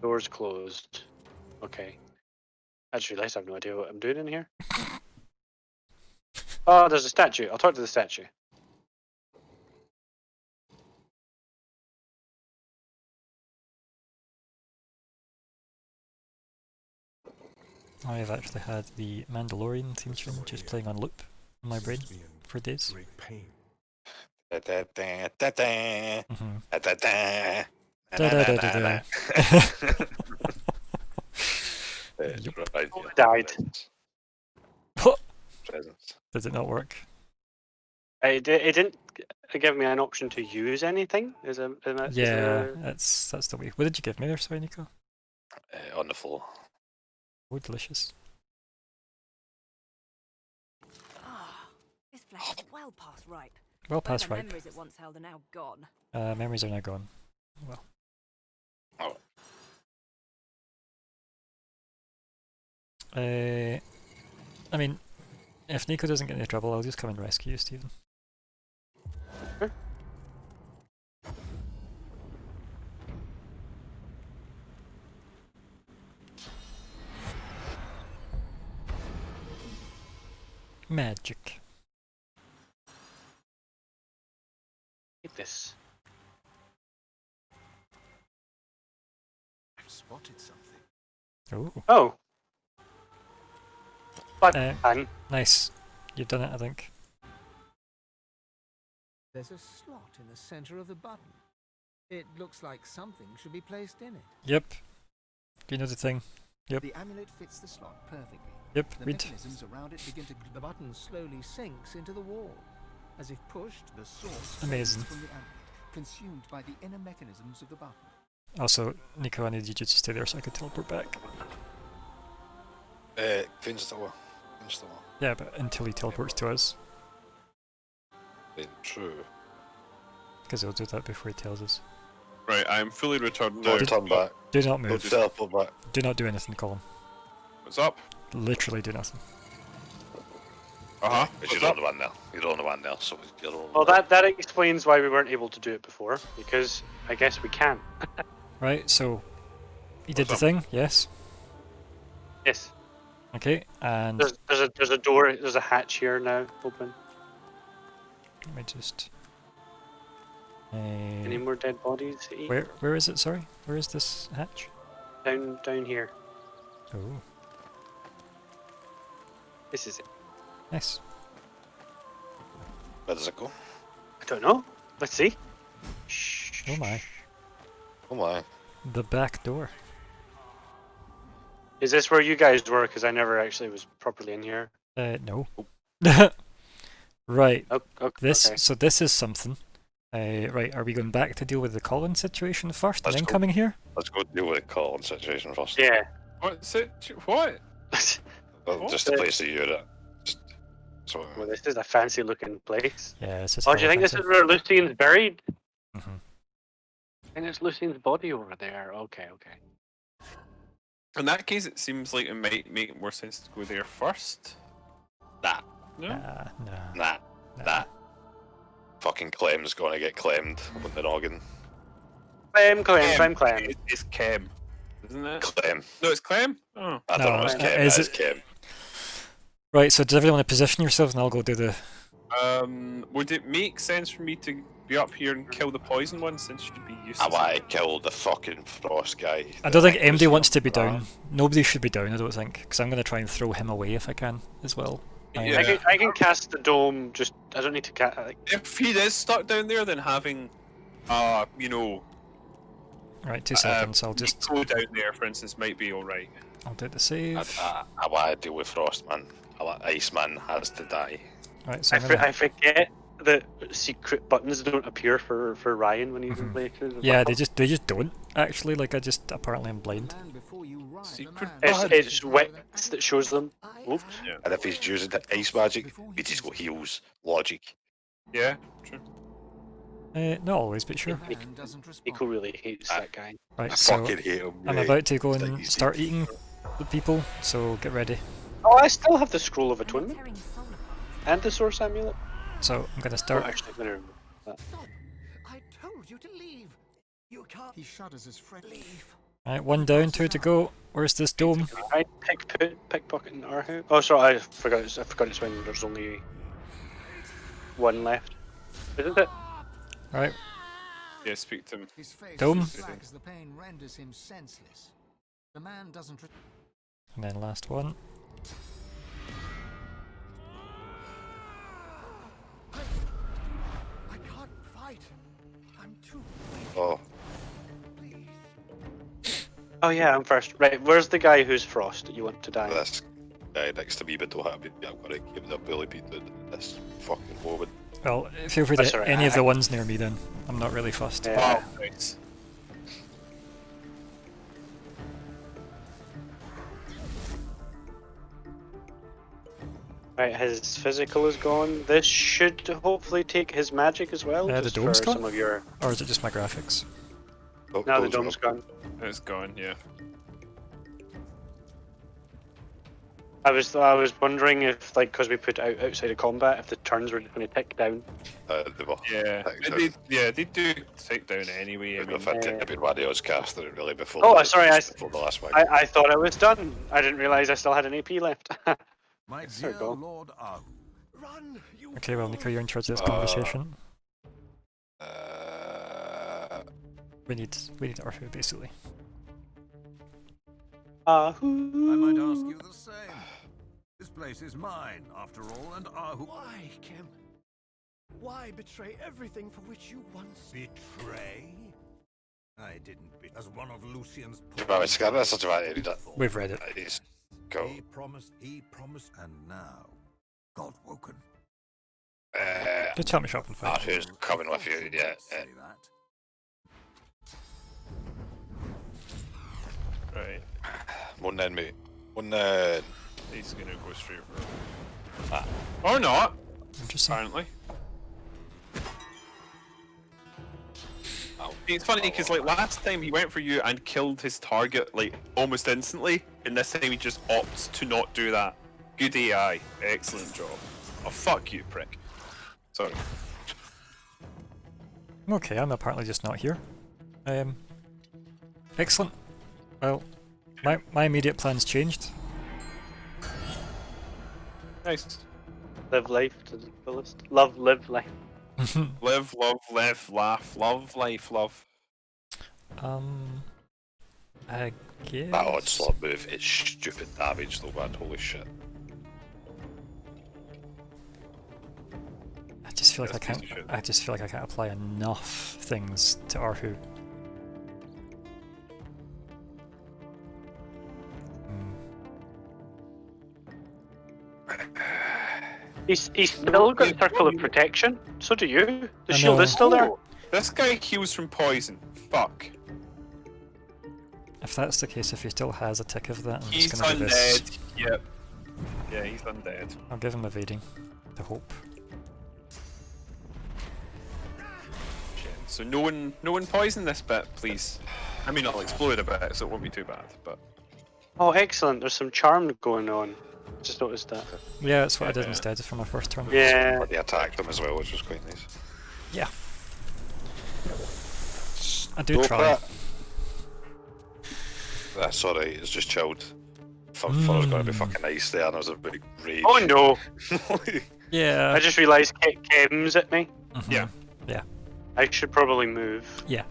Doors closed. Okay. I just realised I have no idea what I'm doing in here. Oh, there's a statue. I'll talk to the statue. I've actually had the Mandalorian theme tune just playing on loop in my brain for days. Died. Did it not work? It didn't give me an option to use anything. Yeah, that's the way. What did you give me there, sorry, Nico? On the floor. Oh, delicious. This flesh is well past ripe. Well past Whatever ripe. memories it once held are now gone. Memories are now gone. Well. Oh. I mean, if Nico doesn't get into trouble, I'll just come and rescue you, Stephen. Sure. Magic. Take this. I've spotted something. Oh. Oh. Button. Nice. You've done it, I think. There's a slot in the center of the button. It looks like something should be placed in it. Yep. You know the thing. Yep. The amulet fits the slot perfectly. Yep, The read. mechanisms around it begin to... The button slowly sinks into the wall. As if pushed, the source Amazing. fades from the amulet, consumed by the inner mechanisms of the button. Also, Nico, I need you to stay there so I can teleport back. Finish the wall. Yeah, but until he teleports to us. True. Because he'll do that before he tells us. Right, I'm fully returned now. Don't turn back. Do not Don't move. teleport back. Do not do anything, Colin. What's up? Literally do nothing. Uh-huh. Because you're the only one there. You're the only one there, so you're the only Well, one. that explains why we weren't able to do it before, because I guess we can. Right, so he did the What's up? thing, yes. Yes. Okay, and There's a door. There's a hatch here now. Open. let me just. Any more dead bodies? To eat? Where is it? Sorry, where is this hatch? Down here. Oh, This is it. Nice. Where does it go? I don't know. Let's see. Shh. Oh my. Oh my. The back door. Is this where you guys were? Because I never actually was properly in here. No. Right. Oh, okay. This. So this is something. Right. Are we going back to deal with the Colin situation first, and Let's then go. coming here? Let's go deal with the Colin situation first. Yeah. What? Well, just the place that you're at. So, Well, this is a fancy looking place. Yeah. This is. Oh, do you think this is where Lucian's buried? Mm-hmm. I think it's Lucian's body over there. Okay, okay. In that case, it seems like it might make more sense to go there first. nah, No? nah. Fucking Clem's gonna get clemmed with the noggin. Clem. It's Clem, isn't it? Clem. No, it's Clem? Oh. I don't No, know, it's is Clem. It's it- Clem. Right. So does everyone want to position yourselves, and I'll go do the. Would it make sense for me to be up here and kill the poison one since you'd be used I to want to kill the fucking frost guy. I don't think MD wants to be down. Nobody should be down, I don't think, because I'm going to try and throw him away if I can as well. Yeah. I can cast the dome. Just I don't need to cast. If he is stuck down there, then having, you know, Right, 2 seconds. I'll just. go down there, for instance, might be alright. I'll do the save. I want to deal with frost, man. Iceman has to die. Right, so I forget that secret buttons don't appear for Ryan when he's in places. yeah, they just don't actually. Like I just apparently I'm blind. Secret It's Wix that shows them. Oops. Yeah. And if he's using the ice magic, he just go heals. Logic. Yeah, true. Not always, but sure. Nico really hates that guy. Right, I so fucking hate him. I'm right? about to go It's like and he's- start eating the people. So get ready. Oh, I still have the scroll of atonement and the source amulet. So I'm gonna Oh, start. actually, I'm gonna remove that. Stop! I told you to leave. You can't. He shudders as Fred. Leave. Right, 1 down, 2 to go. Where's this dome? I pickpocket in our house. Oh, sorry, I forgot it's when there's only one left. Isn't it? Right, Yeah, speak to him. His face Dome. is black as the pain renders him senseless. The man doesn't. and then last one. I can't fight. I'm too weak. Oh, Oh yeah, I'm first. Right, where's the guy who's Frost that you want to die? this guy next to me, but don't have me. I'm gonna give the ability to this fucking moment. Well, feel free That's to alright, any of I- the ones near me then. I'm not really fussed. Yeah. Oh, nice. Right, his physical is gone. This should hopefully take his magic as well. The just dome's for gone? some of your. Or is it just my graphics? Oh, Now the those are dome's up. gone. It's gone, yeah. I was wondering if, like, because we put it out outside of combat, if the turns were going to tick down. They were. Yeah. Thanks, They do take down anyway. I mean, If I did been one of those casting it really before. Oh, the, sorry, before the last one. I thought I was done. I didn't realize I still had an AP left. My There we dear go. Lord Ahu, Run, you. Okay, well, Nico, you're in charge of this Uh, conversation. Uh, We need Arthur, basically. I might ask you the same. This place is mine, after all, and Ahu. Why, Kim? Why betray everything for which you once Betray? I didn't be as one of Lucian's. Right, Scar, that's such a bad idea. We've read it. It's go. He promised, and now, God woken. Just chat me shop and fight. Who's coming with you? Yeah. Say that. right. One then, mate. One then. He's gonna go straight for or not, Interesting. apparently. It's funny because like last time he went for you and killed his target like almost instantly, and this time he just opts to not do that. Good AI, excellent job. Oh fuck you, prick. Sorry. Okay, I'm apparently just not here. Excellent. Well, my immediate plans changed. Nice. Live life to the fullest. Love, live life. Live, love, laugh, love life, love. I guess. That onslaught move is stupid damage though, man. Holy shit. just feel like That's I can't. piece of shit. I just feel like I can't apply enough things to Arhu. He's still got a circle of protection. So do you. The I shield know. is still there. Oh, this guy heals from poison. Fuck. If that's the case, if he still has a tick of that, I'm He's just gonna do this. undead. Yep. Yeah, he's undead. I'll give him evading to hope. Shit. So no one poison this bit, please. I mean, I'll explode a bit, so it won't be too bad. But Oh, excellent. There's some charm going on. Just noticed that. Yeah, that's what I did Yeah. instead for my first turn. Yeah. But they attacked them as well, which was quite nice. Yeah. I do Go try. for it. That's alright, it's just chilled. Thought it was going to be fucking nice there, and there was a big rage. Oh no! Yeah. I just realised Kem's at me. Mhm. Yeah. Yeah. I should probably move. Yeah.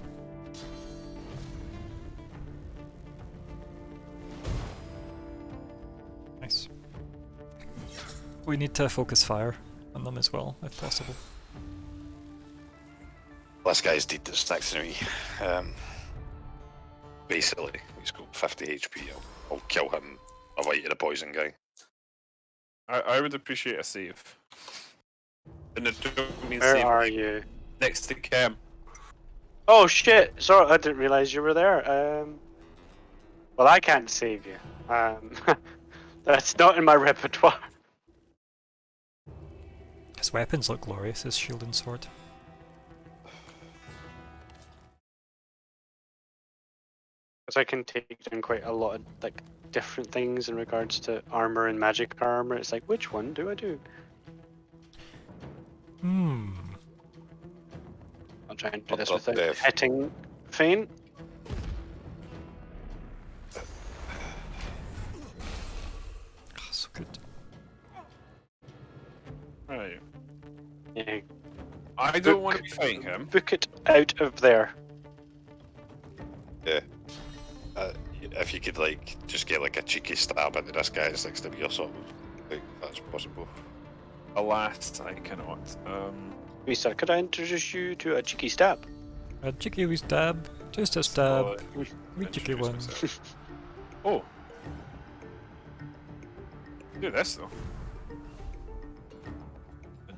Nice. We need to focus fire on them as well, if possible. This guy's deed that's next to me. Basically, he's got 50 HP. I'll kill him. I'll fight the poison guy. I would appreciate a save. And it don't mean Where save are you? next to Cam. Oh shit! Sorry, I didn't realise you were there. Well, I can't save you. That's not in my repertoire. His weapons look glorious, his shield and sword. Because I can take down quite a lot of like different things in regards to armor and magic armor. It's like, which one do I do? Hmm. I'll try and do this Up, without Dave. hitting Fane. Oh, so good. Right. Yeah, I don't want to be fighting him. book it out of there. Yeah. If you could, like, just get, like, a cheeky stab into this guy's next to me or something. Like, that's possible. Alas, I cannot. Misa, could I introduce you to a cheeky stab? A cheeky wee stab. Just a stab. I'll, Wee cheeky introduce one. myself. Oh. Do this though.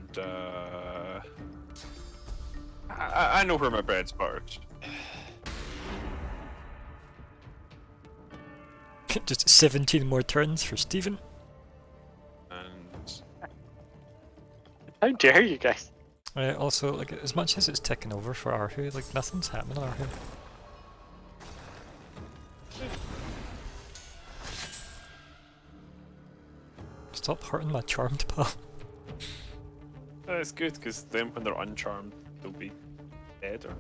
And I know where my bread's buttered. Just 17 more turns for Stephen. And How dare you guys? Also, like, as much as it's ticking over for Arhu, like, nothing's happening on Arhu. Stop hurting my charmed pal. it's good because then when they're uncharmed, they'll be dead or.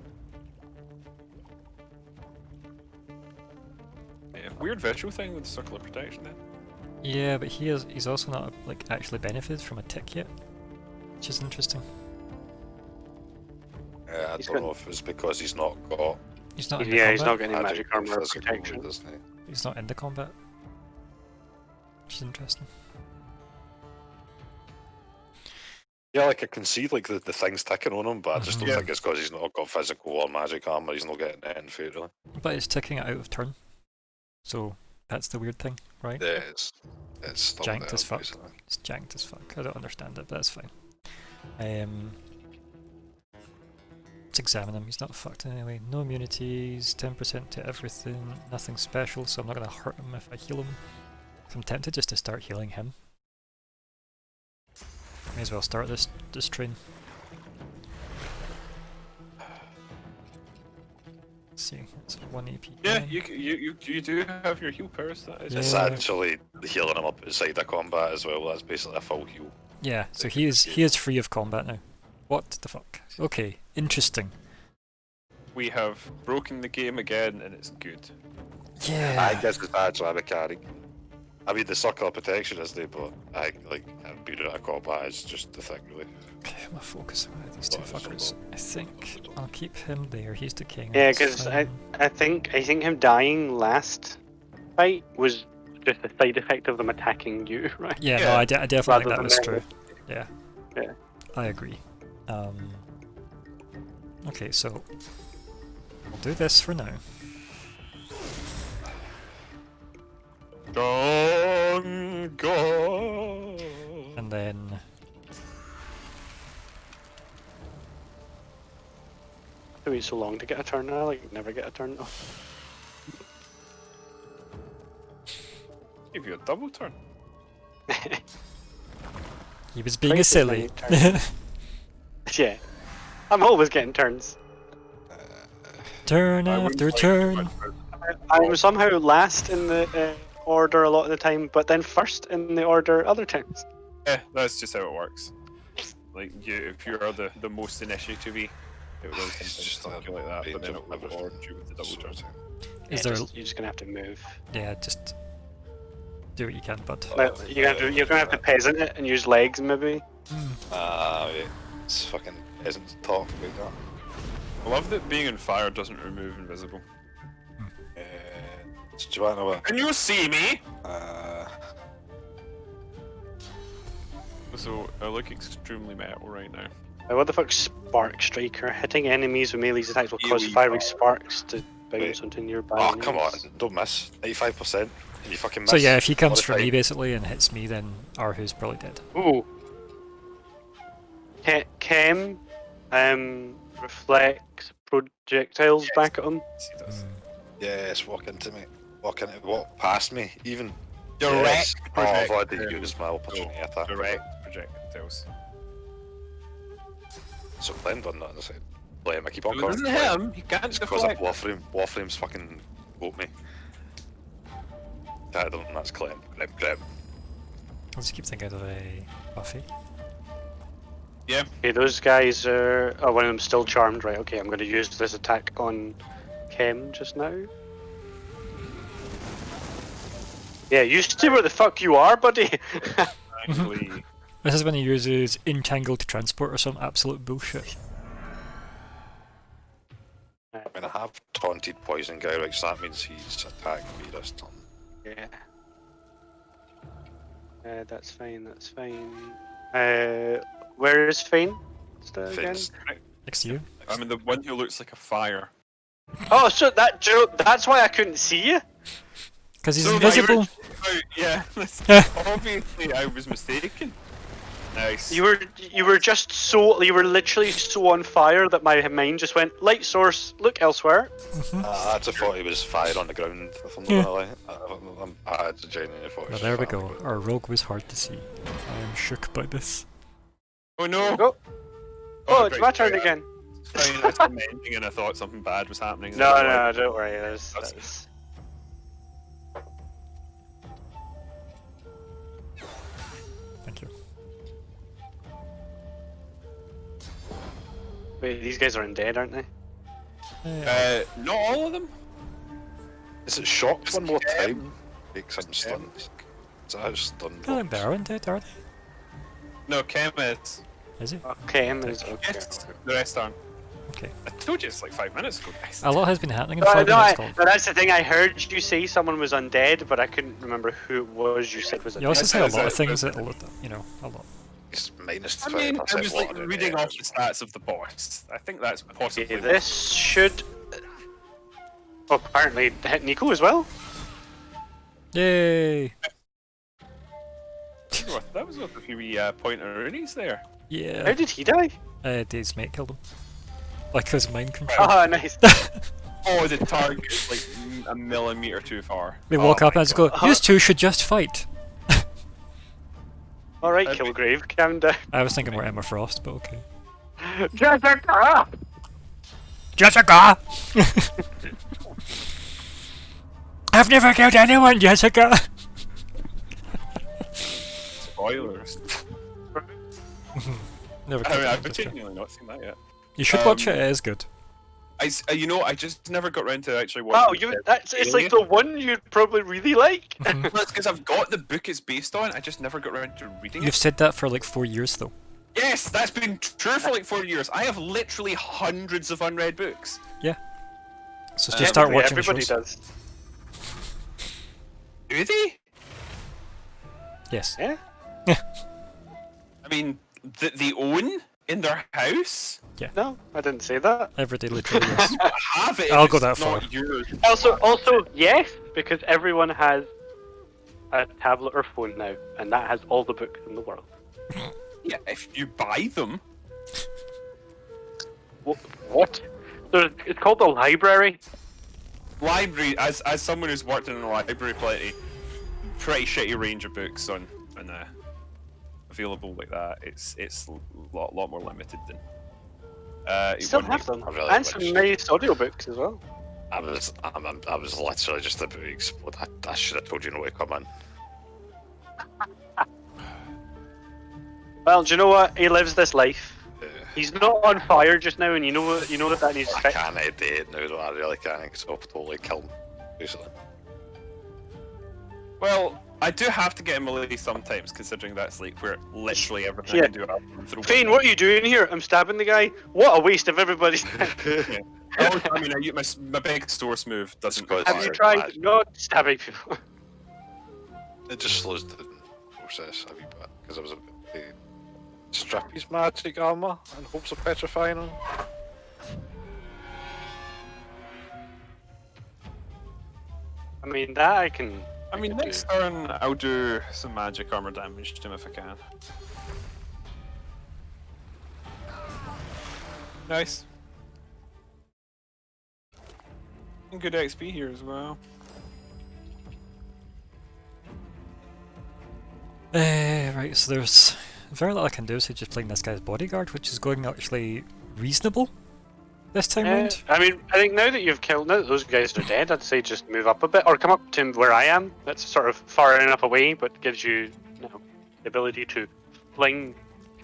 Yeah, weird virtual thing with the circle of protection then. Yeah, but he's also not, like, actually benefited from a tick yet. Which is interesting. I He's don't got- know if it's because he's not got He's not in the Yeah, combat. he's not getting any magic or armor or physical, protection. doesn't he? He's not in the combat. Which is interesting. Yeah, like I can see like the things ticking on him, but I just don't Yeah. think it's because he's not got physical or magic armor. He's not getting anything for it, really. But it's ticking it out of turn. So, that's the weird thing, right? Yeah, it's still Janked there, as fuck. basically. It's janked as fuck. I don't understand it, but that's fine. Let's examine him. He's not fucked in any way. No immunities, 10% to everything, nothing special, so I'm not going to hurt him if I heal him. I'm tempted just to start healing him. May as well start this train. Let's see, it's 1 AP. Yeah, gain. you do have your heal powers. That is. It's Yeah. actually healing him up outside of combat as well. That's basically a full heal. Yeah, so he is free of combat now. What the fuck? Okay, interesting. We have broken the game again, and it's good. Yeah. I guess it's actually a mechanic. I mean, the circle of protection is there, but I like being out of combat is just the thing, really. Okay, I'm gonna focus on these two Oh, it's fuckers. not- I think I'll keep him there. He's the king. Yeah, that's because fine. I think him dying last fight was just a side effect of them attacking you, right? Yeah, Yeah. no, I definitely Rather think that than was them. true. Yeah. Yeah. I agree. Okay, so we'll do this for now. Go. And then I wait so long to get a turn now, like never get a turn. Oh. Give you a double turn. he was being a Twice as silly. many turns. Yeah. I'm always getting turns. Turn I wouldn't after like turn. I'm somehow last in the order a lot of the time, but then first in the order other times. Yeah, that's just how it works. Like if you're the most initiative, it will It's just sometimes feel like that, but then range it of will everything. reward you with the double turn. Is Yeah, there? you're just gonna have to move. Yeah, just do what you can, bud. But you're gonna have to peasant it and use legs maybe. Wait. It's fucking peasants talk about that. I love that being on fire doesn't remove invisible. Do you want to know what? Can you see me? Uh, So I look extremely metal right now. What the fuck, Spark Striker? Hitting enemies with melee attacks will cause Melee. fiery sparks to bounce Wait. onto nearby oh, enemies. come on. Don't miss. 85%. And you fucking miss. So yeah, if he comes all the for me time. basically and hits me, then Arhu's probably dead. Ooh. Chem, reflects projectiles back at him. Yes, he does. Yes, walk into me. Walk past me, even. Direct Yes. Oh, I've already projectile. used my opportunity attack. Direct projectiles. So Glenn done that on the side. Blame, I keep on It calling doesn't hit him. He can't It's because of deflect. Warframe's fucking got me. I don't know, that's Clem. Clem. I'll just keep thinking of a Buffy. Yeah. Okay, those guys are. Oh, one of them's still charmed, right? Okay, I'm going to use this attack on Chem just now. Yeah, you see where the fuck you are, buddy. Actually, This is when he uses entangled transport or some absolute bullshit. I mean, I have taunted Poison Guy, right, so that means he's attacked me this turn. Yeah. That's fine. That's fine. Where is Fane? Again? Finn's Next to you. I mean the one who looks like a fire. Oh, so that's why I couldn't see you. Because he's So my invisible. Oh, yeah. Obviously, I was mistaken. Nice. You were literally so on fire that my mind just went light source. Look elsewhere. I just thought he was fire on the ground, if I'm not gonna lie. I genuinely thought he Well, was there we fire on go. the ground. Our rogue was hard to see. I am shook by this. Oh no! Go. Oh, it's right, my turn right. again. Fine, I saw mending and I thought something bad was happening. and No, then I was no, don't worry. That's... Thank you. Wait, these guys are undead, aren't they? Not all of them. Is it shocked one more Clem. time? Makes him stunned. Is that how stunned I think they are undead, are they? No, Chem is. Is he? Okay, okay. Yes, the rest aren't. Okay. I told you it's like 5 minutes ago, guys. A lot has been happening in No, 5 no, minutes, Colin. that's the thing. I heard you say someone was undead, but I couldn't remember who it was you said was You also undead. say a Yes, lot of yes, things yes. that, you know, a lot. It's minus I 20%. mean, I was like water reading in off it. the stats of the boss. I think that's possibly. Okay, this should. Oh, apparently hit Nico as well. Yay! That was worth a few pointer unis there. How Yeah. did he die? Dave's mate killed him. Like his mind control. Oh, nice. Oh, the target is like a millimeter too far. We walk Oh up my and just go, God. "You two should just fight." All right, Kilgrave, calm down. I was thinking more Emma Frost, but okay. Jessica! Jessica! I've never killed anyone, Jessica! Spoilers. Never I killed mean, anyone, I've Jessica. genuinely not seen that yet. You should watch it, it is good. You know, I just never got around to actually watching. Wow, it's like the one you'd probably really like. Well, it's because I've got the book it's based on. I just never got around to reading You've it. said that for like 4 years though. Yes, that's been true for like 4 years. I have literally hundreds of unread books. Yeah. So just start watching the Everybody shows. does. Do they? Yes. Yeah. I mean, they own In their house? No, I didn't say that. Everyday literally yes. Have it. if I'll go it's that far. not yours. Also, yes, because everyone has a tablet or phone now, and that has all the books in the world. Yeah, if you buy them. What? It's called the library. Library, as someone who's worked in a library plenty, pretty shitty range of books on available like that. It's a lot more limited than. Still one have you- them, I really and wish some they- nice audiobooks as well. I was literally just about to explode. I should have told you no to come in. Well, do you know what? He lives this life. Yeah. He's not on fire just now, and you know that needs I fixed. can't edit it now, though. I really can't, because it'll totally kill me, basically. Well, I do have to get in melee sometimes, considering that's like where literally everything Yeah. I do. I can throw Fane, in. what are you doing here? I'm stabbing the guy. What a waste of everybody's time. I mean, my big source move doesn't go. Have you Fire tried magic. not stabbing people? It just slows the process a wee bit, because I was about to strip his magic armour in hopes of petrifying him. I mean, that I can. I mean, can next turn I'll do some magic armor damage to him if I can. Nice. And good XP here as well. Right, so there's very little I can do, so just playing this guy's bodyguard, which is going actually reasonable this time round. I mean, I think now that those guys are dead, I'd say just move up a bit, or come up to where I am. That's sort of far enough away, but gives you, the ability to fling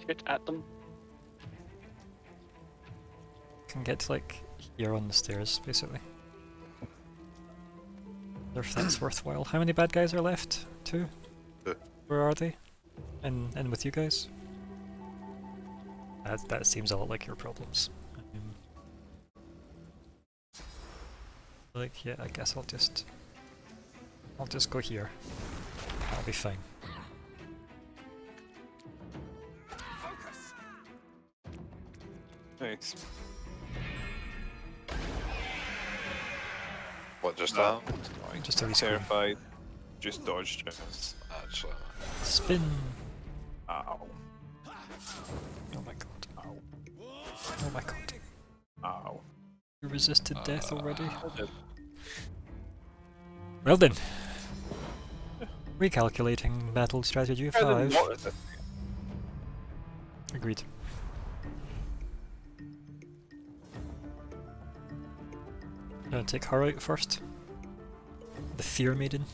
shit at them. Can get to like here on the stairs, basically. If that's worthwhile. How many bad guys are left? 2? Two. Where are they? And with you guys? That seems a lot like your problems. Like, yeah, I guess I'll just go here. I'll be fine. Nice. What, just No. that? Just a rescue. Terrified. Just dodged it. Actually, Spin! Ow. Oh my god. Ow. Oh my god. Ow. You resisted death already? did. Well then. Recalculating battle strategy Better than 5. what is it? Agreed. Gonna take her out first. The Fear Maiden.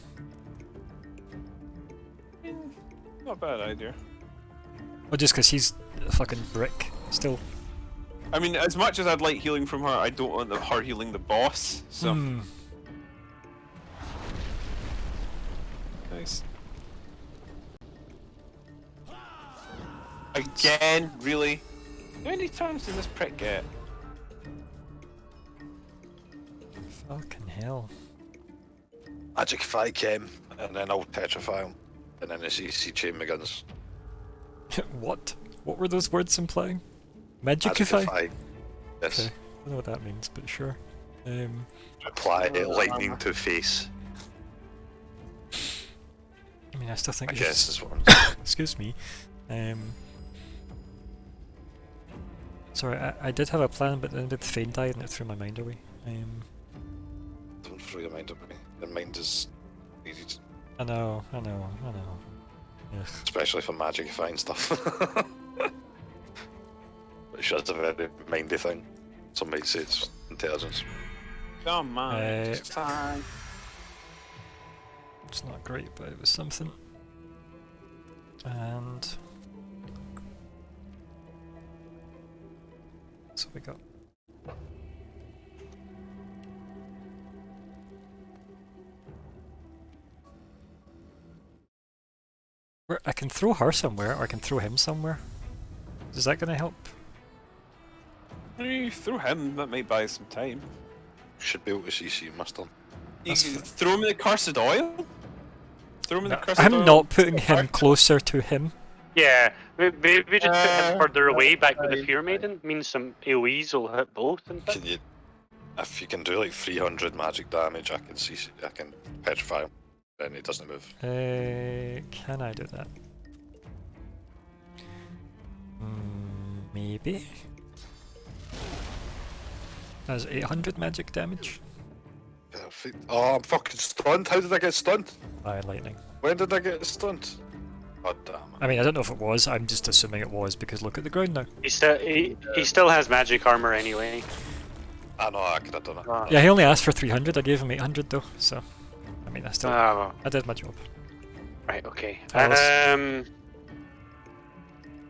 Not a bad idea. Oh, just because he's a fucking brick still. I mean, as much as I'd like healing from her, I don't want her healing the boss, so... Hmm. Nice. Again? Really? How many times did this prick get? Fucking hell. magicify him, and then I'll petrify him, and then his EC chain begins. What? What were those words implying? Magicify? Magicify. Yes. Okay. I don't know what that means, but sure. Apply lightning to face. I mean, I still think I you guess should- is what I'm Excuse me. Sorry, I did have a plan, but then with Fane died and it threw my mind away. Don't throw your mind away. Your mind is easy to, I know. Ugh. especially for magicifying stuff. Which is a very mindy thing. Some might say it's intelligence. Come on, Uh, just time. It's not great, but it was something. And so we got. I can throw her somewhere, or I can throw him somewhere. Is that gonna help? You throw him, that might buy some time. Should be able to CC Mustard. You That's can fi- throw him in the cursed oil? Throw him in the cursed oil? I'm not putting him closer to him. Yeah, maybe just put him further away back with the fine, Fear fine. Maiden. Means some AoEs will hit both and Can you, if you can do like 300 magic damage, I can petrify him. Then he doesn't move. Can I do that? Maybe. That's 800 magic damage Perfect. Oh, I'm fucking stunned. How did I get stunned? by lightning. When did I get stunned? God damn it. I mean, I don't know if it was. I'm just assuming it was because look at the ground now. he still has magic armor anyway. I know I could have done it. Ah. Yeah, he only asked for 300. I gave him 800 though, so I mean, Oh, I did my job. right, okay. Alice.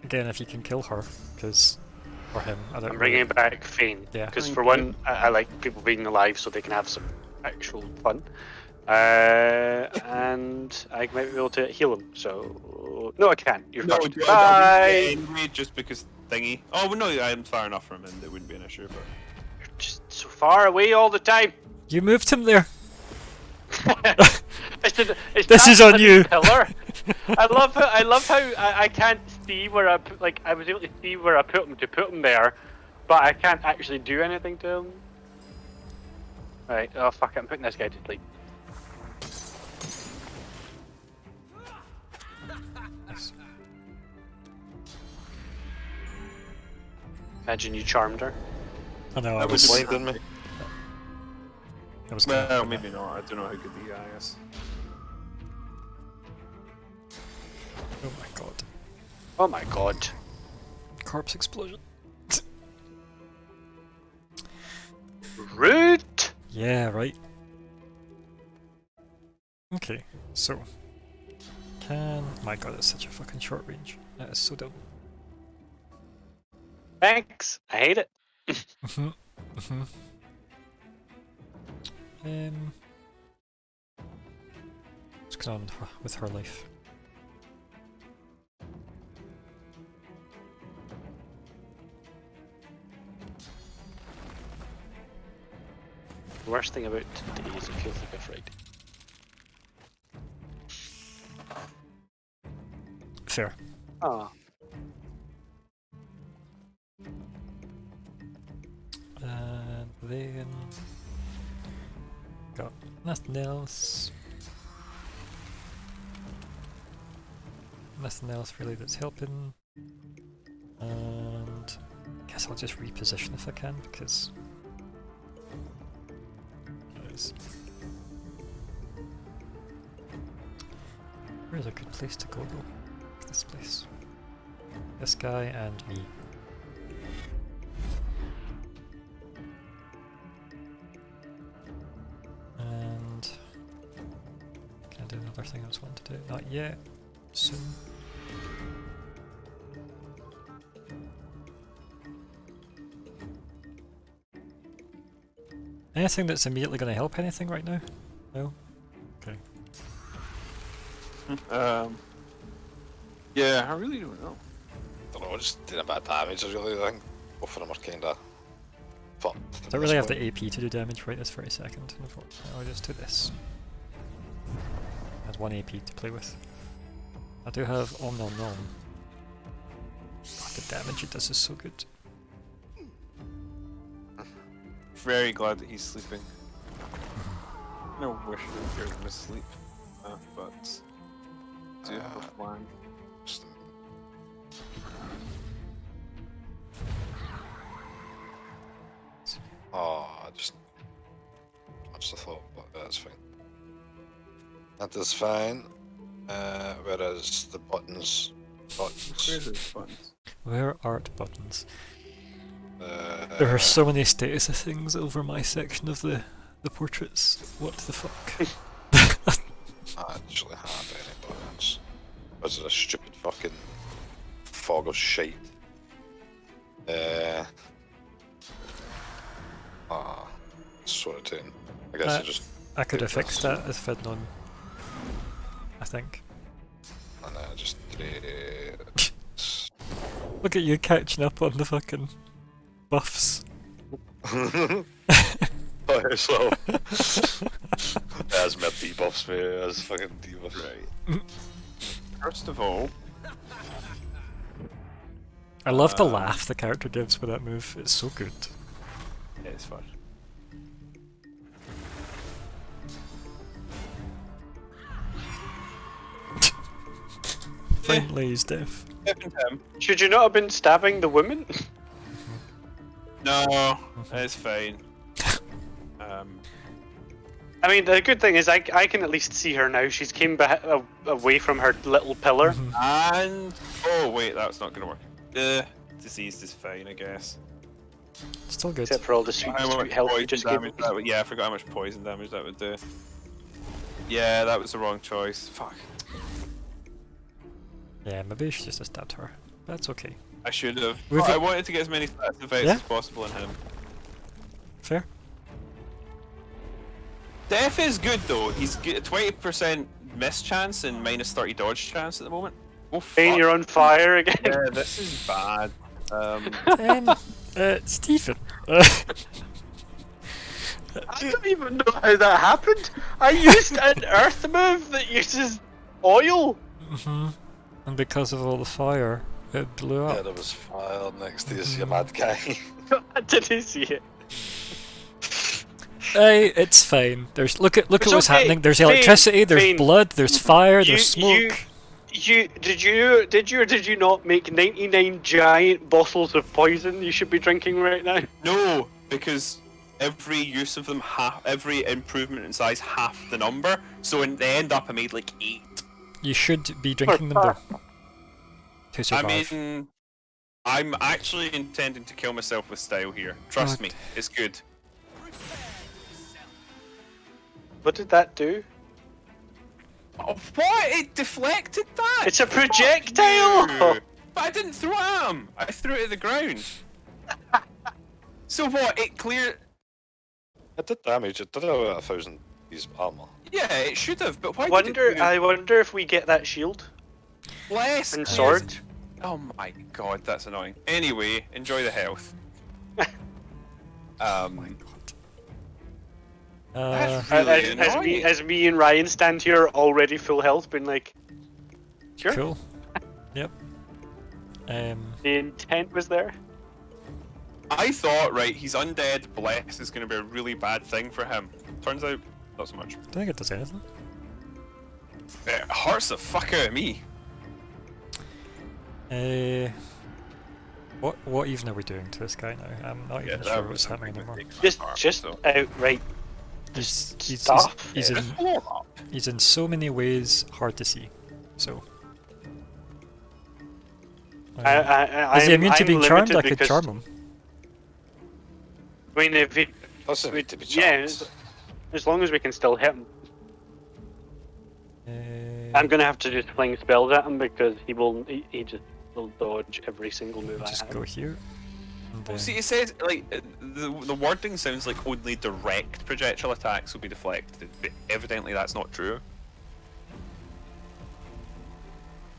Again, if you can kill her, or him, I don't. I'm bringing back Fane. Yeah. Because for one, I like people being alive so they can have some actual fun. And I might be able to heal him. So no, I can't. You're No, first. do Bye. anyway, just because thingy. Oh well, no, I'm far enough from him. It wouldn't be an issue. But You're just so far away all the time. You moved him there. This is on you. Pillar. I love how I can't see where I put, I was able to see where I put him to put him there, but I can't actually do anything to him. Right. Oh fuck it, I'm putting this guy to sleep. Nice. Imagine you charmed her. I know. I That was. was blinding me. I was. well, maybe not. I don't know how good the guy is. Oh my god. Oh my god. Corpse explosion. Rude. Yeah, right. Okay, so my god, it's such a fucking short range. That is so dumb. Thanks. I hate it. What's going on with her life? The worst thing about today is it feels like a Friday. Fair. Oh. And then got nothing else. Nothing else really that's helping. And I guess I'll just reposition if I can because where's a good place to go though? This place. This guy and me. And can I do another thing I was wanting to do? Not yet. Soon. Anything that's immediately going to help anything right now? No? Okay. Yeah, I really don't know. I don't know, just doing a bit of damage. I really think both of them are kind of fucked. I don't really have the AP to do damage right this very second. I'll just do this. Has 1 AP to play with. I do have Om Nom Nom. God, the damage it does is so good. Very glad that he's sleeping. No wish to hear him asleep, but do have a plan. Just- Oh, I just much the thought, but that's fine. That is fine. Whereas the buttons. Where's his buttons? Where art buttons? There are so many status things over my section of the portraits. What the fuck? I actually have any buttons. Was it a stupid fucking fog of shite? Sort of tune. I guess I just. I could have fixed that if I'd known. I think. And I just. Look at you catching up on the fucking buffs. Oh, so. As my debuffs, mate. As fucking debuffs. Right. First of all, I love the laugh the character gives with that move. It's so good. Yeah, it's fun. Friendly is death. Should you not have been stabbing the woman? No, it's fine. I mean, the good thing is I can at least see her now. She's came back away from her little pillar. And oh wait, that's not gonna work. Diseased is fine, I guess. Still good. Except for all the sweet health you just gave me. Yeah, I forgot how much poison damage that would do. Yeah, that was the wrong choice. Fuck. Yeah, maybe I should just have stabbed her. That's okay. I should have. We've- I wanted to get as many stats effects Yeah. as possible in him. Fair. Death is good though. He's 20% miss chance and minus 30 dodge chance at the moment. Oh Bane, fuck. you're on fire again. Yeah, this is bad. Stephen. I don't even know how that happened. I used an earth move that uses oil. And because of all the fire, it blew Yeah, up. there was fire next to you mad guy. I didn't see it. Hey, it's fine. There's look at It's what's okay. happening. There's Bane, electricity, there's Bane. blood, there's fire, You- there's smoke. Did you or did you not make 99 giant bottles of poison you should be drinking right now? No, because every use of them, every improvement in size, half the number. So in the end up, I made like 8. You should be drinking them though. To I survive. mean, I'm actually intending to kill myself with style here. Trust God. me, it's good. What did that do? Oh, what? It deflected that? It's a Fuck projectile! you. But I didn't throw it at him. I threw it at the ground. So what? It cleared. It did damage. It did have 1,000 piece armor. Yeah, it should have. But why I wonder if we get that shield Bless and clears- sword. Oh my god, that's annoying. Anyway, enjoy the health. That's really annoying. As me and Ryan stand here already full health, being like, sure. Cool. Yep. The intent was there. I thought, right, he's undead, bless is going to be a really bad thing for him. Turns out, not so much. Don't think it does anything. It hurts the fuck out of me. What even are we doing to this guy now? I'm not even that sure was what's happening something anymore. that takes my Just arm, so. outright He's stuff. he's Yeah, in just blow him up. he's in so many ways hard to see. So. Is he immune to being charmed? I could charm him. I mean, if he, Doesn't need to be yeah, charmed. as long as we can still hit him. Uh, I'm gonna have to just fling spells at him because he just will dodge every single move I just have. go here. And Well, then see, it says, like, the wording sounds like only direct projectile attacks will be deflected, but evidently that's not true.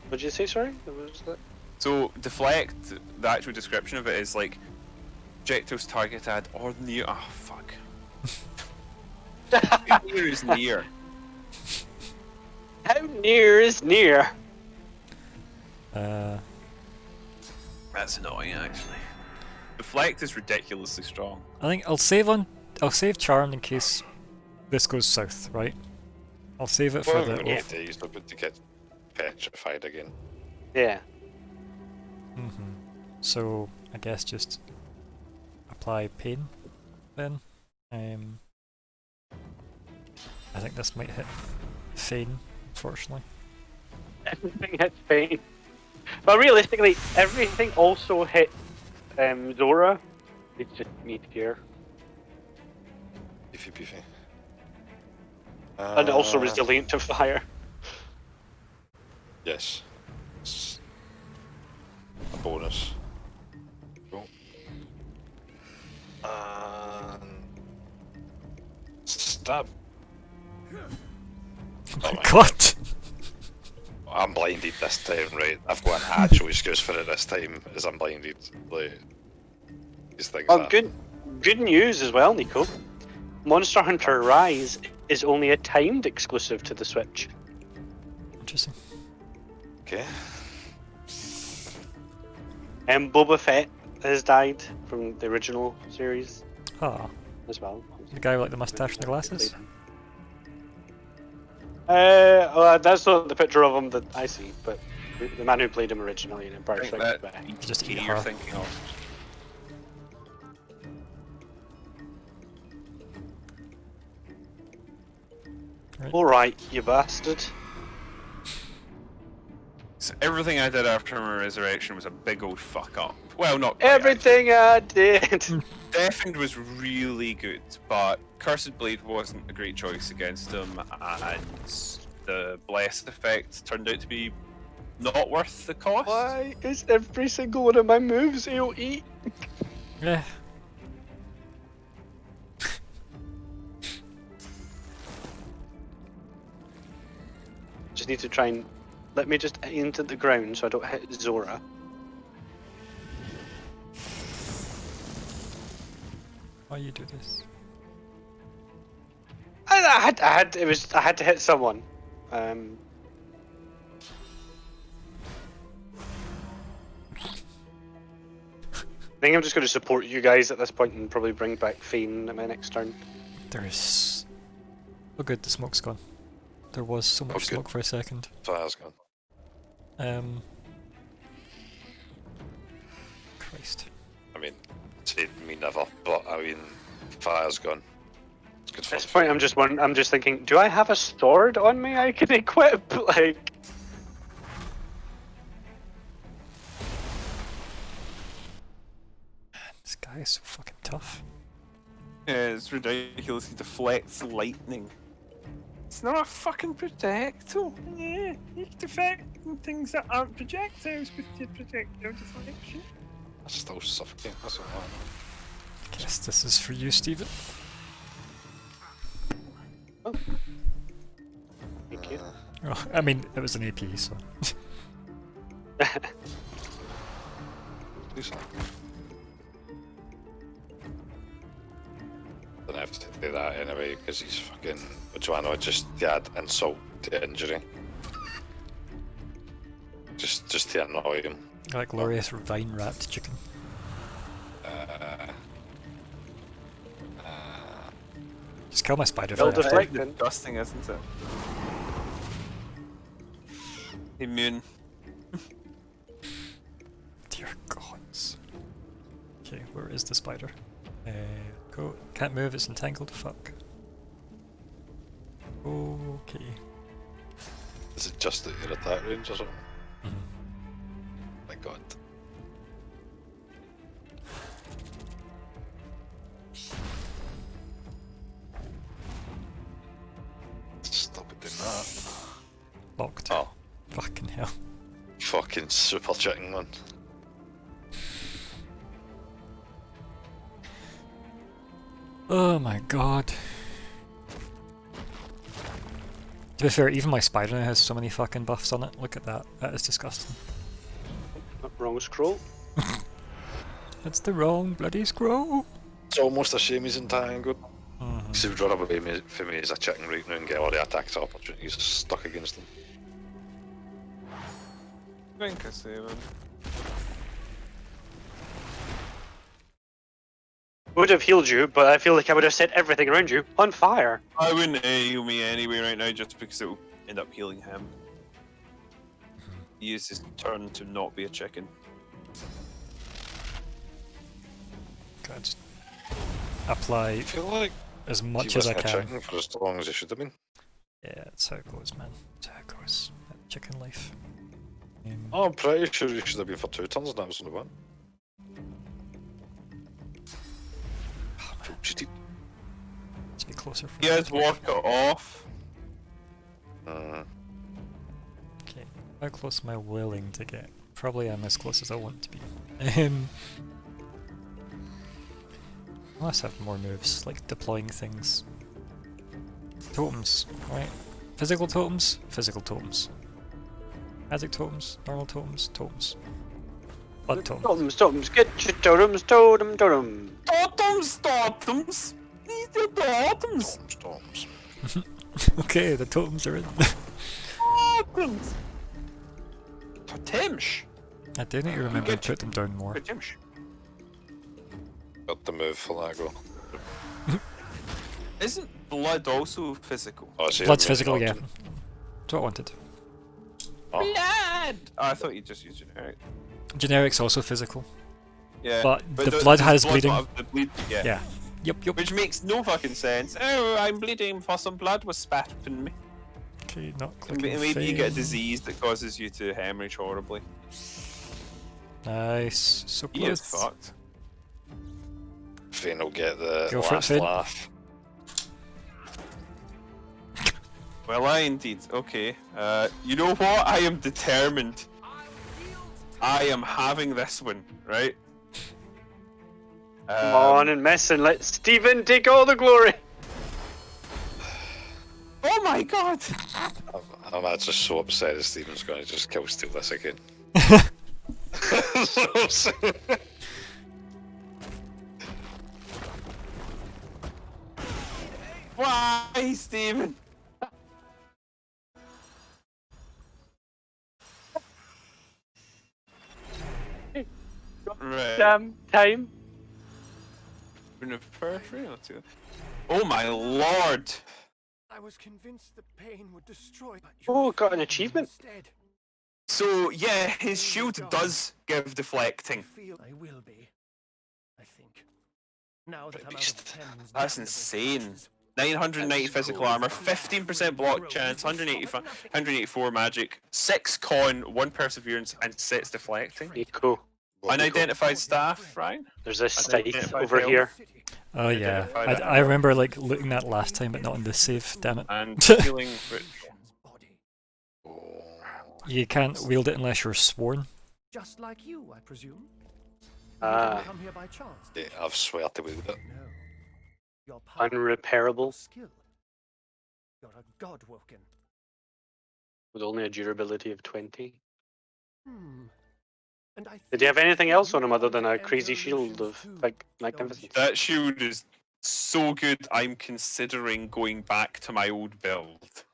What did you say? Sorry, what was that? So, deflect, the actual description of it is like, projectiles targeted or near. Oh, fuck. How near is near? How near is near? That's annoying, actually. Deflect is ridiculously strong. I think I'll save charm in case this goes south, right? I'll save it for Well, the we oath. need to use the to get petrified again. Yeah. So I guess just apply pain then. I think this might hit Fane, unfortunately. Everything hits Fane. But realistically, everything also hits Zora. It's just me here. Beefy. And also resilient to fire. Yes. It's a bonus. Cool. Stab. Oh my god! I'm blinded this time, right? I've got an actual excuse for it this time, as I'm blinded. Like, these things Oh, happen. good news as well, Nico. Monster Hunter Rise is only a timed exclusive to the Switch. Interesting. Okay. Boba Fett has died from the original series Ah, as well. the guy with like the mustache and the glasses. Well, that's not the picture of him that I see, but the man who played him originally in I Empire think Strikes that Back. Just key eat you're her. thinking of. Right. Alright, you bastard. So everything I did after my resurrection was a big old fuck up. Well, not quite, Everything I did! Deafened was really good, but Cursed Blade wasn't a great choice against him, and the Blessed effect turned out to be not worth the cost. Why is every single one of my moves AoE? Yeah. Just need to try and... Let me just aim to the ground so I don't hit Zora. Why you do this? I had to hit someone. I think I'm just going to support you guys at this point and probably bring back Fiend at my next turn. There's... Oh good, the smoke's gone. There was so much good. smoke for a second. Fire's gone. Christ. I mean, say me never, but I mean, fire's gone. It's good At for this point, I'm just thinking, do I have a sword on me I can equip? Like, This guy is so fucking tough. Yeah, it's ridiculous. He deflects lightning. It's not a fucking projectile. Yeah, you can deflect things that aren't projectiles with your projectile deflection. That's still suffocating. That's a lot. Guess this is for you, Steven. thank you. Oh, I mean, it was an AP, so... Do something. Don't have to do that anyway, because he's fucking. What do I know? Just add insult to injury. Just to annoy him. Like glorious vine-wrapped chicken. Just kill my spider Well for that. deflected. Disgusting, isn't it? Immune. Dear gods. Okay, where is the spider? Go. Can't move, it's entangled. Fuck. Okay. Is it just at your attack range or something? Mhm. My god. Stop it doing that. Locked. Oh, Fucking hell. fucking super chicken one. Oh my god. To be fair, even my spider now has so many fucking buffs on it. Look at that. That is disgusting. Wrong scroll. It's the wrong bloody scroll. It's almost a shame he's entangled. Mhm. Because he would run away from me as a chicken right now and get all the attacks opportunities stuck against him. I think I save him. Would have healed you, but I feel like I would have set everything around you on fire. I wouldn't heal me anyway right now just because it will end up healing him. He used his turn to not be a chicken. God, just apply I feel like as much he as I wasn't a can. chicken for as long as he should have been. Yeah, that's how it goes, man. That's how it goes. That chicken life. Oh, I'm pretty sure he should have been for 2 turns and that was only 1. Cheated. Let's be closer for He has walk it off. Okay, how close am I willing to get? Probably I'm as close as I want to be. I must have more moves, like deploying things. Totems, right? Physical totems, physical totems. Magic totems, normal totems, totems. Blood totems. Totems, get your totems, totem. Totems! These are totems! Storms. Okay, the totems are in. Totems! Totems! I do need to remember to put them down more. Good Jim. Got the move for that go. Isn't blood also physical? Oh, see, Blood's I'm physical, really yeah. not- That's what I wanted. Oh, Blood! Oh, I thought you just used generic. Generic's also physical. Yeah. But the does blood has not bleeding. have the bleed? Yeah. Yeah. Yep. Which makes no fucking sense. Oh, I'm bleeding for some blood was spat in me. Okay, not clicking. Maybe you get a fame. disease that causes you to hemorrhage horribly. Nice. So He is close. fucked. Fane will get the Go for it, last Fane. laugh. Well, I indeed. Okay. You know what? I am determined. I am having this one, right? Come on and mess and let Stephen take all the glory. Oh my god! I'm actually so upset that Stephen's going to just kill steal this again. So Why, Stephen? Right. Damn time. Oh my lord! I was convinced the pain would destroy. But Oh, got an achievement. Instead, So yeah, his shield does give deflecting. I feel I will be. I think. Now that I'm out Beast. of Thames, That's damnable insane. creatures, 990 physical armor, 15% block chance, 184 magic, 6 con, 1 perseverance, and 6 deflecting. Nico. Unidentified staff, Ryan? There's this scythe Unidentified over health. here. Oh yeah. Identified I remember like looking at last time, but not in the save. Damn it. And healing. body. You can't wield it unless you're sworn. Just like you, I presume. You Ah. didn't come here by chance. yeah, I've swear to wield it. No. Your power, Unrepairable. your skill. You're a god woken. With only a durability of 20. Hmm. And I Did you have think anything else on him you other want than to a enter crazy shield illusions of too, like don't magnificence? That shield is so good, I'm considering going back to my old build.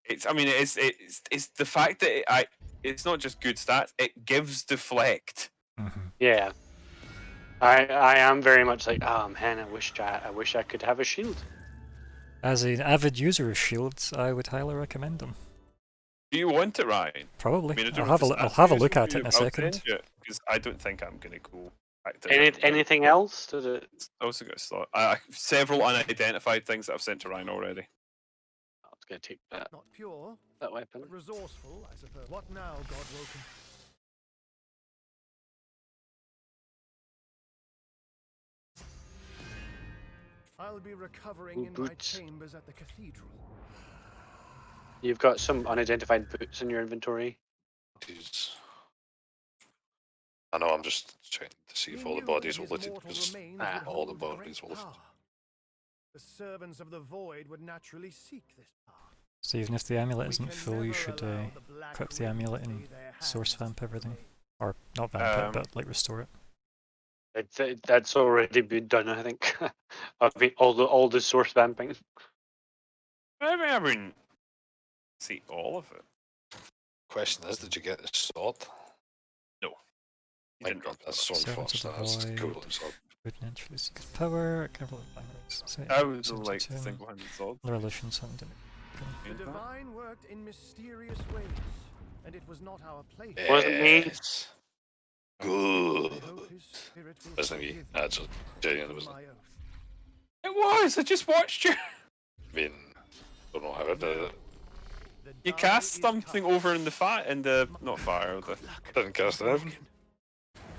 It's the fact that it's not just good stats, it gives deflect. Yeah. I am very much like, oh man, I wish I could have a shield. As an avid user of shields, I would highly recommend them. Do you want it, Ryan? Probably. I don't I'll know have if a the I'll stats have a are look useful at for it in a you. second. Because I don't think I'm going to go back to Anything else? Did it? I also got a slot. Several unidentified things that I've sent to Ryan already. I was gonna take that Not pure, weapon. but resourceful, I suppose. What now, god woken? I'll be recovering in my Boots. chambers at the cathedral. You've got some unidentified boots in your inventory. Jeez. I know, I'm just trying to see if all the bodies were looted, because all the bodies were looted. The servants of the void would naturally seek this power. So even if the amulet We isn't can full, you never should allow the black equip the ring amulet to and lay their source hands vamp on everything. me. Or not vamp it, but like restore it. That's already been done, I think. I mean, all the source vamping. I wouldn't see all of it. Question is, did you get the sword? No. You My didn't god, drop that's the so Servants of the unfortunate. That's Void. cool. sword. Would naturally seek its power. Careful of bangers. I would like single-handed sword. Another illusion summoned. The divine worked in mysterious ways, and it was not our place. Wasn't me. Yes. Good. I hope his spirit will Wasn't me. forgive me That's genuine, for wasn't my it? oath. It was. I just watched you. I mean, don't know how I did it. The You die cast is something cast. over in the not fire. Good luck, Didn't cast it.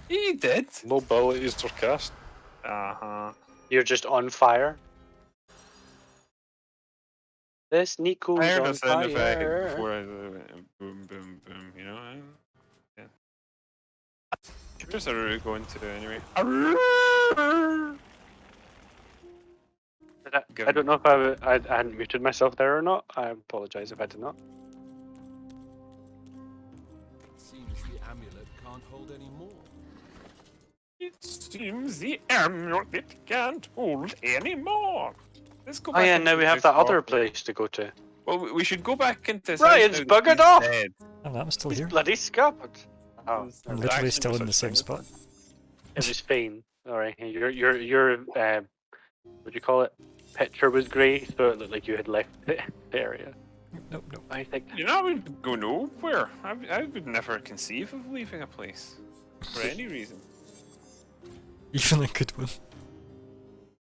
You did. Mobilities were cast. You're just on fire. This Nico's I heard on a sound effect fire. before I boom, boom, boom. You know. Yeah. Where's Aru going to anyway? Aru! I don't know if I hadn't muted myself there or not. I apologize if I did not. Seems the amulet can't hold any more. It seems the amulet can't hold anymore. Let's go Oh back yeah, into now we the have that other property. place to go to. Well, we should go back into his Ryan's house now that buggered he's off. dead. And I'm still He's here. bloody scuppered. Oh, I'm It literally actually still was in the such a same thing. spot. it was fine. Alright, your what do you call it? Picture was grey, so it looked like you had left the area. Nope, nope. I think You know, I would go nowhere. I would never conceive of leaving a place for any reason. Even a good one.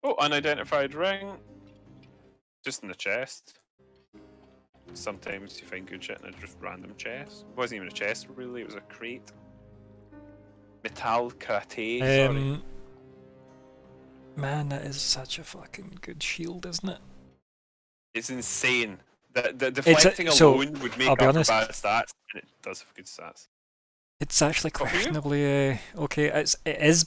Oh, unidentified ring. Just in the chest. Sometimes you find good shit in a just random chest. It wasn't even a chest really, it was a crate. Metal crate, sorry. Man, that is such a fucking good shield, isn't it? It's insane. The deflecting so, alone would make I'll up be for honest. bad stats, and it does have good stats. It's actually What for you? questionably okay. It is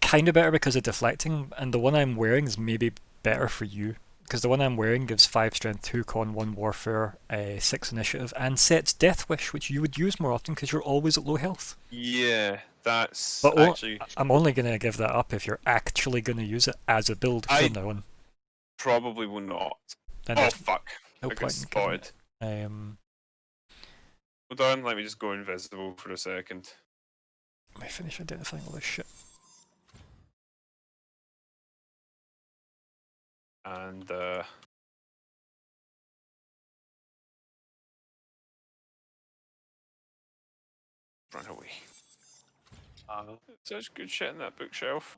kind of better because of deflecting, and the one I'm wearing is maybe better for you because the one I'm wearing gives 5 strength, 2 con, 1 warfare, 6 initiative, and sets Death Wish, which you would use more often because you're always at low health. Yeah, that's But actually I'm only gonna give that up if you're actually gonna use it as a build from now on. probably will not. Then Oh there's fuck! no I got point in killing spotted. it. Hold on, let me just go invisible for a second. Let me finish identifying all this shit. And run away. Such good shit in that bookshelf.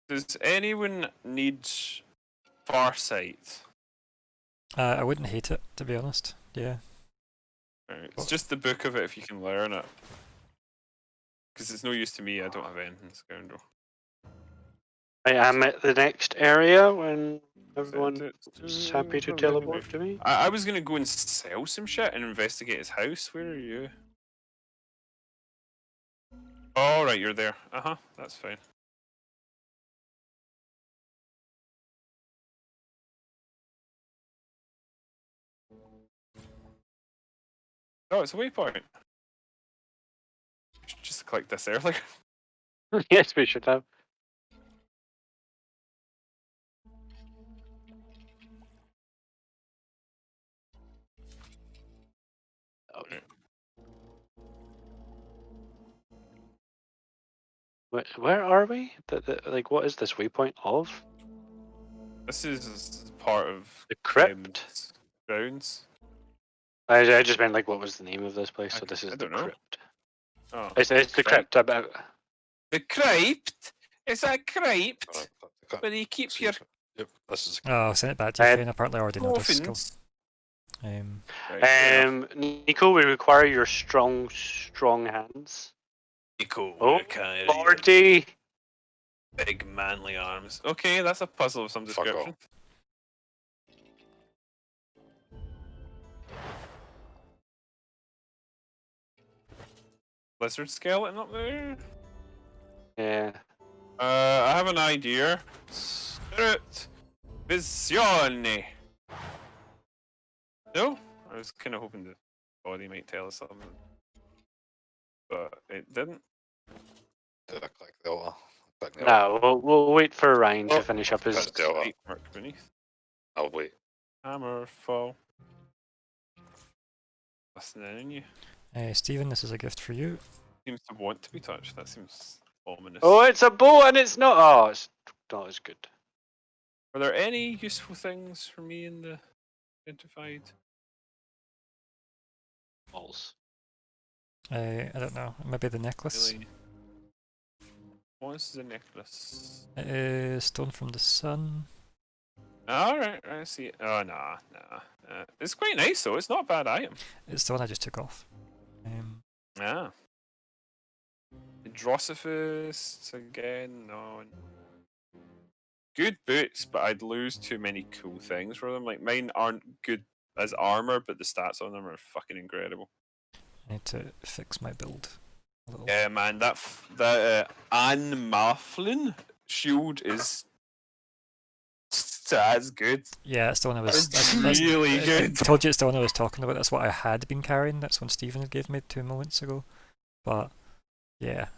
Does anyone need Farsight? I wouldn't hate it, to be honest. Yeah. Right, it's just the book of it if you can learn it. Because it's no use to me, I don't have anything, scoundrel. I am at the next area when everyone is happy to teleport to me. I was gonna go and sell some shit and investigate his house. Where are you? Oh, right, you're there. That's fine. Oh, it's a waypoint. Just click this earlier. Yes, we should have. Where are we? Like, what is this waypoint of? This is part of the crypt. Grounds. I just meant like, what was the name of this place? So this is I the don't know. crypt. Oh, It's the crypt. About the crypt. It's a crypt. Where you keep your Yep, this is. Oh, I'll send it back to you, Fane. Apparently, I already know this skill. coffins. Nico, we require your strong hands. Nico, Oh, kind Lordy! Big manly arms. Okay, that's a puzzle of some description. Lizard skeleton up there. Yeah. I have an idea. Spirit Visione. No? I was kind of hoping the body might tell us something. But it didn't. Did I click the altar? No, we'll wait for Ryan to finish up his. Mark beneath. I'll wait. Hammer fall. Listening in you. Stephen, this is a gift for you. Seems to want to be touched. That seems ominous. Oh, it's a bow and it's not. Oh, it's not as good. Are there any useful things for me in the identified? Balls. I don't know. Maybe the necklace. Really? What is the necklace? It is stone from the sun. Alright, I see it. Oh, nah. It's quite nice though. It's not a bad item. It's the one I just took off. Ah. Drosophist again. No. Good boots, but I'd lose too many cool things for them. Like mine aren't good as armor, but the stats on them are fucking incredible. I need to fix my build a little. Yeah, man, that Anne Marflin shield is that's good. Yeah, it's the one I was. It's really good. I told you it's the one I was talking about. That's what I had been carrying. That's one Stephen gave me 2 moments ago. But yeah,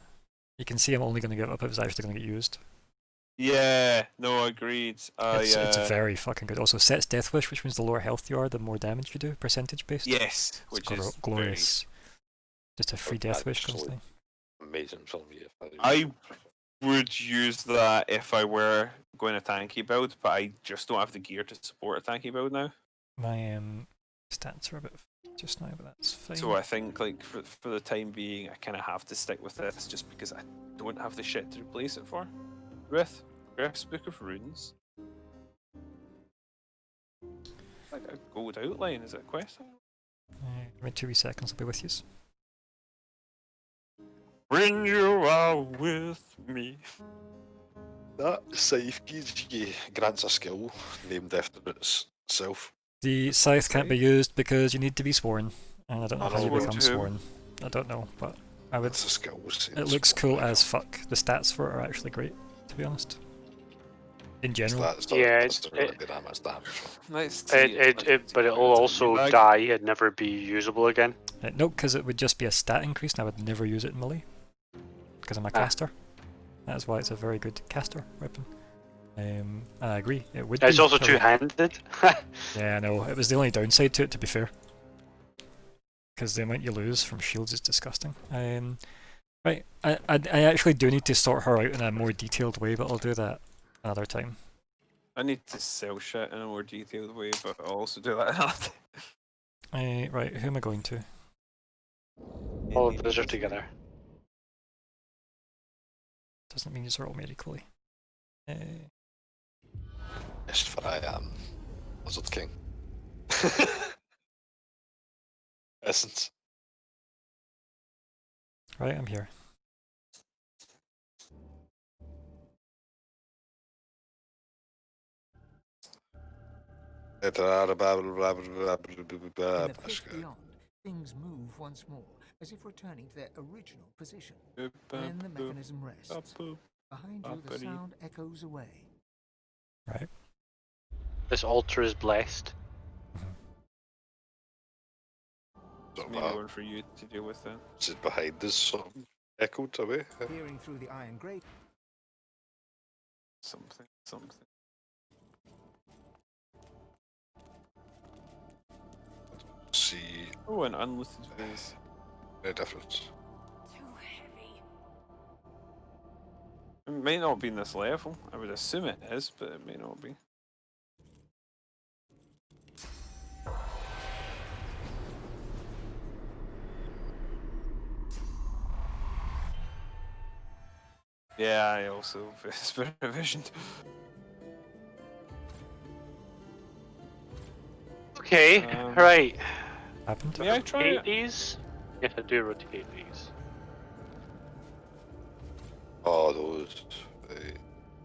you can see I'm only going to give it up if it's actually going to get used. Yeah, no, agreed. It's very fucking good. Also sets Death Wish, which means the lower health you are, the more damage you do, percentage based. Yes, which is glorious. Just a free death wish Absolutely. constantly. Amazing for me if I would use that if I were going a tanky build, but I just don't have the gear to support a tanky build now. My stats are a bit just now, but that's fine. So I think like for the time being, I kind of have to stick with this just because I don't have the shit to replace it for. With Griff's Book of Runes. Like a gold outline, is it a quest? Give me 2 wee seconds, I'll be with you. When you are with me. That scythe gives you grants a skill named after itself. The scythe can't be used because you need to be sworn, and I don't know how you Sworn become to whom? sworn. I don't know, but I would. It's a skill. It looks cool as fuck. The stats for it are actually great, to be honest. In general. Nice. But it'll also die and never be usable again. No, because it would just be a stat increase, and I would never use it in melee. Because I'm a caster. That's why it's a very good caster weapon. I agree, it would It's be. also two-handed. Yeah, I know. It was the only downside to it, to be fair. Because the amount you lose from shields is disgusting. Right, I actually do need to sort her out in a more detailed way, but I'll do that another time. I need to sell shit in a more detailed way, but I'll also do that another time. Right, who am I going to? All of those are together. Doesn't mean these are all made equally. Yes, for I am Lizard King. Essence. Right, I'm here. In the pit beyond, things move once more, as if returning to their original position. Then the mechanism rests. Behind you, the sound echoes away. Right. This altar is blessed. Maybe one for you to deal with then. Is it behind us, sort of echoed away? Peering through the iron grate. Something. See. Oh, an unlisted phase. No difference. Too heavy. It may not be in this level. I would assume it is, but it may not be. Yeah, I also Spirit Visioned. Okay, right. Happened? May I try rotate it? these? Yes, I do rotate these. Oh, those.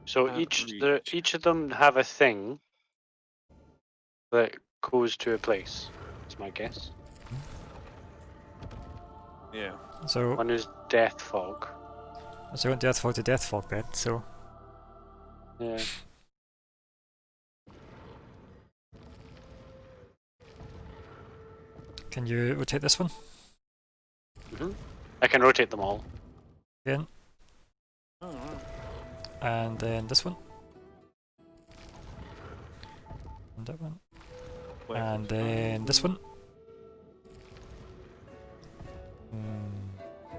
So each of them have a thing that goes to a place. That's my guess. Yeah. So one is Death Fog. So we went Death Fog to Death Fog then, so... Yeah. Can you rotate this one? Mm-hmm. I can rotate them all. Again. And then this one. And that one. And then this one.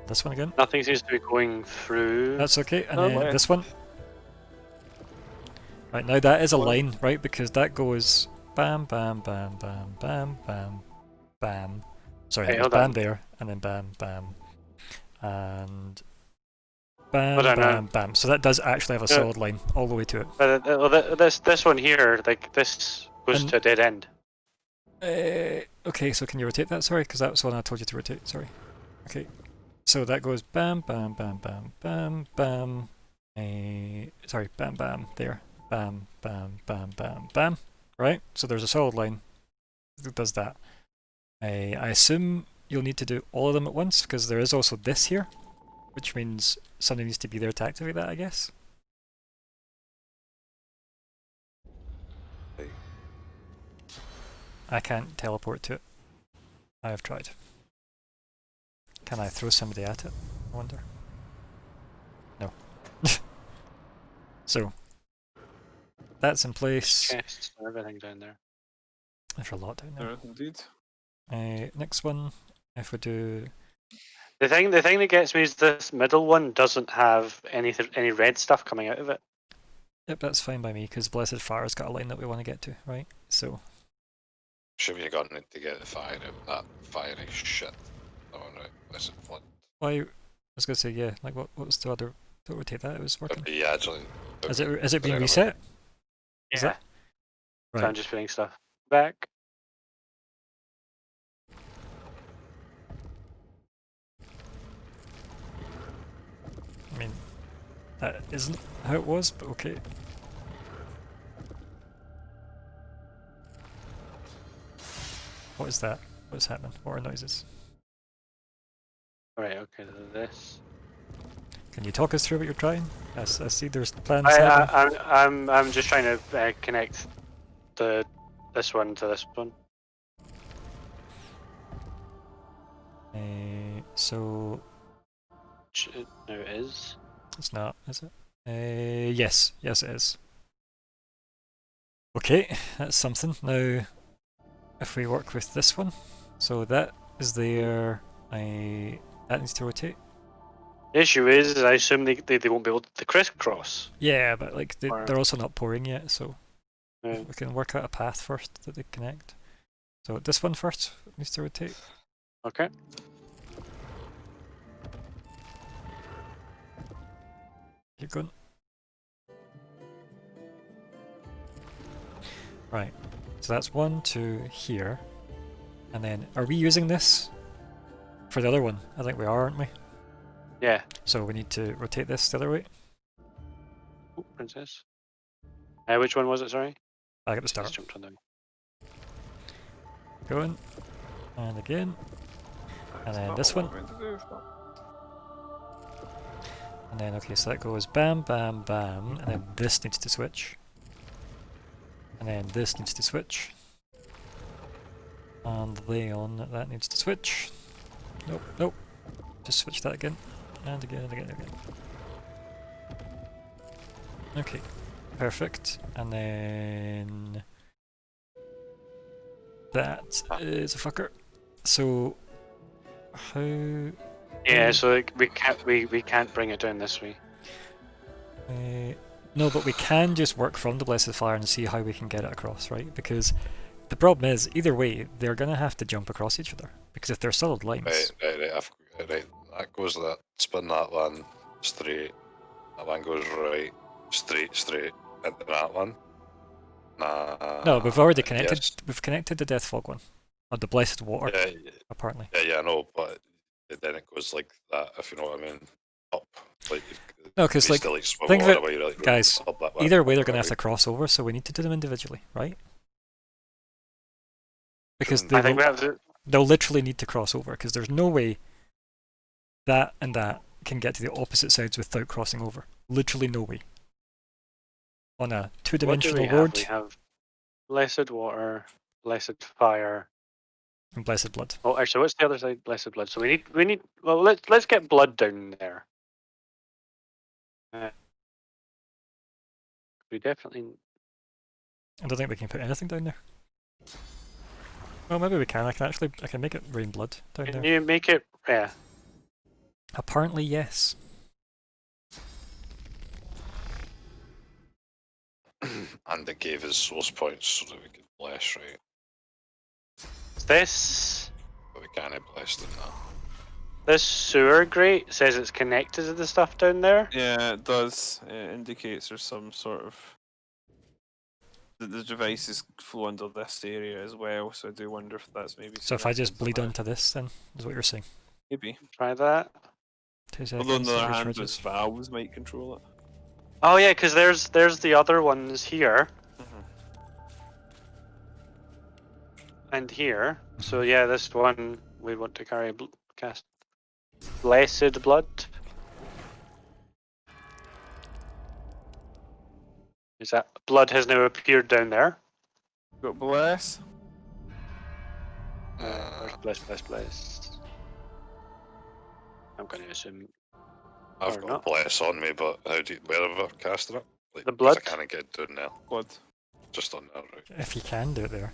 This one again. Nothing seems to be going through. That's okay. And then this one. Right, now that is a line, right? Because that goes bam, bam, bam, bam, bam, bam, bam. Sorry, hey, there's bam there, and then bam, bam, and bam, bam, bam. So that does actually have a solid line all the way to it. But this one here, like this goes to a dead end. Okay, so can you rotate that? Sorry, because that was one I told you to rotate. Sorry. Okay, so that goes bam, bam, bam, bam, bam, bam. Sorry, bam, bam, there. Bam, bam, bam, bam, bam. Right? So there's a solid line that does that. I assume you'll need to do all of them at once, because there is also this here, which means something needs to be there to activate that, I guess. I can't teleport to it. I have tried. Can I throw somebody at it? I wonder. No. So, that's in place. Chests and everything down there. There's a lot down there. Indeed. Next one, if we do The thing that gets me is this middle one doesn't have any red stuff coming out of it. Yep, that's fine by me because Blessed Fire's got a line that we want to get to, right? So Should we have gotten it to get the fire out? That fiery shit. Oh no, listen, what? why? I was gonna say yeah. Like what was the other? Don't rotate that. It was working. Yeah, actually. Is it being Right, reset? Is Yeah. that So I'm right? just putting stuff back. I mean, that isn't how it was, but okay. What is that? What's happening? What are noises? Right. Okay. This. Can you talk us through what you're trying? I see there's plans happening. I'm just trying to connect this one to this one. So No, it is. it's not, is it? Yes, yes it is. Okay, that's something. Now, if we work with this one, so that is there. That needs to rotate. The issue is I assume they won't be able to crisscross. Yeah, but like they're also not pouring yet, so Yeah. we can work out a path first that they connect. So this one first needs to rotate. Okay. Keep going. Right. So that's 1, 2 here. And then are we using this for the other one? I think we are, aren't we? Yeah. So we need to rotate this the other way. Oh, princess. Which one was it? Sorry. Back at the Just start. jumped on there. Going. And again. And then this one. And then, okay, so that goes bam, bam, bam. And then this needs to switch. And then this needs to switch. And Leon, that needs to switch. Nope, nope. Just switch that again. And again, and again, and again. Okay, perfect. And then that is a fucker. So how? Yeah, so like, we can't bring it down this way. No, but we can just work from the Blessed Fire and see how we can get it across, right? Because the problem is, either way, they're gonna have to jump across each other. Because if they're solid lines. Right. That goes that. Spin that one straight. That one goes right. Straight. Into that one. Nah. No, we've already connected. Yes. We've connected the Death Fog one. Or the Blessed Water, Yeah, apparently. yeah, I know, but then it goes like that, if you know what I mean. Up. Like, No, because like, swivel think of all it, the way, like, guys, up that one, either way they're up going to that have to cross over, so we need to do them individually, right? Because I think we have to. they'll literally need to cross over, because there's no way that and that can get to the opposite sides without crossing over. Literally no way. On a two-dimensional world. We have Blessed Water, Blessed Fire, and Blessed Blood. Oh, actually, what's the other side? Blessed Blood. So we need. Well, let's get blood down there. We definitely. I don't think we can put anything down there. Well, maybe we can. I can make it rain blood down Can there. you make it? Yeah. Apparently, yes. And it gave us source points so that we could bless, right? This. But we can't bless them now. This sewer grate says it's connected to the stuff down there. Yeah, it does. It indicates there's some sort of the devices flow under this area as well. So I do wonder if that's maybe. So if I just bleed onto this, then is what you're saying. Maybe. Try that. 2 seconds. Although on the other it hand, recharges. those valves might control it. Oh yeah, because there's the other ones here. And here. So yeah, this one we want to carry cast Blessed Blood. Is that blood has now appeared down there? Got bless. Where's bless. I'm going to assume. I've Or got not. bless on me, but where have I casted it? Like, The 'cause blood? I can't get it down there. Blood. Just on there, right? If you can do it there.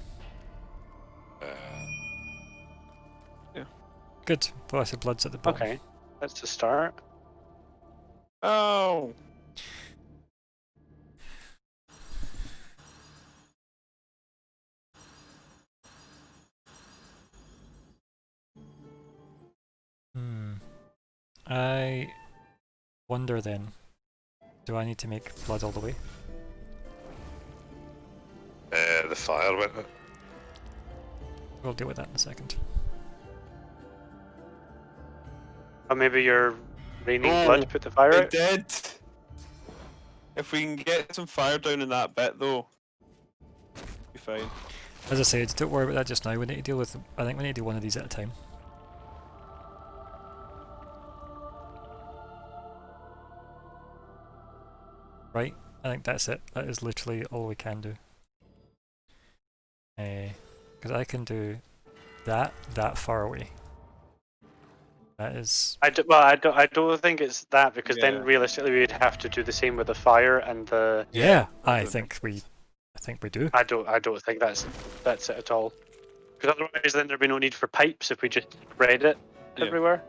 Yeah. Good. Blessed Blood's at the bottom. Okay, that's the start. Oh. I wonder then, do I need to make blood all the way? The fire went out. We'll deal with that in a second. Or maybe you're raining Oh, blood, put the fire It out? did. If we can get some fire down in that bit, though, be fine. As I said, don't worry about that just now. We need to deal with. I think we need to do one of these at a time. Right, I think that's it. That is literally all we can do. Because I can do that far away. That is. I don't think it's that, because then realistically we'd have to do the same with the fire and the. Yeah, I think we do. I don't think that's it at all. Because otherwise, then there'd be no need for pipes if we just spread it everywhere.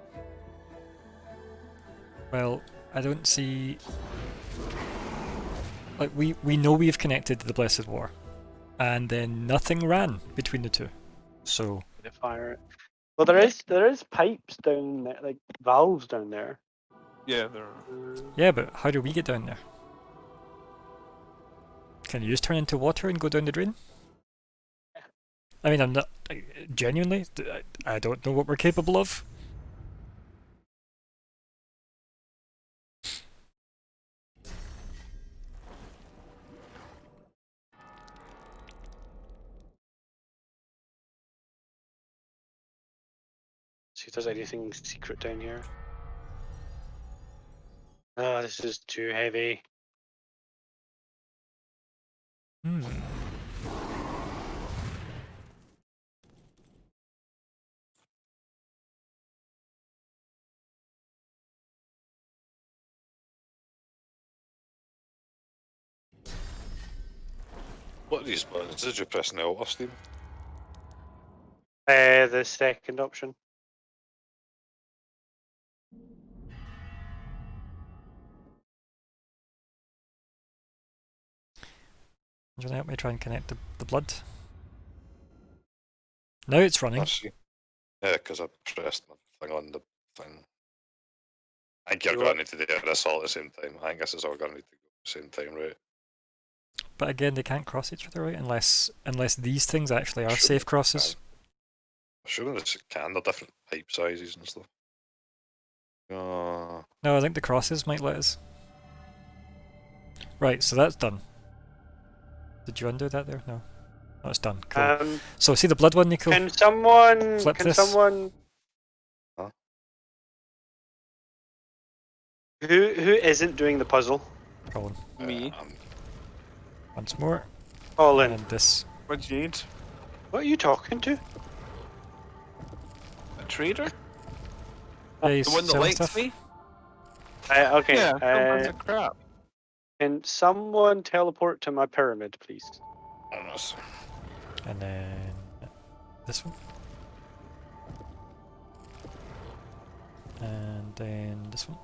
Well, I don't see. Like we know we've connected to the Blessed War, and then nothing ran between the two. So. The fire. Well, there is pipes down there, like valves down there. Yeah, there are. Yeah, but how do we get down there? Can you just turn into water and go down the drain? I mean, I'm not genuinely. I don't know what we're capable of. See if there's anything secret down here. Oh, this is too heavy. What are these buttons? Did you press the Alt or Steam? The second option. Do you want to help me try and connect the blood? Now it's running. Yeah, because I pressed my thing on the thing. I think you're going to need to do this all at the same time. I think this is all going to need to go at the same time, right? But again, they can't cross each other, right? Unless these things actually are safe crosses. I'm sure it can. They're different pipe sizes and stuff. No, I think the crosses might let us. Right, so that's done. Did you undo that there? No. Oh, it's done. Cool. So see the blood one, Nico? Can someone... Flip this. someone... Huh? Who isn't doing the puzzle? Colin. Me. Once more. Colin. And this. What do you need? What are you talking to? A trader? The one that likes me? Okay. Yeah, bunch of crap. Can someone teleport to my pyramid, please? And then this one. And then this one.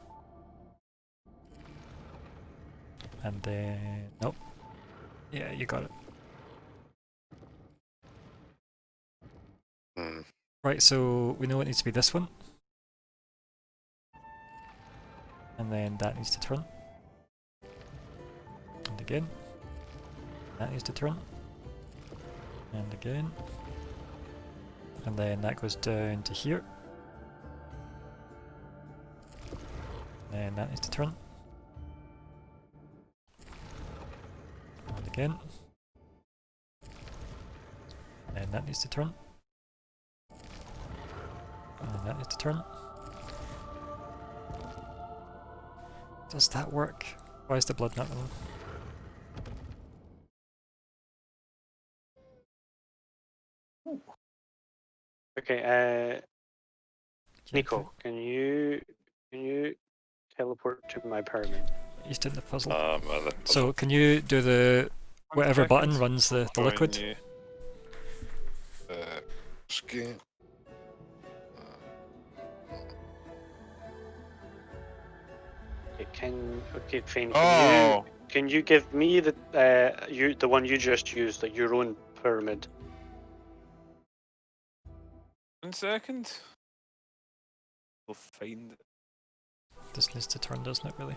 And then nope. Yeah, you got it. Right, so we know it needs to be this one. And then that needs to turn. And again. That needs to turn. And again. And then that goes down to here. And that needs to turn. And again. And that needs to turn. And that needs to turn. Does that work? Why is the blood not on? Okay, Nico, can you teleport to my pyramid? He's doing the puzzle. Puzzle. So can you do the whatever button runs the liquid? Scan. Okay, Fane, Oh, can you give me the one you just used, like your own pyramid? 1 second. We'll find it. This needs to turn, doesn't it, really?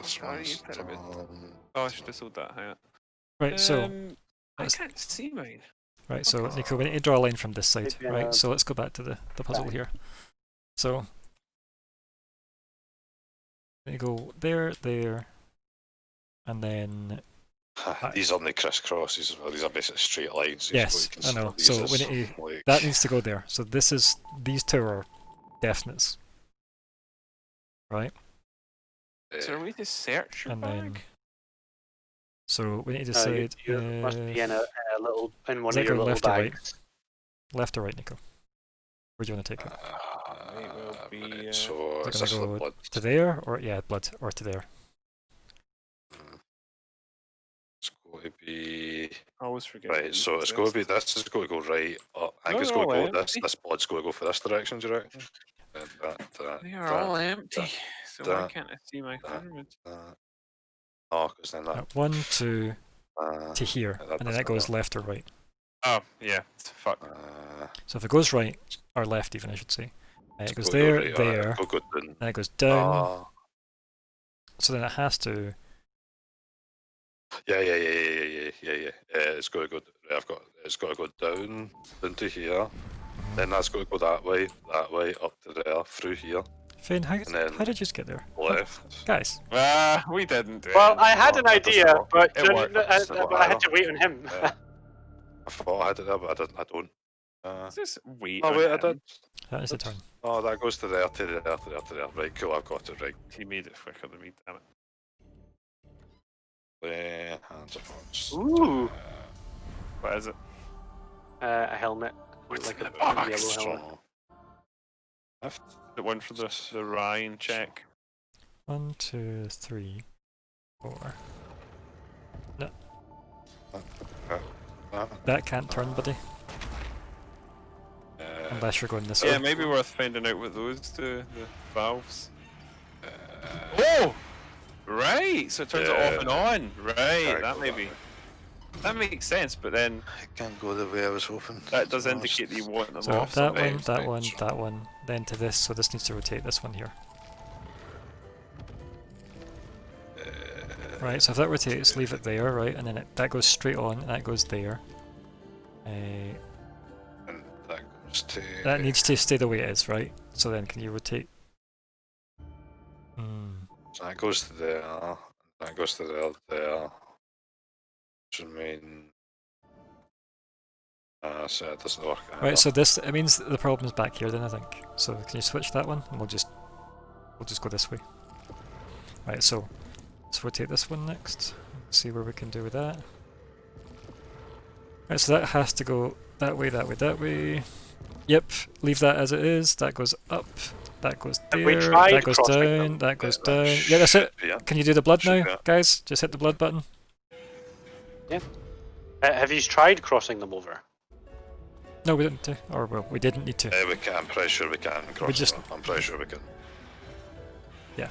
This Are you one's pyramid? done. Oh, I should have sold that. Hang on. Right, so I let's- can't see mine. right, so Nico, we need to draw a line from this side, Maybe, right? So let's go back to the puzzle fine. here. So you go there, there, and then These aren't the crisscrosses as well. These are basically straight lines. yes, I know. So we need to, that needs to go there. So these two are definites, right? Is there a way to search your And bag? then so we need to You decide. must be in a little in one does of that your go little left or right? bags. Left or right, Nico? Where do you want to take it? It will be, so Is it's it just gonna the go blood. to there, or yeah, blood, or to there? It's going to be I always forget. right. So it's going to be this is going to go right. I think No, it's they're going to all go empty. this blood's going to go for this direction. Do you reckon? They are all empty. So why that, can't I see my pyramid? Oh, because then that. 1, 2 to here, that and then doesn't that goes help. left or right. Oh, yeah. Fuck. So if it goes right, or left even, I should say, it goes go there, right, there, go down. and it goes down. Ah. So then it has to. Yeah. It's got to go. It's got to go down to here. Then that's got to go that way, up to there, through here, Fane, how then did you just get there? left. Guys, We didn't do Well, it. I had an that doesn't idea, work. but It worked. but I had to wait on him. I thought I had it there, but I don't. Just wait. Oh on wait, I him. did. that is the turn. Oh, that goes to there, to there, to there, to there. Right, cool. I've got it. Right. He made it quicker than me. Damn it. Hands of Fox. Ooh, What is it? a helmet, What's like in a the box? yellow helmet. Left. The one for the Ryan check. 1, 2, 3, 4. No, that can't turn, buddy. Unless you're going this Yeah, way. maybe worth finding out what those do. The valves. Oh, right. So it turns it off and on. Right. That may be. That makes sense, but then I can't go the way I was hoping. that does indicate that you want them So off. that one, sometimes. that one, that one, then to this. So this needs to rotate this one here. Right. So if that rotates, leave it there, right, and then that goes straight on, and that goes there. And that goes to. That needs to stay the way it is, right? So then, can you rotate? So that goes to there. That goes to there. Which would mean. So it doesn't work. Right. So this it means the problem's back here. Then I think. So can you switch that one, and we'll just go this way. Right. So let's rotate this one next. See where we can do with that. Right. So that has to go that way, that way, that way. Yep. Leave that as it is. That goes up. That goes there. That goes down. That goes down. Yeah, that's it. Yeah. Can you do the blood Should now, be. guys? Just hit the blood button. Yeah. Have you tried crossing them over? No, we didn't do. Or well, we didn't need to. We can. I'm pretty sure we can cross. just- I'm pretty sure we can. Yeah.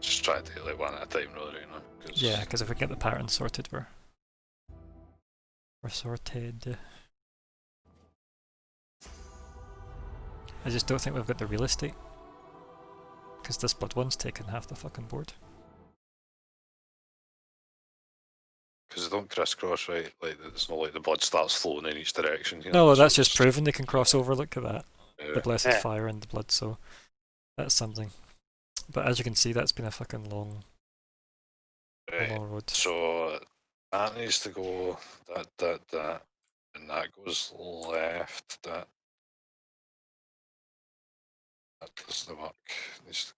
Just try to do like one at a time, really, you know. Cause Yeah, because if we get the pattern sorted, we're sorted. I just don't think we've got the real estate. Because this blood one's taken half the fucking board. Because they don't crisscross, right? Like it's not like the blood starts flowing in each direction. You know? No, so that's just it's- proven they can cross over. Look at that. yeah. The blessed Yeah. fire and the blood, so that's something. But as you can see, that's been a fucking long Right. road. So that needs to go that, and that goes left. That doesn't work. Needs to go.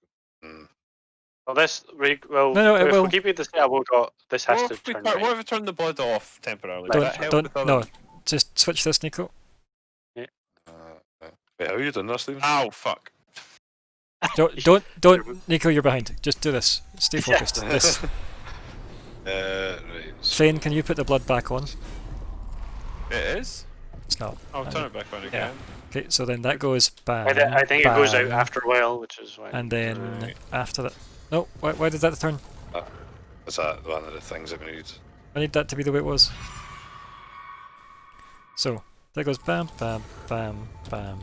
Well, No, it if will. we keep it the same, we'll go. This has What to if we turn what right. if we turn the blood off temporarily? Does that help Don't, with other- no. Just switch this, Nico. Wait, how are you doing this, Stephen? Ow, fuck. Don't, Nico, you're behind. Just do this. Stay focused. This. Right. Fane, can you put the blood back on? It is? It's not. I'll turn it back on again. Okay, so then that goes bam. I think it goes out bam, after a while, which is why. And then Right. after that. No, why did that turn? Was that one of the things that we need? I need that to be the way it was. So, that goes bam, bam, bam, bam,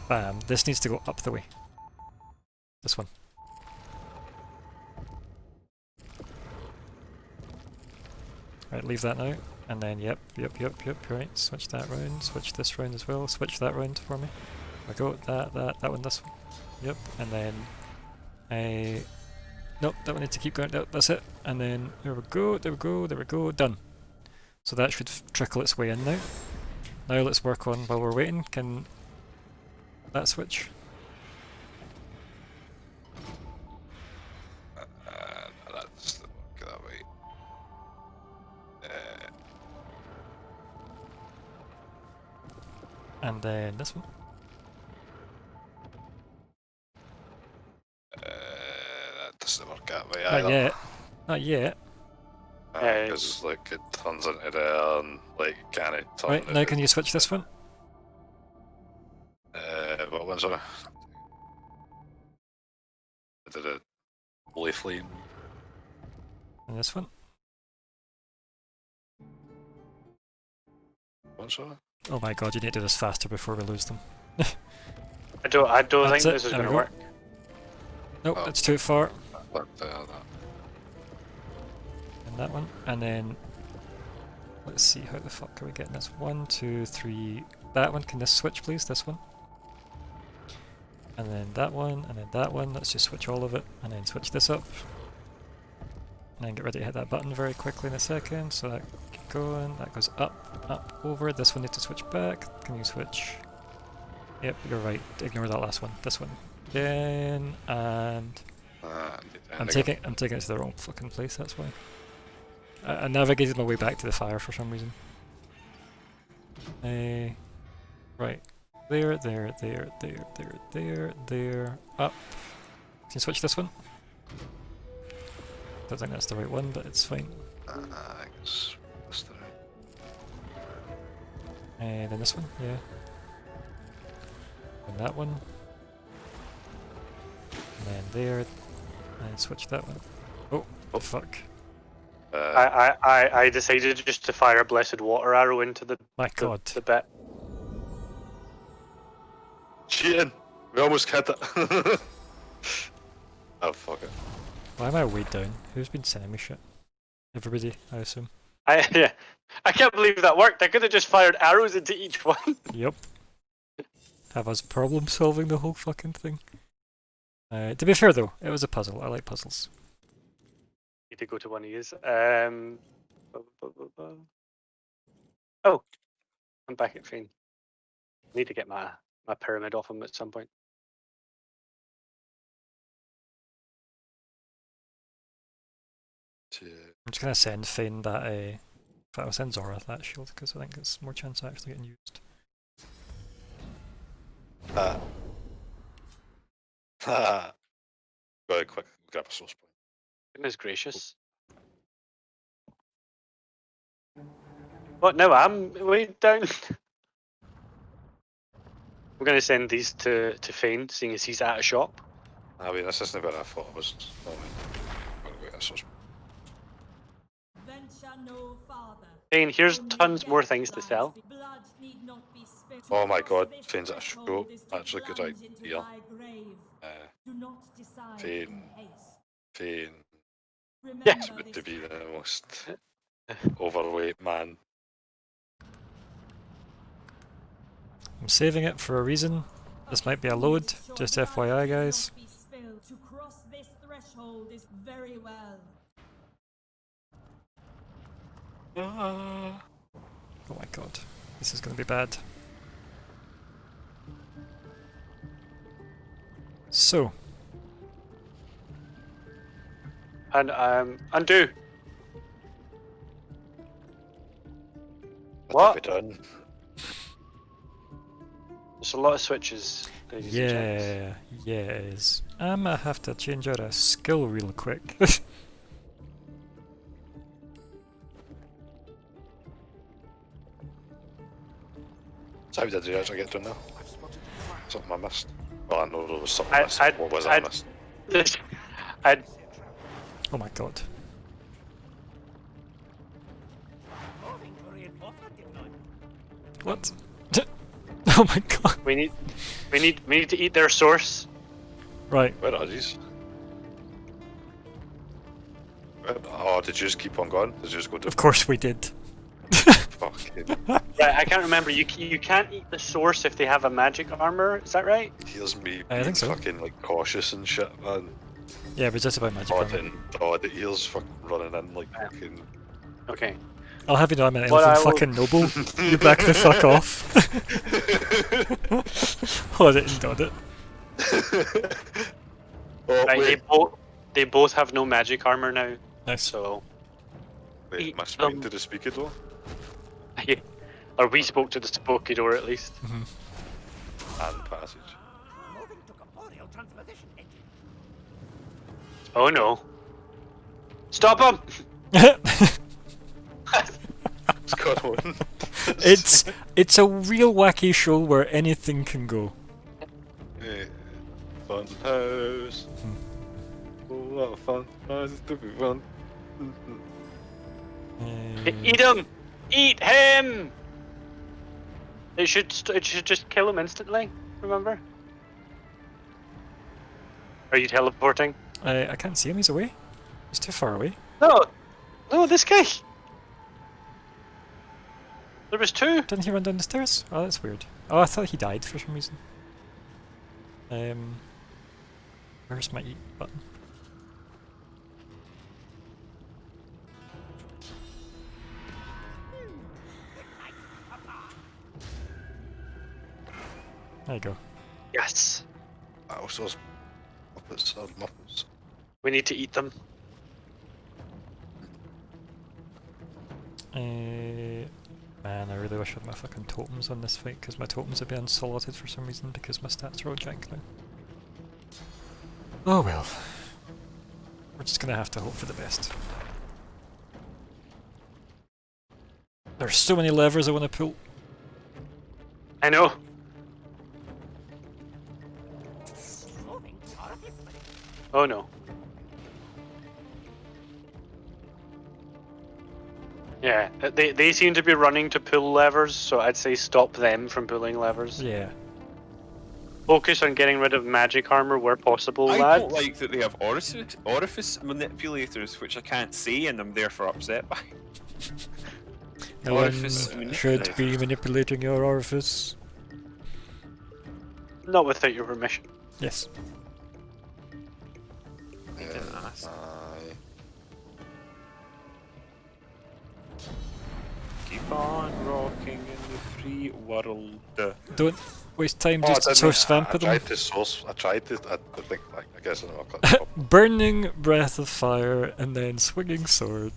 bam. This needs to go up the way. This one. Right, leave that now. And then, yep, right. Switch that round, switch this round as well, switch that round for me. I go, that one, this one. Yep, and then nope, that one needs to keep going, nope, that's it. And then, there we go, done. So that should trickle its way in now. Now let's work on, while we're waiting, can that switch? That's the work that way. And then this one. That doesn't work that way Not either. yet. Not yet. Because like it turns into there and like can it turn Right, now can you switch this one? what one's on it? I did a holy flame. And this one? What's on it? Oh my god, you need to do this faster before we lose them. I don't That's think it, this is there we going to go. work. Nope, Oh. that's too far. That. And that one. And then let's see how the fuck are we getting this. 1, 2, 3. That one, can this switch please? This one. And then that one, and then that one. Let's just switch all of it, and then switch this up. And then get ready to hit that button very quickly in a second. So that keep going. That goes up, over. This one needs to switch back. Can you switch? Yep, you're right. Ignore that last one. This one. Again, and I'm taking it to the wrong fucking place. That's why. I navigated my way back to the fire for some reason. Right. There, up. Can you switch this one? Don't think that's the right one, but it's fine. I guess that's the right. And then this one, yeah. And that one. And then there. And switch that one. Oh, fuck. I decided just to fire a blessed water arrow into the My god. the bit. Cheating! We almost hit it. Oh, fuck it. Why am I way down? Who's been sending me shit? Everybody, I assume. I can't believe that worked. I could have just fired arrows into each one. Yep. Have us problem solving the whole fucking thing. To be fair though, it was a puzzle. I like puzzles. Need to go to one of these. Oh, I'm back at Fane. Need to get my pyramid off him at some point. I'm just gonna send Fane that. In fact, I'll send Zora that shield because I think it's more chance of actually getting used. Go quick, grab a source point. Goodness gracious. What? No, I'm way down. I'm going to send these to Fane, seeing as he's at a shop. I mean, this isn't where I thought it was. Oh, I'm gonna go get a source point. Fane, here's tons more things to sell. Oh my god, Fane's at a show. Actually, good idea. Fane. Yeah. It's good to be the most overweight man. I'm saving it for a reason. This might be a load, just FYI guys. To cross this threshold is very well. Oh my god, this is gonna be bad. So. And undo. What? What have we done? There's a lot of switches. ladies and gents. Yeah, it is. I might have to change out a skill real quick. So how did you actually get done now? Something I missed. Well, I know there was something I- missed. I- What was I- I missed? I'd Oh my god. What? Oh my god. we need to eat their source. Right. Where are these? Oh, did you just keep on going? Did you just go to Of course we did. fucking Right, I can't remember. You can't eat the source if they have a magic armor. Is that right? heals me I being think so. fucking like cautious and shit, man. Yeah, but just about magic Oh, armor. the heals fucking running in like Yeah. fucking. Okay. I'll have you know I'm an What elven I will- fucking noble. You back the fuck off. Oh, I didn't got it. Oh, Right, wait, they both have no magic armor now. Nice. So, wait, my speak to the speaker though? or we spoke to the spooky door at least. Mhm. And passage. Moving to corporeal transposition engine. Oh no! Stop him! It's got one. it's a real wacky show where anything can go. Yeah. Fun house. Oh, what a fun house to be fun. Eat him! Eat him! It should just kill him instantly. Remember? Are you teleporting? I can't see him. He's away. He's too far away. No, this guy. There was two. Didn't he run down the stairs? Oh, that's weird. Oh, I thought he died for some reason. Where's my eat button? There you go. Yes. I also Muppets are Muppets. We need to eat them. Man, I really wish I had my fucking totems on this fight, because my totems have been unsalted for some reason, because my stats are all jank now. Oh well. We're just gonna have to hope for the best. There's so many levers I want to pull. I know. Oh no. Yeah, they seem to be running to pull levers, so I'd say stop them from pulling levers. Yeah. Focus on getting rid of magic armor where possible, I lads. don't like that they have orifice manipulators, which I can't see, and I'm therefore upset by. No one Orifice should manipulator. be manipulating your orifice. Not without your permission. Yes. I didn't ask. Keep on rocking in the free world. Don't waste time Oh, just I didn't- source vamp I with them. tried to source. I think, like, I guess I don't know. Burning breath of fire and then swinging sword.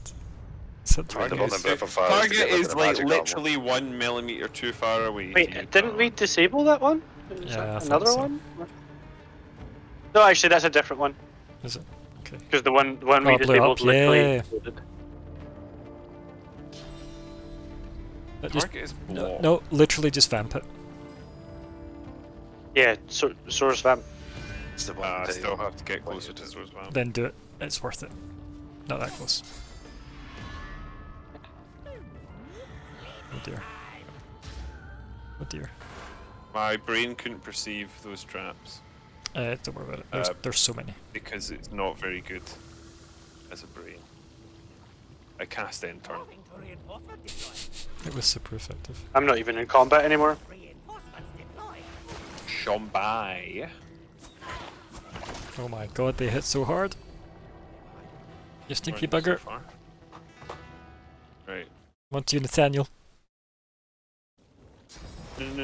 Such Right, a I'm on the breath of fire. Target to get rid is of the like magic armor. literally 1 millimeter too far away. Wait, didn't we disable that one? Is Yeah, that I thought another so. one? No, actually, that's a different one. Is it? Okay. Because the one we Oh, it blew disabled up, literally yeah. exploded. But just, Target is no, blocked. no, literally just vamp it. Yeah, source vamp. It's the one I that still you- have to get closer to Source Vamp. Then do it. It's worth it. Not that close. Oh dear. Oh dear. My brain couldn't perceive those traps Don't worry about it. There's so many. because it's not very good as a brain. I cast end turn. Moving to reinforcement deployed. It was super effective. I'm not even in combat anymore. Reinforcements deployed. Shombai. Oh my god, they hit so hard. You stinky bugger. Right. Want you, Nathaniel. Hold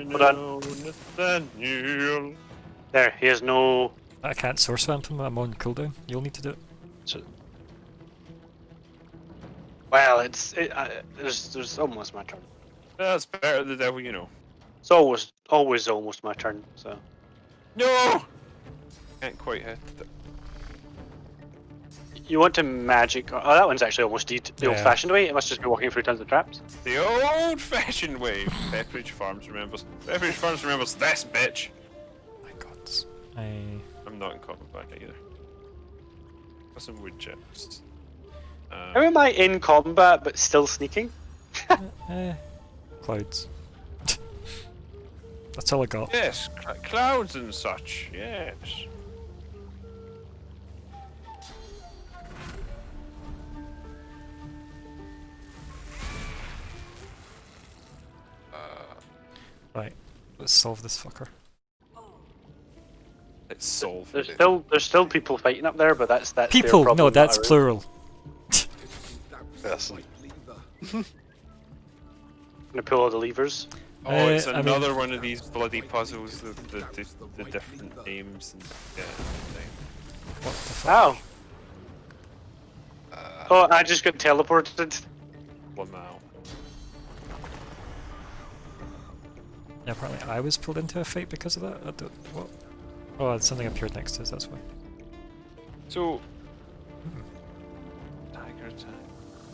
No, Nathaniel. There, he has no. I can't source vamp him, I'm on cooldown. You'll need to do it. Well, there's almost my turn. That's better the devil you know. It's always almost my turn. So No! Can't quite hit it. You want to magic? Oh, that one's actually almost the Yeah. old-fashioned way. It must just be walking through tons of traps. The old-fashioned way. Pepperidge Farms remembers. Pepperidge Farms remembers this bitch. My God. I'm not in combat either. Got some wood chips. How am I in combat but still sneaking? Clouds. That's all I got. Yes, clouds and such. Yes. Right, let's solve this fucker. It's solved. There's still people fighting up there, but that's their People! problem, No, not that's ours. plural. Yes. Gonna pull all the levers. Oh, it's I mean- another one of these bloody puzzles. The different names and yeah. What the fuck? Ow! Oh, I just got teleported. Lamau. Yeah, apparently I was pulled into a fight because of that. I don't. What? Oh, something appeared next to us. That's why. So, dagger attack.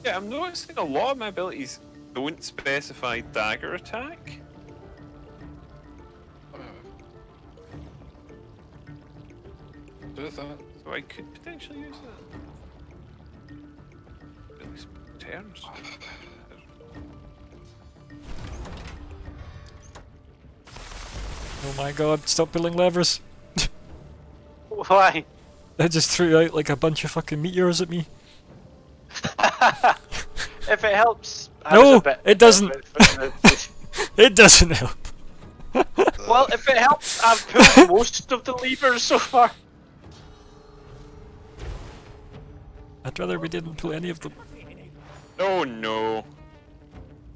Yeah, I'm noticing a lot of my abilities don't specify dagger attack. Do that. So I could potentially use that. At least turns. Oh my God! Stop pulling levers. Why? They just threw out like a bunch of fucking meteors at me. If it helps. I No, was a bit- it doesn't. It doesn't help. Well, if it helps, I've pulled most of the levers so far. I'd rather we didn't pull any of them. Oh no.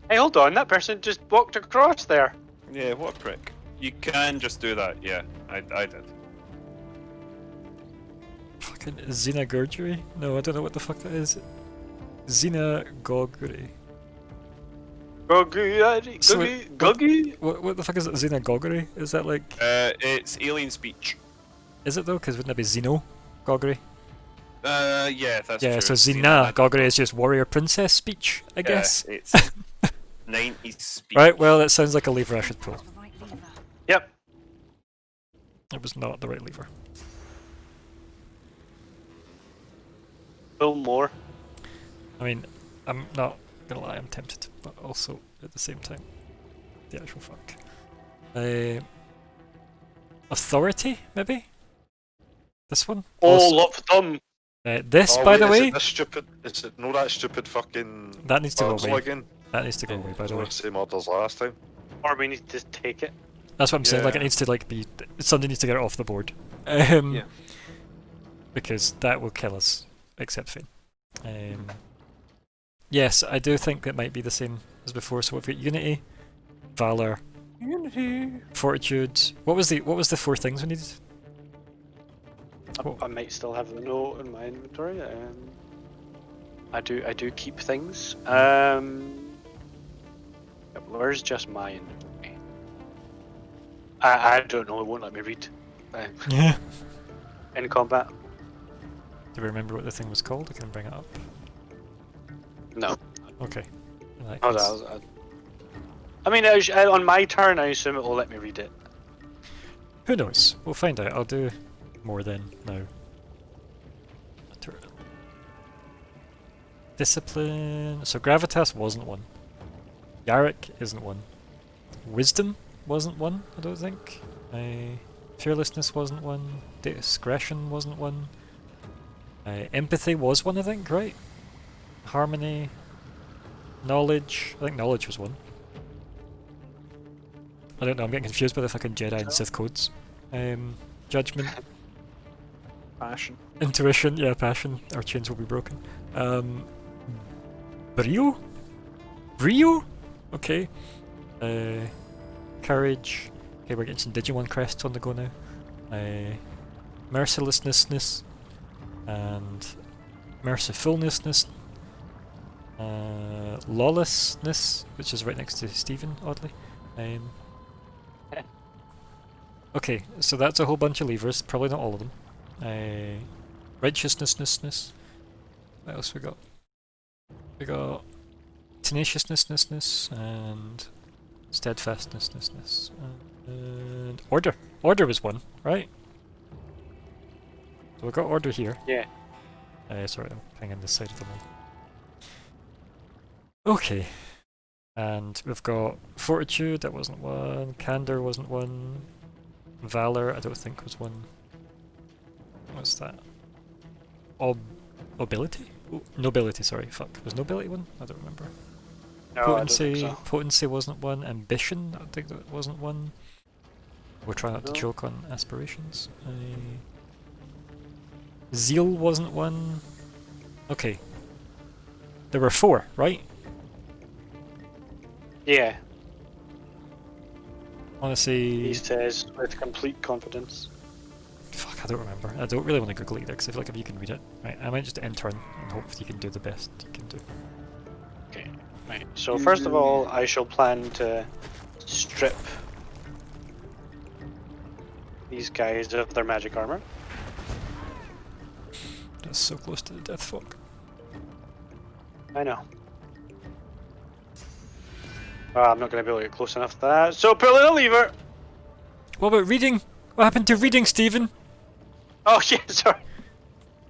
Hey, hold on, that person just walked across there. Yeah, what a prick. You can just do that, yeah. I did. Fucking Xenagurgery? No, I don't know what the fuck that is. Xenagoggery. Guggy? What the fuck is it? Xenagoggery? Is that like... It's alien speech. Is it though? Because wouldn't that be Xenogoggery? Yeah, that's Yeah, true. so Xena- Xenagoggery is just warrior princess speech, I guess. It's 90s speech. Right, well, that sounds like a lever I should pull. The right lever. Yep. It was not the right lever. Pull more. I mean, I'm not gonna lie, I'm tempted, but also at the same time, the actual fuck. Authority, maybe? This one? All of them. This, Oh, by wait, the is way, it this stupid? Is it no that stupid fucking? that needs to go puzzle away. again? That needs to go away, by the way. Same order as last time. Or we need to take it. That's what I'm saying, like it Yeah. needs to like be, somebody needs to get it off the board. Yeah. Because that will kill us, except Finn. Yes, I do think it might be the same as before, so we've got Unity, Valor, Unity. Fortitude. What was the four things we needed? I might still have the note in my inventory. I do keep things. Where's just my inventory? I don't know. It won't let me read. Yeah. In combat. Do we remember what the thing was called? I can bring it up. No. Okay. In that Hold case- on. I mean, on my turn, I assume it will let me read it. Who knows? We'll find out. I'll do more then now. Discipline. So Gravitas wasn't one. Yarrick isn't one. Wisdom wasn't one, I don't think. Fearlessness wasn't one. Discretion wasn't one. Empathy was one, I think, right? Harmony. Knowledge. I think knowledge was one. I don't know, I'm getting confused by the fucking Jedi and Sith codes. Judgment. Passion. Intuition, yeah, passion. Our chains will be broken. Brio? Brio? Okay. Courage. Okay, we're getting some Digimon crests on the go now. Mercilessness. And mercifulness. Lawlessness, which is right next to Stephen, oddly. Okay, so that's a whole bunch of levers, probably not all of them. Righteousness. What else we got? We got tenaciousness and steadfastness and order. Order was one, right? So we got order here. Yeah. Sorry, I'm hanging this side of the wall. Okay. And we've got fortitude, that wasn't one. Candor wasn't one. Valor, I don't think was one. What's that? Nobility? Ooh, nobility, sorry, fuck. Was nobility one? I don't remember. No, Potency, I don't think so. potency wasn't one. Ambition, I think that wasn't one. We're trying not to No. choke on aspirations. Zeal wasn't one. Okay. There were 4, right? Yeah, Honestly, he says with complete confidence. fuck, I don't remember. I don't really want to Google either because I feel like if you can read it, right? I might just enter in and hope you can do the best you can do. Okay, right. So first of all, I shall plan to strip these guys of their magic armor. That's so close to the death fog. I know. I'm not going to be able to get close enough to that. So pull in a lever. What about reading? What happened to reading, Stephen? Oh yeah, sorry.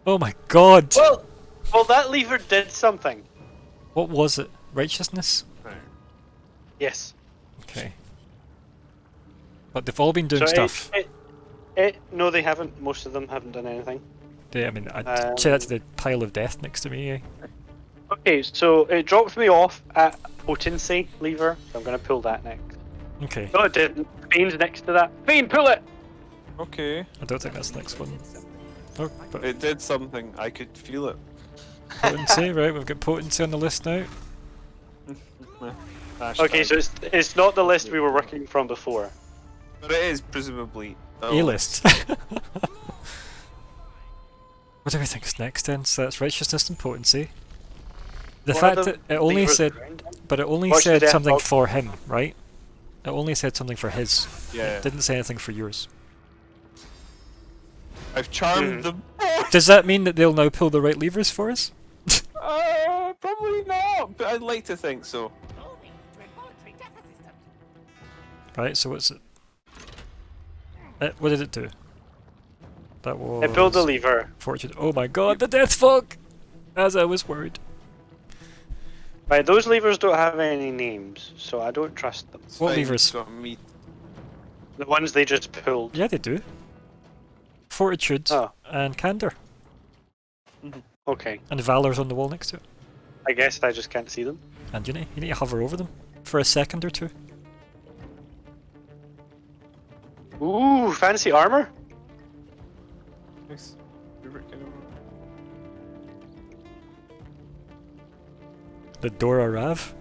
Oh my god! Well, that lever did something. What was it? Righteousness? Yes. Okay. But they've all been doing So stuff. No, they haven't. Most of them haven't done anything. I mean, I'd say that to the pile of death next to me, eh? Okay, so it dropped me off at potency lever. So I'm going to pull that next. Okay. No, it didn't. Fiend's next to that. Fiend, pull it! Okay. I don't think that's the next one. Oh, but It did something. I could feel it. potency, right? We've got potency on the list now. Okay, so it's not the list we were working from before. But it is presumably A-list. What do we think is next then? So that's righteousness and potency. The What fact are that the it only levers said, around him? but it only Watch the said death something fog. for him, right? It only said something for his. Yeah. It didn't say anything for yours. I've charmed them. Does that mean that they'll now pull the right levers for us? Probably not, but I'd like to think so. Right, so what's it? What did it do? That was... It pulled the lever. Fortune. Oh my god, the death fog! As I was worried. Right, those levers don't have any names, so I don't trust them. What levers? The ones they just pulled. Yeah, they do. Fortitude and Candor. Okay. And Valor's on the wall next to it. I guess I just can't see them. And you need to hover over them for a second or two. Ooh, fancy armor? Nice. The Dora Rav.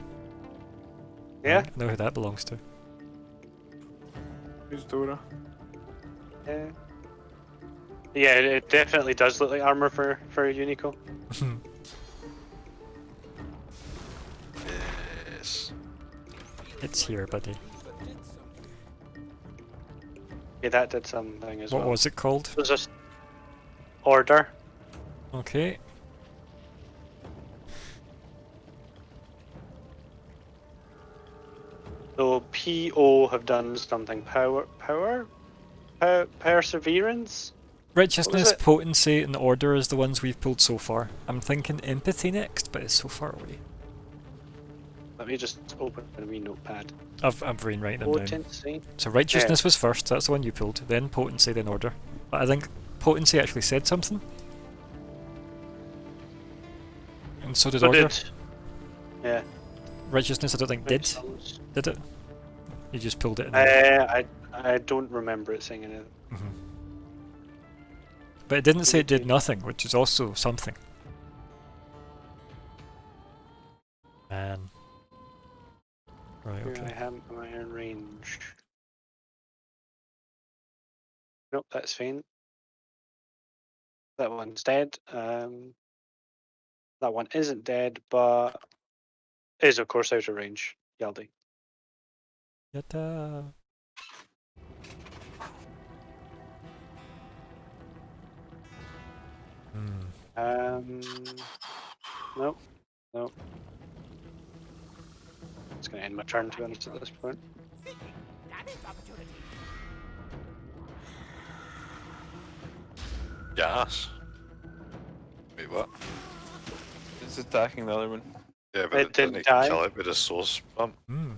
Yeah. I know who that belongs to. Who's Dora? Yeah. Yeah, it definitely does look like armor for Unico. Yes. It's here, buddy. Yeah, that did something as well. What was it called? It was just order. Okay. So PO have done something. Perseverance? Righteousness, potency, and order is the ones we've pulled so far. I'm thinking empathy next, but it's so far away. Let me just open a wee notepad. I've written them down. Potency. So righteousness was first, that's the one you pulled. Then potency, then order. But I think potency actually said something. And so did order. Yeah. Righteousness I don't think did. Did it? You just pulled it in. I don't remember it saying anything. But it didn't say it did nothing, which is also something. Man. Right, Here okay. I am in range. Nope, that's fine. That one's dead. That one isn't dead, but is of course out of range. Yaldi. Yatta. Nope. Nope. It's gonna end my turn to be honest at this point. Gas. Wait, what? It's attacking the other one. Yeah, but It didn't didn't die. kill it with a source pump. Hmm.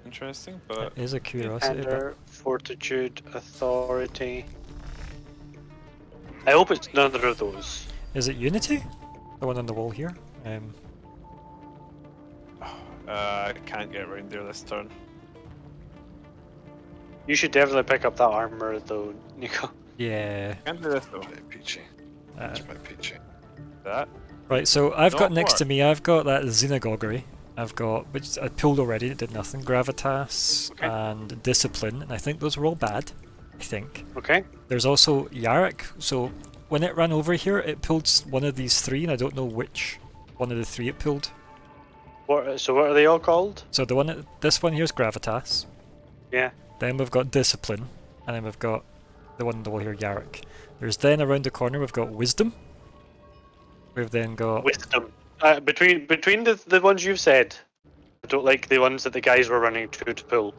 Interesting, but That is a curiosity. But Tender, Fortitude, Authority. I hope it's none of those. is it Unity? The one on the wall here? I can't get around there this turn. You should definitely pick up that armor though, Nico. Yeah. Can't do this though. Right, peachy. Uh, That's my peachy. That. right, so I've got Not next to work. me, I've got that Xenogaugery. I've got, which I pulled already, it did nothing. Gravitas Okay. and Discipline, and I think those were all bad. I think. Okay. There's also Yarrick, so when it ran over here, it pulled one of these three, and I don't know which one of the three it pulled. So what are they all called? So the one, this one here's Gravitas. Yeah. Then we've got Discipline, and then we've got the one on the wall here, Yarrick. There's then around the corner we've got Wisdom. We've then got Wisdom. Between the ones you've said, I don't like the ones that the guys were running to pull.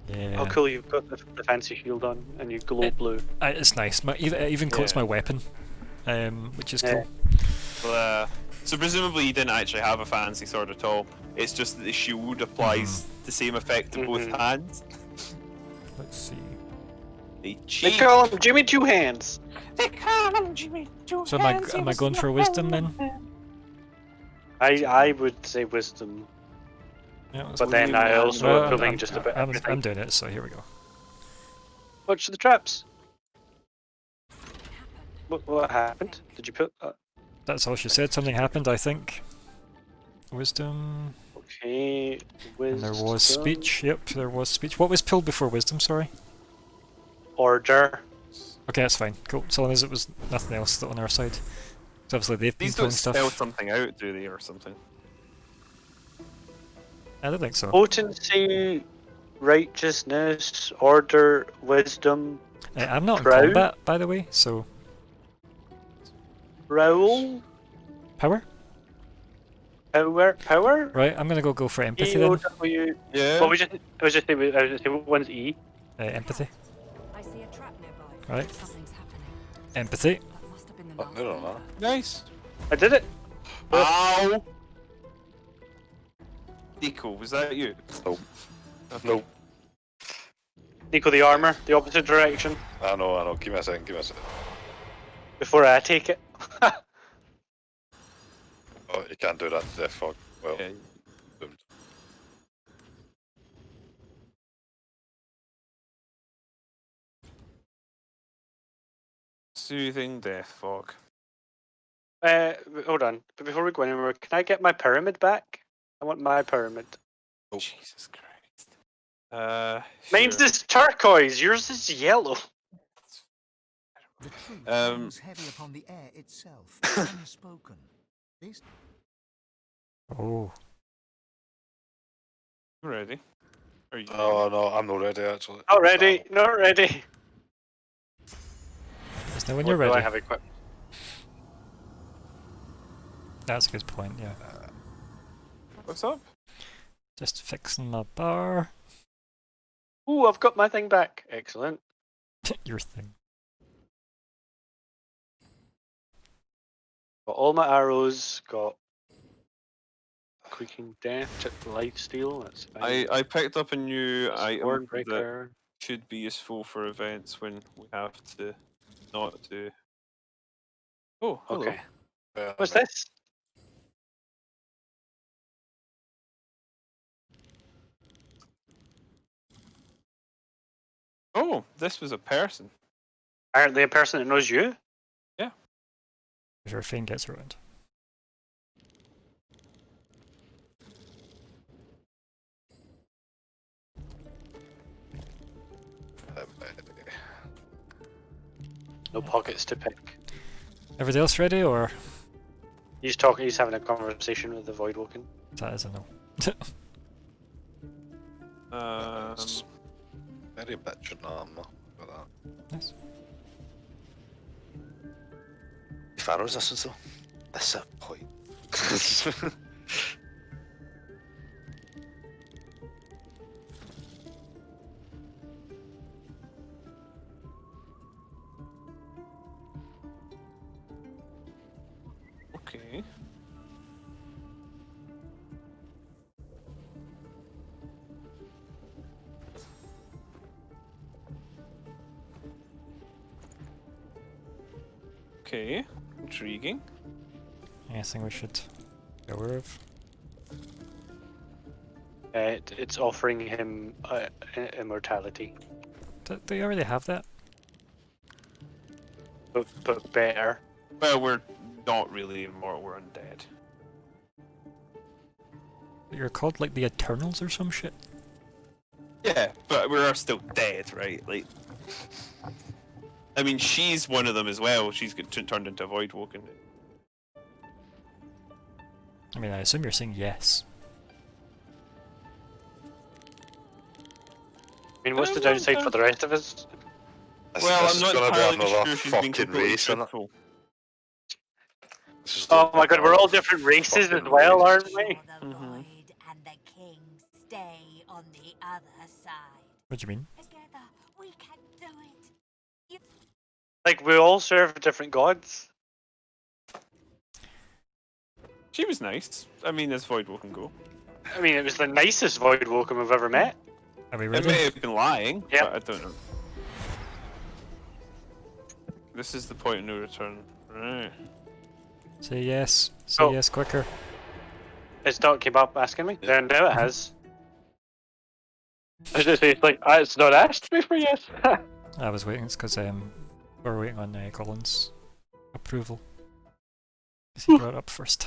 yeah. How cool you've got the fancy shield on and you glow blue. It's nice. It even coats Yeah. my weapon, which is Yeah. cool. Well, so presumably you didn't actually have a fancy sword at all. It's just that the shield applies the same effect to both hands. Let's see. They They cheat. call him Jimmy Two Hands. They call him Jimmy Two So am I going for Wisdom then? I would say Wisdom, Yeah, let's but go. then I also Well, am pulling just a bit. I'm doing it, so here we go. Watch the traps. What happened? Did you put? That's all she said. Something happened, I think. Wisdom. Okay. And there was Wisdom. speech. Yep, there was speech. What was pulled before Wisdom, sorry? Order. Okay, that's fine. Cool. So long as it was nothing else on our side. So obviously they've been These pulling don't stuff. spell something out, do they, or something? I don't think so. Potency, righteousness, order, wisdom, I'm not in Proud? combat, by the way, so... rowl, Power? power. Right, I'm gonna go for empathy then. EOW. Yeah. Well, I was just saying one's E. Empathy. I see a trap nearby. Right. Something's happening. Empathy. That must have been the Oh, last no, no, one. no. Nice. I did it. Ow! Nico, was that you? Nope. Okay. Nope. Nico, the armor, the opposite direction. I know. Give me a second. Before I take it. Oh, you can't do that to Death Fog. Well, Yeah. doomed. Soothing death fog. Hold on. But before we go anywhere, can I get my pyramid back? I want my pyramid. Jesus Christ. Mine's Sure. this turquoise. Yours is yellow. The truth Um, hangs heavy upon the air itself, unspoken. This Oh. Ready? Are you? Oh no, I'm not ready actually. Not ready. Not ready. Just now when What you're do I ready. have equipped? That's a good point, yeah. What's up? Just fixing my bar. Ooh, I've got my thing back. Excellent. Your thing. Got all my arrows. Got creaking death. Took life steal. That's fine. I picked up a new item that Swordbreaker. should be useful for events when we have to not do. Oh, hello. Okay. What's this? Oh, this was a person. Apparently a person that knows you. If your thing gets ruined. No pockets to pick. Everybody else ready, or He's talking. He's having a conversation with the Voidwoken. that is a no? Very bitchin' armor for that. Nice. Fire resistance though. Disappoint. Okay. Okay. Intriguing. Anything we should be aware of? It's offering him immortality, Do you already have that? but better. Well, we're not really immortal, we're undead. You're called like the Eternals or some shit? Yeah, but we are still dead, right? Like, I mean, she's one of them as well. She's got turned into a void woken. I mean, I assume you're saying yes. I mean, what's the downside for the rest of us? Well, this I'm is not gonna entirely be another sure she's being fucking completely race, isn't it? truthful. This is Oh gonna my be god, we're all another different races as fucking well, race. aren't we? The void and the king stay on the other side. What do you mean? Together, we can do it. You Like, we all serve different gods. She was nice. I mean, as void woken go. I mean, it was the nicest void woken we've ever met. Are we It ready? may have been lying, Yep. but I don't know. This is the point of no return. Right. Say yes. Say Oh. yes quicker. His dog came up asking me. Then now it has. I was just saying, it's like, it's not asked me for yes. I was waiting. It's because we're waiting on Colin's approval. 'Cause he brought it up first.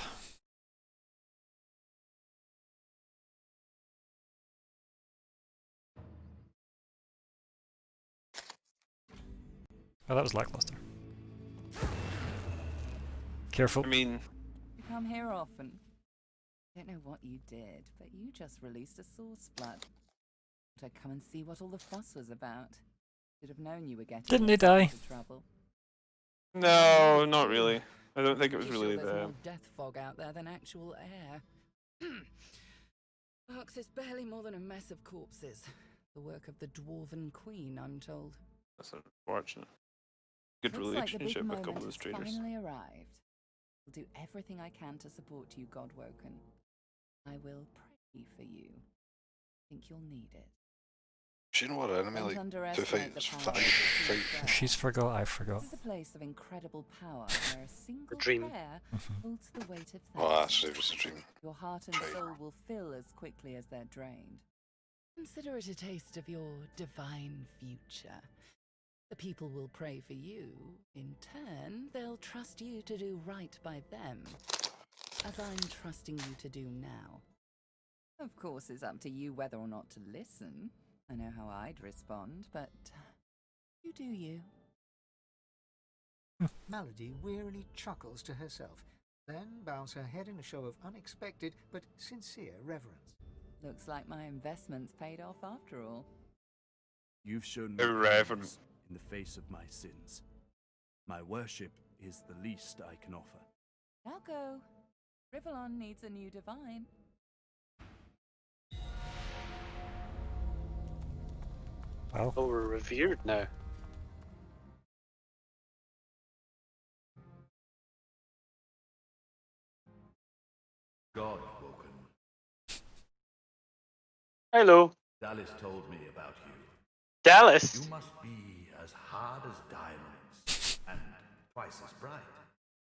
Oh, that was lackluster. Careful. I mean, You come here often. Don't know what you did, but you just released a source flood. Thought I'd come and see what all the fuss was about. Should have known you were getting Didn't he die? into trouble. no, not really. I don't think it was Pretty really sure there's the. more death fog out there than actual air. Arx is barely more than a mess of corpses. The work of the Dwarven Queen, I'm told. That's unfortunate. Good Looks like the big relationship with a moment couple of those has traders. finally arrived. I'll do everything I can to support you, Godwoken. I will pray for you. I think you'll need it. Do you know what enemy Don't like to underestimate fight? the Is power fight, of the fight. prayer. She's forgot, I forgot. This is a place of incredible power where a single dream. prayer holds the weight of Oh, thousands. that's it was a dream. Your heart and Right. soul will fill as quickly as they're drained. Consider it a taste of your divine future. The people will pray for you. In turn, they'll trust you to do right by them, as I'm trusting you to do now. Of course, it's up to you whether or not to listen. I know how I'd respond, but you do you. Malady wearily chuckles to herself, then bows her head in a show of unexpected but sincere reverence. Looks like my investment's paid off after all. You've shown me Irreverent. kindness in the face of my sins. My worship is the least I can offer. Now go. Rivellon needs a new divine. Well, Oh, we're revered now. Godwoken. Hello, Dallas told me about you. Dallas. You must be as hard as diamonds and twice as bright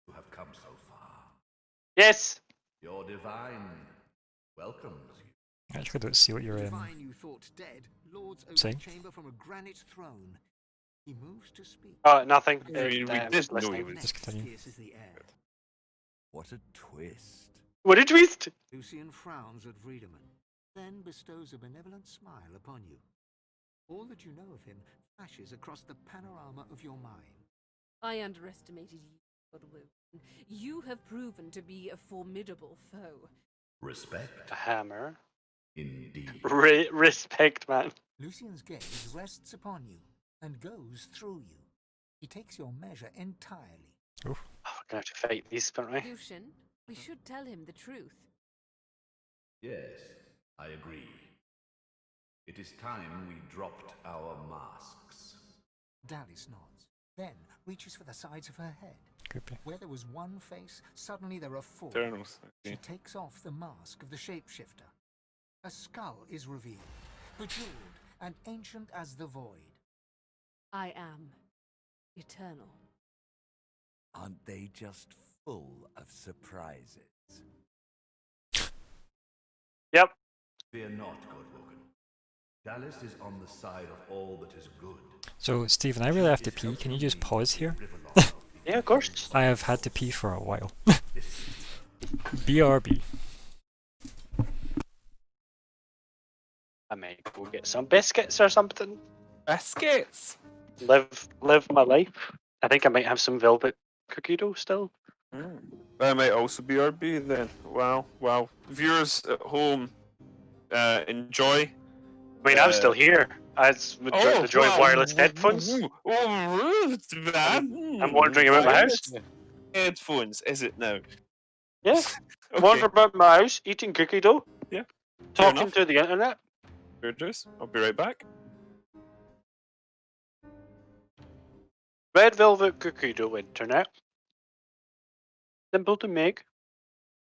to have come so far. Yes. Your divine welcomes you. I actually don't see what you're Divine you thought dead, lords over saying? the chamber from a granite throne. He moves to speak. Nothing. We I'm did just know he listening. was. Just continue. Pierces the air. What a twist. What a twist! Lucian frowns at Friedemann, then bestows a benevolent smile upon you. All that you know of him flashes across the panorama of your mind. I underestimated you, Godwoken. You have proven to be a formidable foe. Respect, A hammer. indeed. Respect, man. Lucian's gaze rests upon you and goes through you. He takes your measure entirely. Oof. Oh, gonna have to fight these, aren't we? Lucian, we should tell him the truth. Yes, I agree. It is time we dropped our masks. Dallas nods, then reaches for the sides of her head. Creepy. Where there was one face, suddenly there are four. Eternals. She Okay. takes off the mask of the shapeshifter. A skull is revealed, bejeweled and ancient as the void. I am eternal. Aren't they just full of surprises? Yep. Fear not, Godwoken. Dallas is on the side of all that is good. So, Stephen, I really have to pee. Can you just pause here? Yeah, of course. I have had to pee for a while. BRB. I might go get some biscuits or something. Biscuits. Live my life. I think I might have some velvet cookie dough still. That might also be RB then. Wow, wow. Viewers at home, enjoy. I mean, I'm still here. As with the joint wow. wireless headphones. I'm wandering about my house. Headphones, is it now? Yeah. Okay. Wandering about my house, eating cookie dough. Yeah. Talking to the internet. Fair dues. I'll be right back. Red velvet cookie dough internet. Simple to make.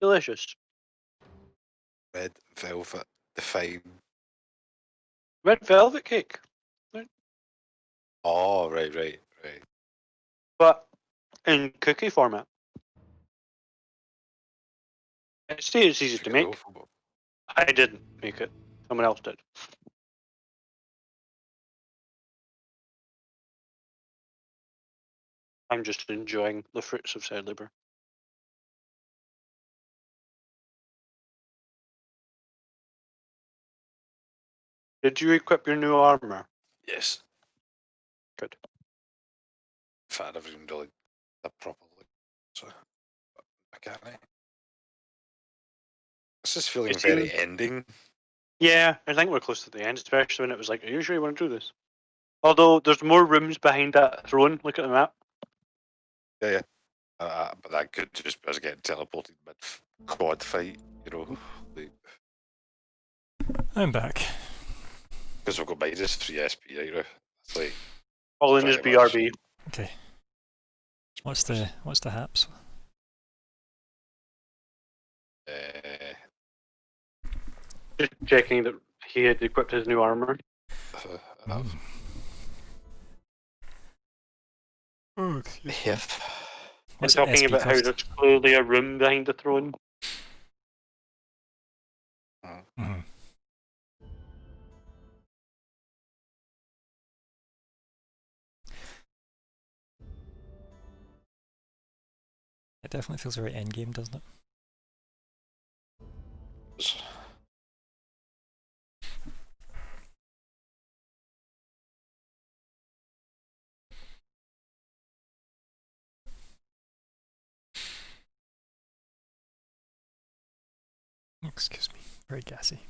Delicious. Red velvet, define. Red velvet cake. Oh, right. But in cookie format. It's easy to make. I didn't make it. Someone else did. I'm just enjoying the fruits of said labour. Did you equip your new armor? Yes. Good. In fact, I never even really that properly. So I can't. This is feeling It very seems- ending. Yeah, I think we're close to the end, especially when it was like, are you sure you want to do this? Although there's more rooms behind that throne. Look at the map. Yeah. But that could just be us getting teleported mid quad fight, you know. I'm back. Because we've got -3 SP, right? It's like Colin is pretty much- BRB. Okay. What's the haps? Just checking that he had equipped his new armor. Oh, excuse me. Yes. I'm What's talking SP about how cost? there's clearly a room behind the throne. Mhm. It definitely feels very endgame, doesn't it? Excuse me, very gassy.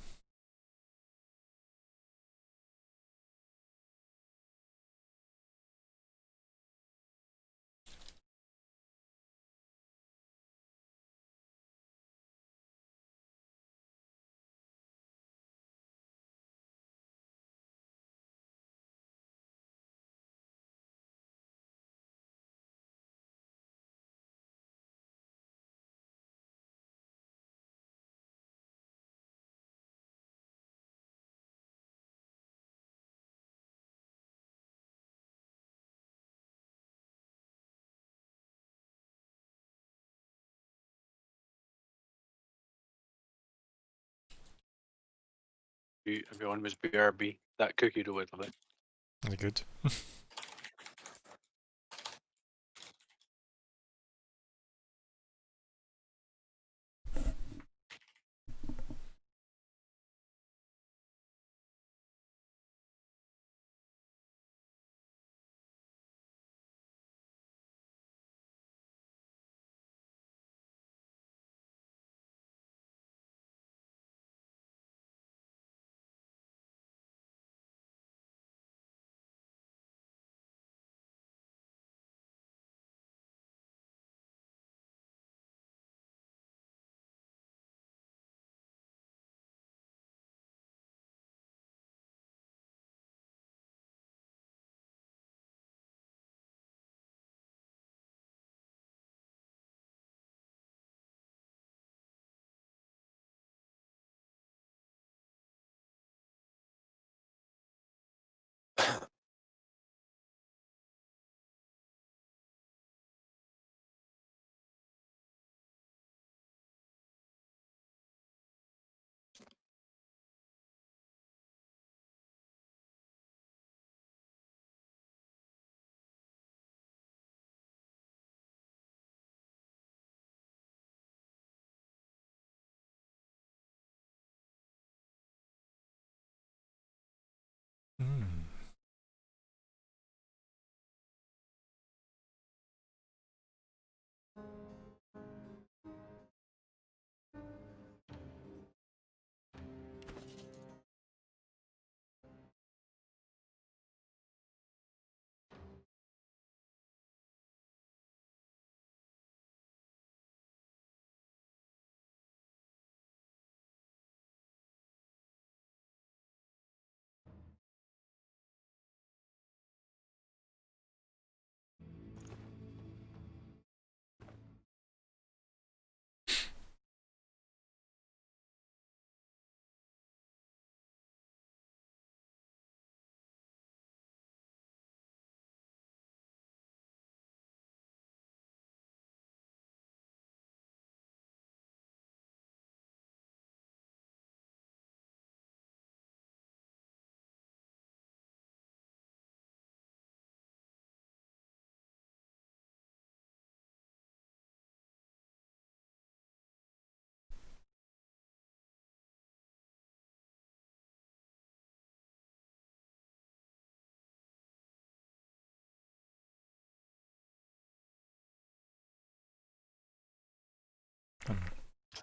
Everyone was BRB. That cookie dough was lovely. Is it good?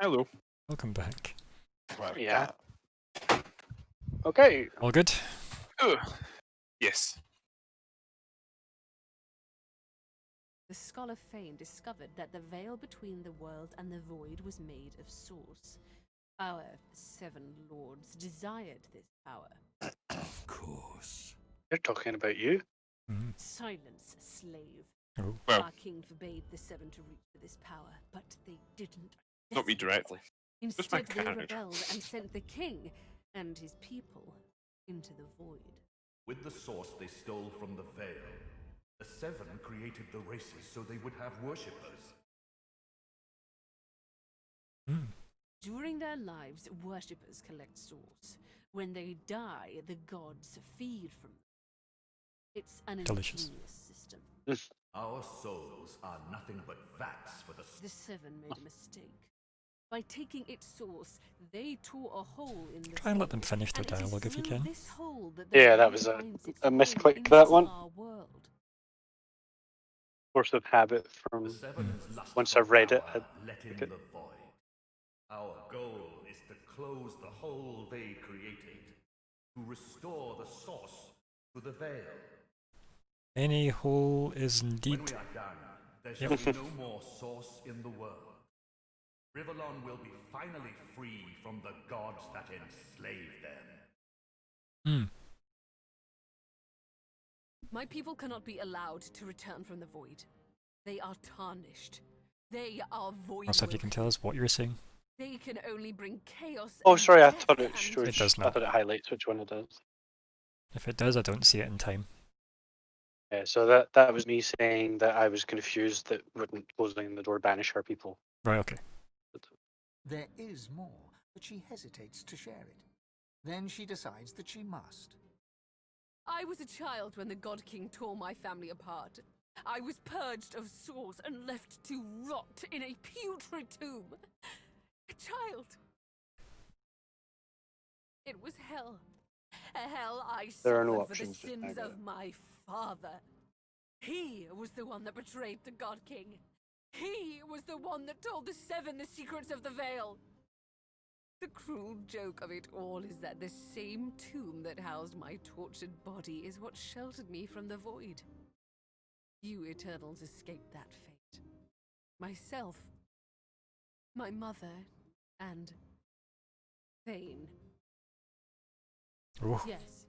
Hello. Welcome back. Yeah. Okay. All good? Yes. The scholar Fane discovered that the veil between the world and the void was made of source. Our 7 lords desired this power. Of course. They're talking about you. Silence, slave. Oh. Well, Our king forbade the 7 to reach for this power, but they didn't. not me directly. Just my Instead, they character. rebelled and sent the king and his people into the void. With the source they stole from the veil, the 7 created the races so they would have worshippers. During their lives, worshippers collect souls. When they die, the gods feed from them. It's an Delicious. ingenious system. Our souls are nothing but vats for the... The 7 made a mistake. By taking its source, they tore a hole in the Try and let them void, finish their and it is dialogue if you through can. this hole that the Yeah, that void was finds its a way misclick, into that one. our world. Force of habit The from 7's lust once for I've read it. power let in the void. Our goal is to close the hole they created, to restore the source to the veil. Any hole is When indeed. we are done, there shall be no more source in the world. Rivellon will be finally free from the gods that enslaved them. My people cannot be allowed to return from the void. They are tarnished. They are void. Also, if you can tell us what you're saying. They can only bring chaos. Oh, and sorry, I death thought it and- showed. It does I now. thought it highlights which one it does. If it does, I don't see it in time. Yeah, so that was me saying that I was confused that wouldn't closing the door banish our people. Right, okay. There is more, but she hesitates to share it. Then she decides that she must. I was a child when the God King tore my family apart. I was purged of source and left to rot in a putrid tomb. A child. It was hell. A hell I There are no suffered for the options just sins now, of my father. He was the one that betrayed the God King. He was the one that told the 7 the secrets of the veil. The cruel joke of it all is that the same tomb that housed my tortured body is what sheltered me from the void. You Eternals escaped that fate. Myself, my mother, and Thane. Oh, Yes.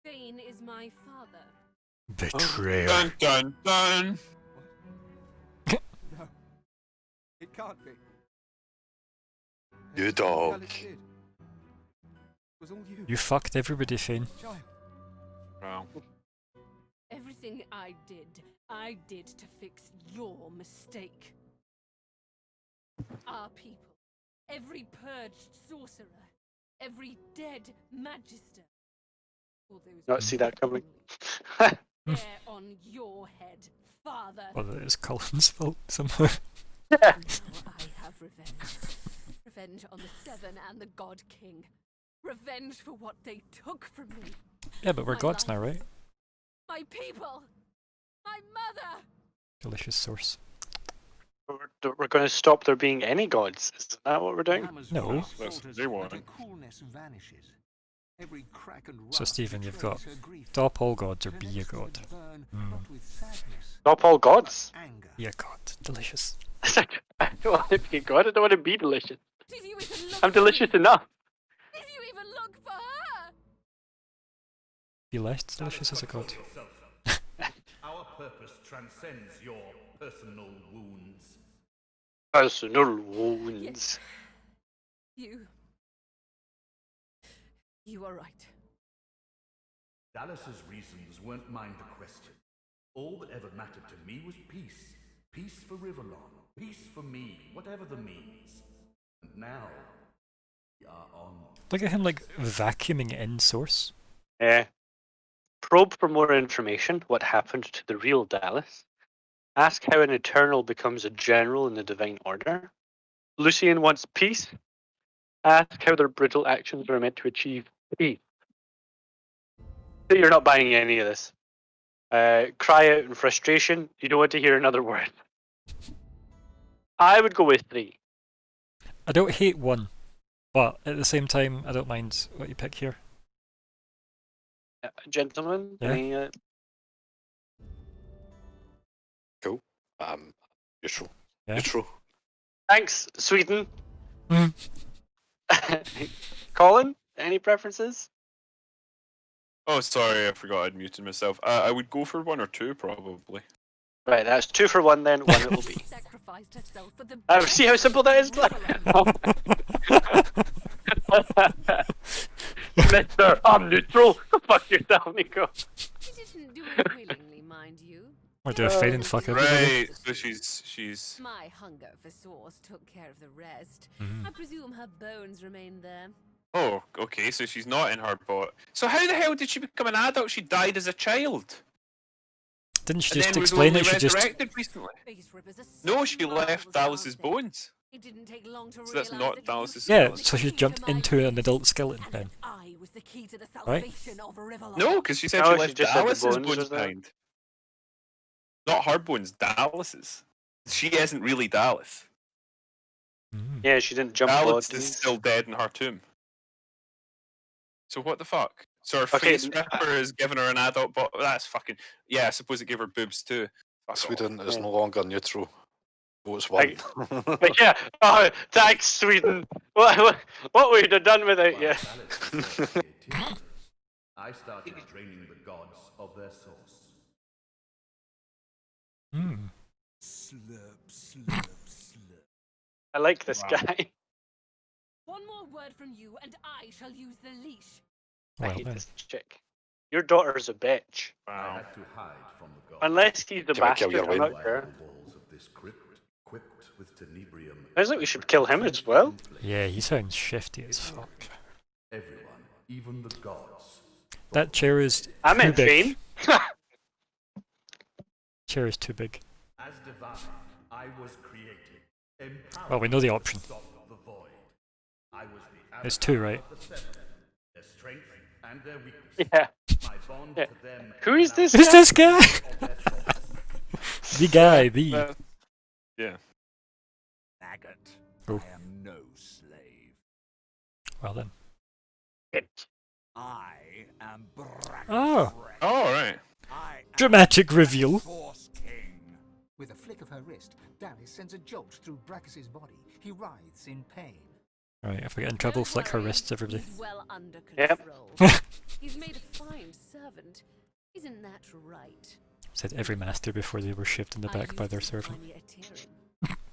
Thane is my father. betrayer. Dun dun dun. No. It can't be. You Everything dog. Dallas did was all you. You fucked everybody, Fane. Child. Wow. Everything I did to fix your mistake. Our people, every purged sorcerer, every dead magister. All those Not see that coming. They're on your head, father. Well, it is Colin's fault somehow. Now I have revenge. Revenge on the 7 and the God King. Revenge for what they took from me. Yeah, but we're My gods now, life. right? My people. My mother. Delicious source. We're going to stop there being any gods. Is that what we're doing? Hammer's No. voice That's falters, they want. but her coolness vanishes. Every crack and So, rust Stephen, you've got betrays her grief. stop all gods or Her be a next god. words burn Mm. not with sadness, Stop all gods? but anger. Be a god. Delicious. I don't want to be a god. I don't want to be delicious. Did you even look I'm for delicious me? enough. Did you even look for her? Be less delicious as a god. Our purpose transcends your personal wounds. Personal wounds. You are right. Dallas's reasons weren't mine to question. All that ever mattered to me was peace. Peace for Rivellon. Peace for me, whatever the means. And now, we are on. Look at him like vacuuming in source. Yeah. Probe for more information. What happened to the real Dallas? Ask how an Eternal becomes a general in the Divine Order. Lucian wants peace. Ask how their brutal actions are meant to achieve peace. You're not buying any of this. Cry out in frustration. You don't want to hear another word. I would go with 3. I don't hate 1, but at the same time, I don't mind what you pick here. Gentlemen, Yeah. any, Cool. Neutral. Yeah. Neutral. thanks, Sweden. Mhm. Colin, any preferences? Oh, sorry, I forgot I'd muted myself. I would go for 1 or 2, probably. Right, that's 2 for 1 then, 1 it will be. Sacrificed herself for the See how simple that is? Mister, I'm neutral. Go fuck yourself, Nico. She didn't do it willingly, mind you. Or do a fade and fuck everybody. Right, so she's... My hunger for sauce took care of the rest. Mhm. I presume her bones remain there. Oh, okay, so she's not in her bot. So how the hell did she become an adult? She died as a child. Didn't she And just then was explain only it? She just. resurrected recently. Face rippers are No, such she left marvels, Dallas's aren't they? bones. It didn't take long to So that's realize not that Dallas's you Yeah, was the so she key jumped to my into an faith, adult skeleton and then. that I was the key to the Right? salvation of Rivalon. No, because she said No, she she left just said the Dallas's bones bones was there. behind. Not her bones, Dallas's. She isn't really Dallas. Mm. Yeah, she didn't jump Dallas bodies. is still dead in her tomb. So what the fuck? So her Okay, face ripper is giving her an adult body. That's fucking... Yeah, I suppose it gave her boobs too. Fuck Sweden off. is Yeah. no longer neutral. Votes 1. But yeah, oh, thanks, Sweden. What would have done without While you? Dallas sought the Aetirium, I started draining the gods of their source. Mm. Slurp, slurp, slurp. I like this Wow. guy. One more word from you, and I shall use the leash. I Well hate then. this chick. Your daughter's a bitch. I Wow. had to hide from the gods. Unless he's the Can I kill bastard, your I'm win? not Why sure. the walls of this crypt, equipped with tenebrium. Sounds like we should kill him as well. Yeah, he sounds shifty as fuck. Everyone, even the gods. That chair is I too meant big. Fane. Chair is too big. As divine, I was created. Empowered Well, we know the to option. stop the void. I was the It's 2, right? avatar of the seven, their strength and their weakness. Yeah. My bond Yeah. to them. Who is this Who's guy? this guy? Of their source. The guy, the. Yeah. Agate, Oh. I am no slave. Well then. I am Brachus. Oh. Oh, right. I am Dramatic reveal. Force King. With a flick of her wrist, Dallas sends a jolt through Brachus's body. He writhes in pain. Right, if we get in trouble, Don't flick her worry, wrists, everybody. He's well under Yep. control. He's made a fine servant. Isn't that right? Said every master before they were shaved in the I back by used their to servant. find the Aetirium.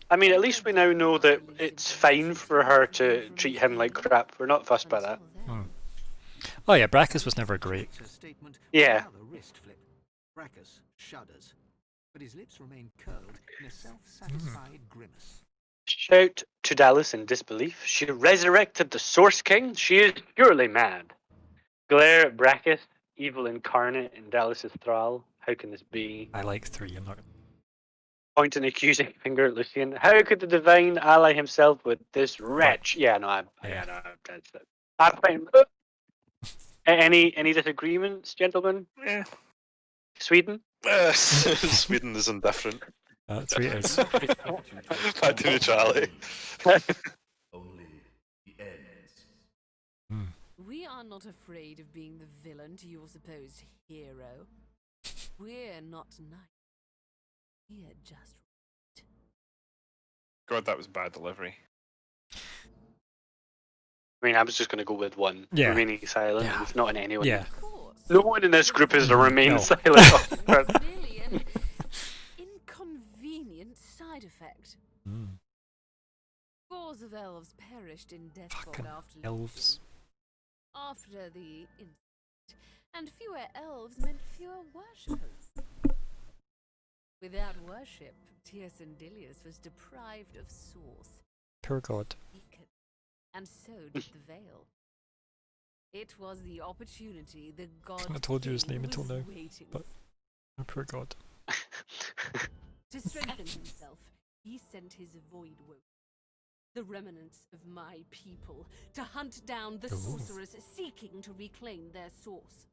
I mean, at least we now know that it's fine for her to treat him like crap. We're not fussed by that. Until then, Oh yeah, Brachus was never great. Her statement Yeah. with another wrist flip. Brachus shudders, but his lips remain curled in a self-satisfied grimace. Shout to Dallas in disbelief. She resurrected the Source King? She is surely mad. Glare at Brachus, evil incarnate in Dallas's thrall. How can this be? I like 3, I'm not. Point an accusing finger at Lucian. How could the divine ally himself with this wretch? Yeah, no, that's it. I'm fine. Any disagreements, gentlemen? Yeah. Sweden? Sweden is indifferent. 3 it is. Back to neutrality. Only the ends. Hmm. we are not afraid of being the villain to your supposed hero. We're not nice. We're just right. God, that was bad delivery. I mean, I was just going to go with 1. Yeah. Remaining silent. Yeah. It's not in anyone. Yeah. Of course. No one in this group is a remain No. silent. Really an inconvenient side effect. Mm. Scores of elves perished in Deathfog Fucking after elves. after the incident, and fewer elves meant fewer worshippers. Without worship, Tyrsendilius was deprived of source, Poor god. weakened, and so did the veil. It was the opportunity the god Couldn't have told you his King name until was now, waiting but- Oh, poor god. To strengthen himself, he sent his void woke, the remnants of my people, to hunt down the Ooh. sorcerers seeking to reclaim their source.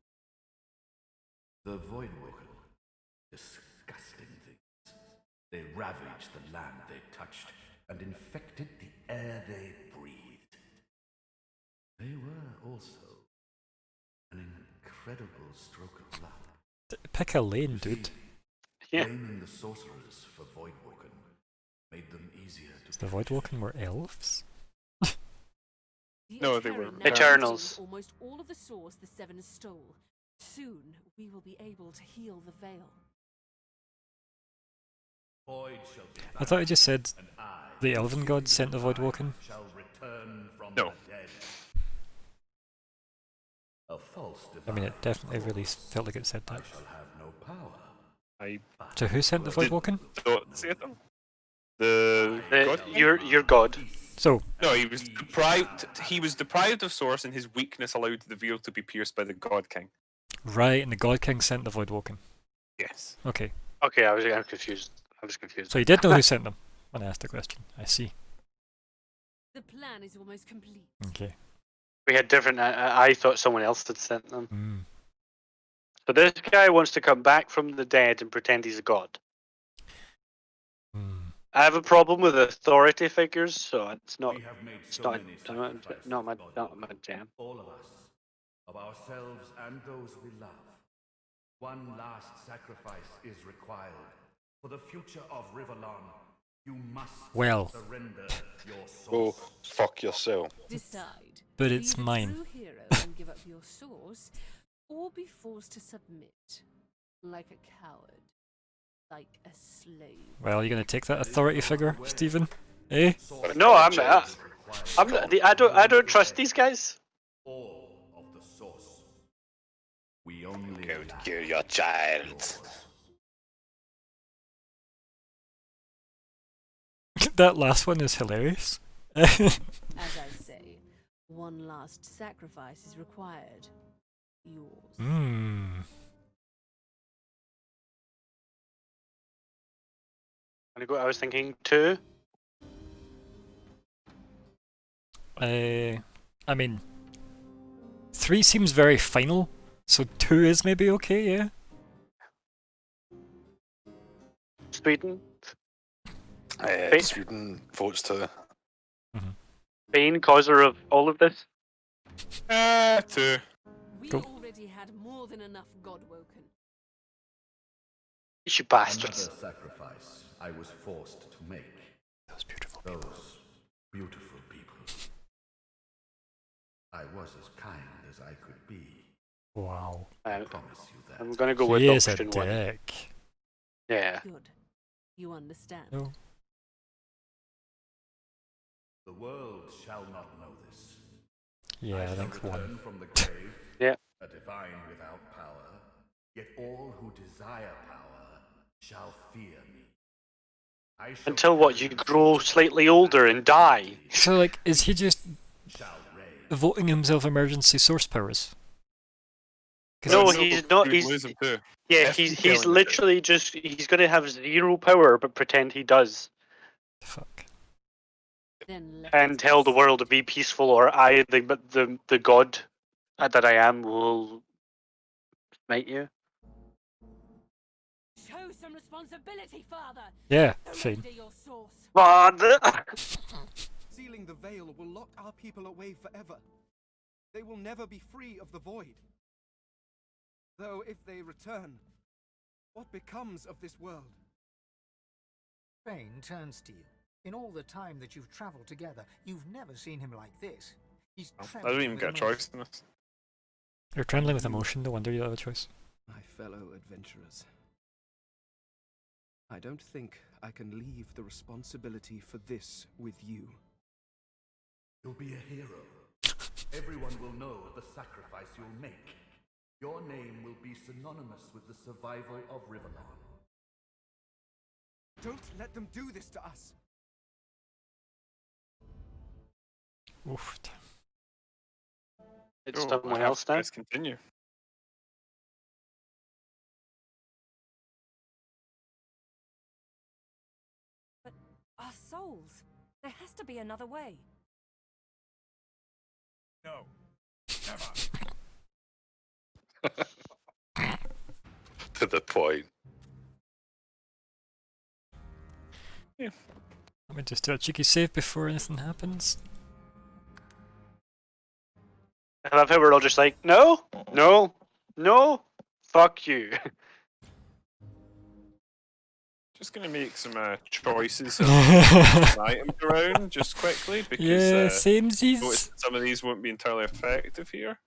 The Voidwalker. Disgusting things. They ravaged the land they touched and infected the air they breathed. They were also an incredible stroke of luck. Pick a lane, dude. Yeah. Blaming the sorcerers for Voidwalken made them easier to The Voidwalken were elves? No, they were Eternals. Almost all of the source the Seven stole. Soon we will be able to heal the Veil. Void shall be I thought you just said and I, the elven gods sent the Voidwalken. shall return from No. the dead. A false I mean, it divine, definitely of really course. felt like it said I that. shall have no power. I So who sent the Voidwalken? don't say them. The god. Your god. So, No, he was deprived. He was deprived of source, and his weakness allowed the veil to be pierced by the God King. right, and the God King sent the Voidwalken. Yes. Okay, Okay, I'm confused. I was confused. so you did know who sent them when I asked the question. I see. The plan is almost complete. Okay. We had different. I thought someone else had sent them. Mm. So this guy wants to come back from the dead and pretend he's a god. Mm. I have a problem with authority figures, so it's not. We have made It's so not. many Not my. sacrifices, Not my Godwalker. jam. All of us, of ourselves and those we love. One last sacrifice is required. For the future of Riverlon, you must surrender your Go source. fuck yourself. Decide. But it's Be the mine. true hero and give up your source, or be forced to submit, like a coward, like a slave. Well, you gonna take that authority figure, Stephen? Eh? No, I'm not. I'm not. I don't trust these guys. All of the source. We only Go lack kill your child. yours. That last one is hilarious. As I say, one last sacrifice is required. Yours. Hmm. I was thinking 2. I mean, 3 seems very final, so 2 is maybe okay, yeah? Sweden. Sweden votes to. Main causer of all of this. 2. We Cool. already had more than enough Godwoken. You bastards. Another sacrifice I was forced to make. Those beautiful Those beautiful people. I was as kind as I could be. Wow. I promise you that. I'm gonna go with He is a option 1. dick. Yeah. Good. You understand. No. The world shall not know this. Yeah, I shall think return 1. from the grave, Yeah. a divine without power, yet all who desire power shall fear me. I shall Until what? You carry grow the slightly older and die. So, like, is he just shall reign. voting himself emergency source powers? No, he's not. We'd He's lose him too. yeah. If He's killing him. literally just. He's gonna have 0 power, but pretend he does, Fuck. Then let and us tell the proceed. world to be peaceful, or I, the god that I am, will smite you. Show some responsibility, Father. Yeah, fine. Surrender your source. Father. Sealing the veil will lock our people away forever. They will never be free of the void. Though if they return, what becomes of this world? Bane turns to you. In all the time that you've traveled together, you've never seen him like this. He's I don't trembling even with get a emotion. choice in this. You're trembling with emotion, no wonder you don't have a choice. My fellow adventurers, I don't think I can leave the responsibility for this with you. You'll be a hero. Everyone will know the sacrifice you'll make. Your name will be synonymous with the survival of Riverlon. Don't let them do this to us. Oof. It's Oh, someone I have else to now. press continue. But our souls. There has to be another way. No. Never. To the point. Let me just do a cheeky save before anything happens. I love how we're all just like, no, no, no, fuck you. Just gonna make some choices of some items around just quickly because Yeah, notice samesies. some of these won't be entirely effective here.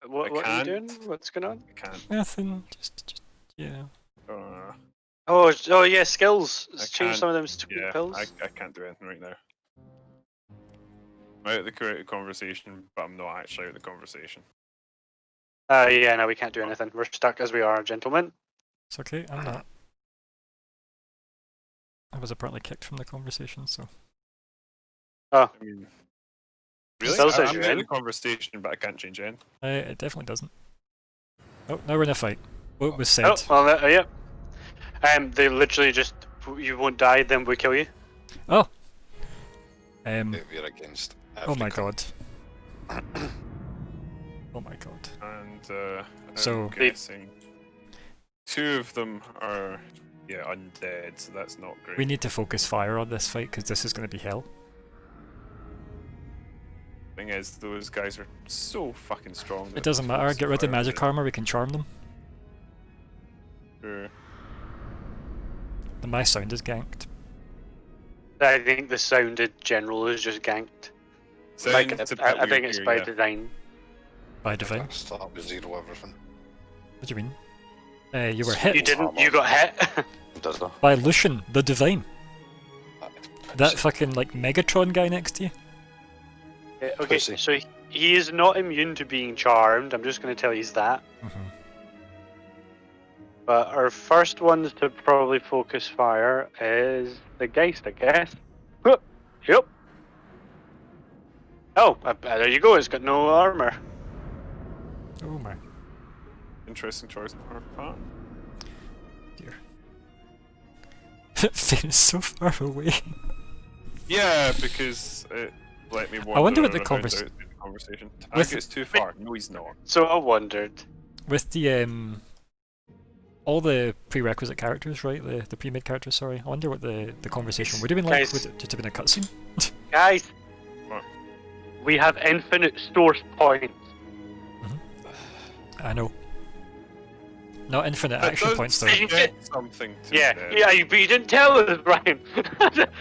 What are you doing? What's going on? I can't. Nothing. Just yeah. Oh yeah, skills. I Let's change can't- some of them stupid Yeah, pills. I can't do anything right now. I'm out of the correct conversation, but I'm not actually out of the conversation. Yeah, no, we can't do anything. We're stuck as we are, gentlemen. It's okay, I'm not. I was apparently kicked from the conversation, so. Oh. I mean, really? Still says I'm you're out of in. the conversation, but I can't change anything. It definitely doesn't. Oh, now we're in a fight. What was said? Oh, well, yeah. They literally just, you won't die, then we kill you. Oh. We're against. Oh my god. Oh my god. And So- I'm guessing 2 of them are undead, so that's not great. We need to focus fire on this fight because this is going to be hell. Thing is, those guys are so fucking strong. It doesn't matter. Get rid of magic armor. We can charm them. Sure. My sound is ganked. I think the sound in general is just ganked. Sound, Like, it's a bit I think weird it's here, by yeah. design. By divine. Start with 0 everything. What do you mean? You were hit. You didn't. You got hit. Does that? By Lucian, the divine. That fucking like Megatron guy next to you. Okay, so he is not immune to being charmed. I'm just going to tell you that. But our first ones to probably focus fire is the Geist, I guess. Yep. Oh, there you go. It's got no armor. Oh my. Interesting choice on our part. Dear. Finn is so far away. Yeah, because it let me wander. I wonder what the around conversation. out the conversation. With- Target's too far. No, he's not. So I wondered. With the all the prerequisite characters, right? The pre-made characters. Sorry. I wonder what the conversation would have been like. Guys. Would it just have been a cutscene? Guys, What? we have infinite source points. I know. Not infinite That action does points though. suggest something to Yeah, me. yeah, but you didn't tell us, Brian.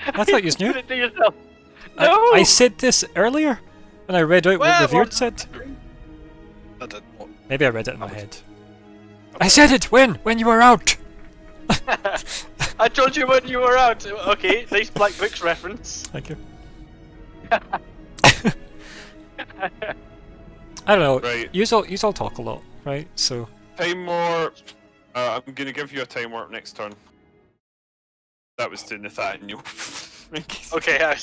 I thought you knew. did it to yourself. No. I said this earlier when I read out what the Veerd said. I did not. Maybe I read it in my head. I said it when you were out. I told you when you were out. Okay, nice Black Books reference. Thank you. I don't know. Right. You all talk a lot, right? So Time warp. I'm gonna give you a time warp next turn. That was to Nathaniel. Okay,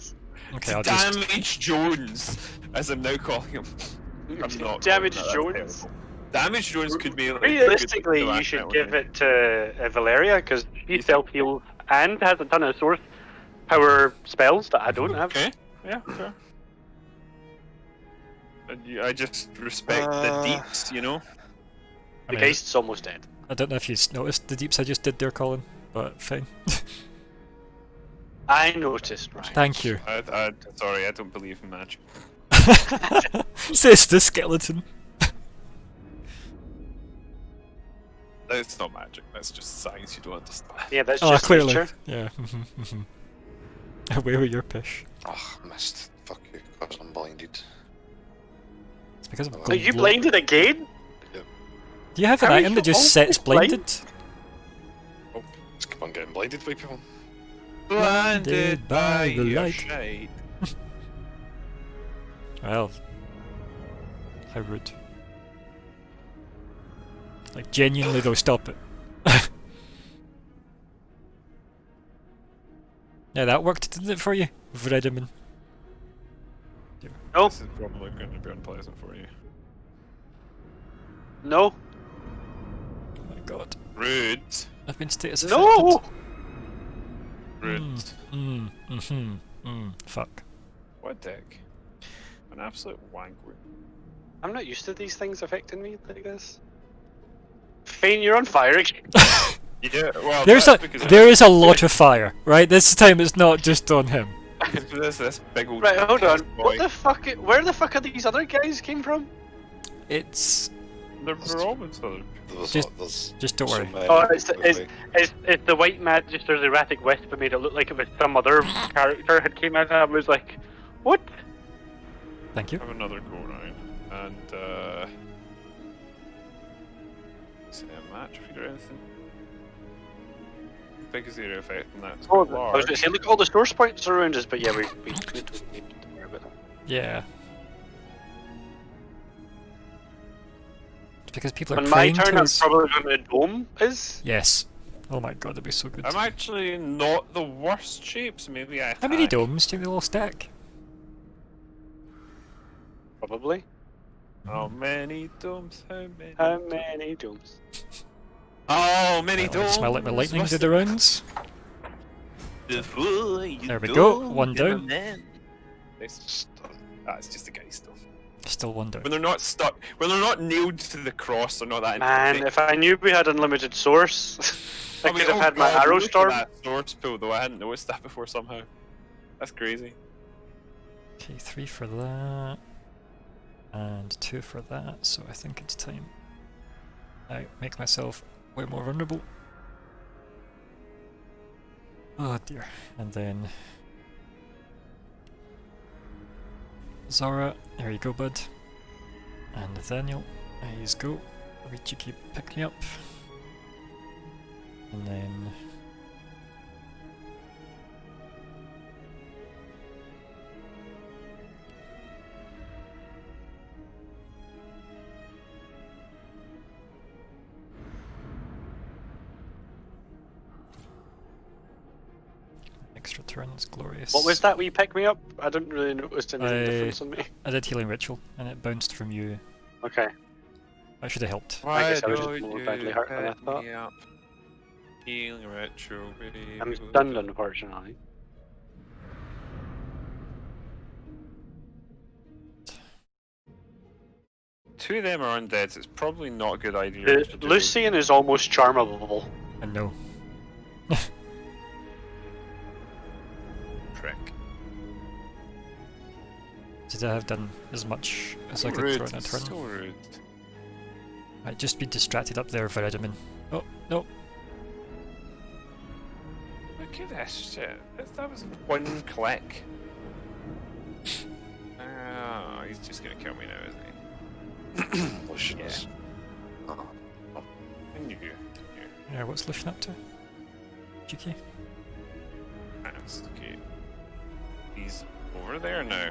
okay, I'll just. Damage Jones, as I'm now calling him. I'm not Damage calling that, that's Jones. terrible. Damage Jones could be like. Realistically, you should give it to Valeria because she self-heals and has a ton of source power spells that I don't have. Okay. Yeah. Fair. I just respect the deeps, you know. The Geist's almost dead. I don't know if you noticed the deeps I just did there, Colin, but fine. I noticed, right? Thank you. Sorry, I don't believe in magic. Says the skeleton. That's not magic. That's just science you don't understand. Yeah, that's Oh, just clearly. nature. Yeah. Away with your pish. Oh, missed. Fuck you, because I'm blinded. It's because of. Are you blinded again? Do you have an How are item that you just sets always blinded? Oh, let's keep on getting blinded by people. Blinded by the your light. shade. Well, how rude. Like, genuinely though, stop it. Yeah, that worked, didn't it, for you? Vredeman. No. This is probably going to be unpleasant for you. No. Oh my god. Rude. I've been status No. Rude. Fuck. What dick? An absolute wanker. I'm not used to these things affecting me like this. Fane, you're on fire again. Yeah, well, There that's is a lot of fire, right? This time it's not just on him. this big old Right, hold on. boy. What the fuck? Where the fuck are these other guys came from? It's They're always other. just don't worry. Oh, it's the White Magister's erratic whisper made it look like it was some other character had came out and I was like, what? Thank you. Have another go round and say a match if you do anything. Biggest area effect and that's Oh, quite I was large. going to say, look at all the source points around us, but yeah, we need to worry about that. Yeah. It's because people are On my praying turn, to I'm us. probably going to dome is. Yes. Oh my god, that'd be so good. I'm actually not the worst shape, so maybe I How many attack. domes do you think they'll stack? Probably. How many domes? How many? How many domes? Oh, many Well, domes. smell like my lightning must did the rounds. Before you There we go, dome one them down. then. It's just a guy still. Still one down. When they're not stuck, when they're not nailed to the cross, they're not that. Man, if I knew we had unlimited source, I could have had my God, arrow look at storm. That source pool though, I hadn't noticed that before somehow. That's crazy. Okay, 3 for that. And 2 for that, so I think it's time I make myself way more vulnerable. Oh dear. And then Zara, there you go, bud. And Nathaniel, there you go. Wait, you keep pick me up. And then extra turns, glorious. What was that wee pick me up? I didn't really notice anything difference on me. I did healing ritual, and it bounced from you. Okay. That should have helped. I guess I was just more badly hurt than I thought. Healing ritual, baby. I'm stunned, unfortunately. Two of them are undead, so it's probably not a good idea. The Lucian is almost charmable. I know. Prick. Did I have done as much as I could Rude, throw in a turn? so rude. I'd just be distracted up there, Viridiman. Oh, no. Look at this shit. That was one click. Oh, he's just gonna kill me now, isn't he? Lucian Yeah. is. I knew. Yeah, what's Lucian up to? GK? That's okay. He's over there now.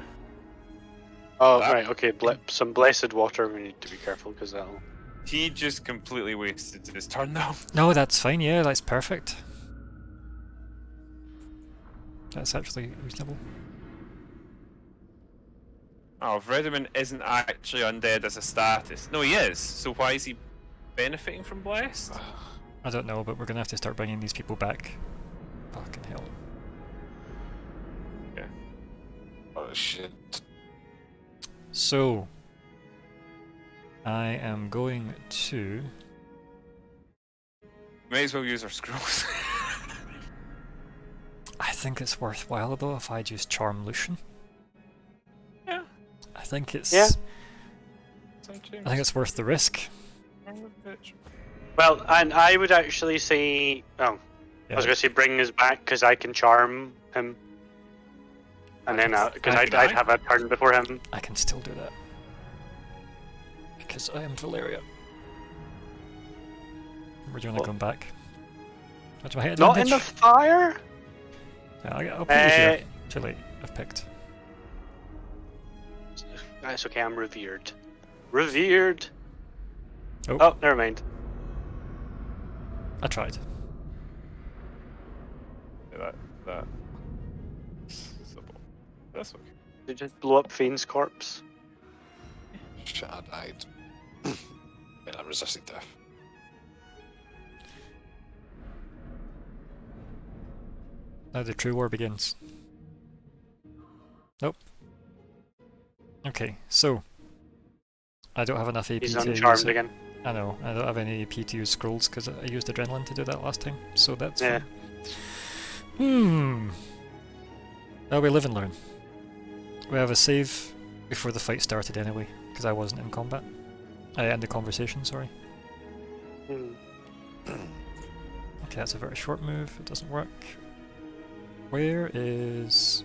Oh, That- right, okay, some blessed water, we need to be careful because that'll... He just completely wasted his turn now. No, that's fine, yeah, that's perfect. That's actually reasonable. Oh, Vredimon isn't actually undead as a status. No, he is. So why is he benefiting from Blessed? I don't know, but we're gonna have to start bringing these people back. Fucking hell. Yeah. Oh shit. So, I am going to... May as well use our scrolls. I think it's worthwhile though if I just charm Lucian. Yeah. I think it's... Yeah. I think it's worth the risk. Well, and I would actually say... Oh, I was going to say bring us back because I can charm him. And then, because I'd have a turn before him. I can still do that. Because I am Valeria. Where do you want to come back? What do I hit Not in the fire? Yeah, I'll put you here. Too late. I've picked. That's okay, I'm revered. Revered! Oh, Oh, never mind. I tried. Yeah, that. That's okay. Did you just blow up Fiend's corpse? Shit, I died. Man, I resisted death. Now the true war begins. Nope. Okay, so I don't have enough AP He's to use uncharmed it. again. I know, I don't have any AP to use scrolls because I used adrenaline to do that last time, so that's Yeah. fine. Well, we live and learn. We have a save before the fight started anyway, because I wasn't in combat. In the conversation, sorry. Okay, that's a very short move, it doesn't work. Where is...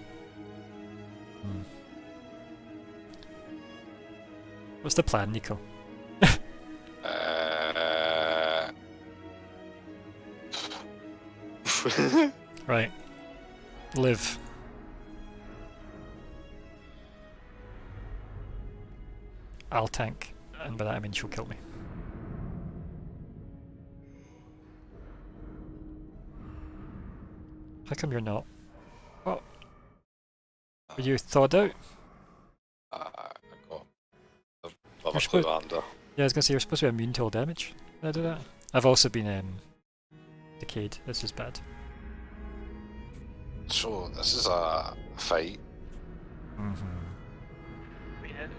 What's the plan, Nico? Right. Live. I'll tank, and by that I mean she'll kill me. How come you're not? What? Were you thawed out? I got You're another supposed- clue under. Yeah, I was gonna say you're supposed to be immune to all damage. Did I do that? I've also been decayed. This is bad. So this is a fight.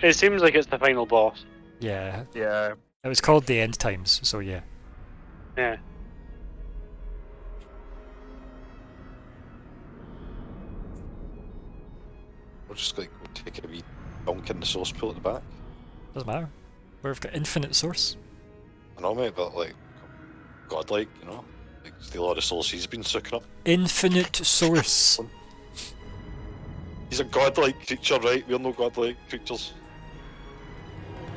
It seems like it's the final boss. Yeah. Yeah. It was called the End Times, so yeah. Yeah. We're just like go take a wee dunk in the source pool at the back. Doesn't matter. We've got infinite source. I know, mate, but like godlike, you know, like steal all the souls he's been sucking up. Infinite source. He's a godlike creature, right? We're no godlike creatures.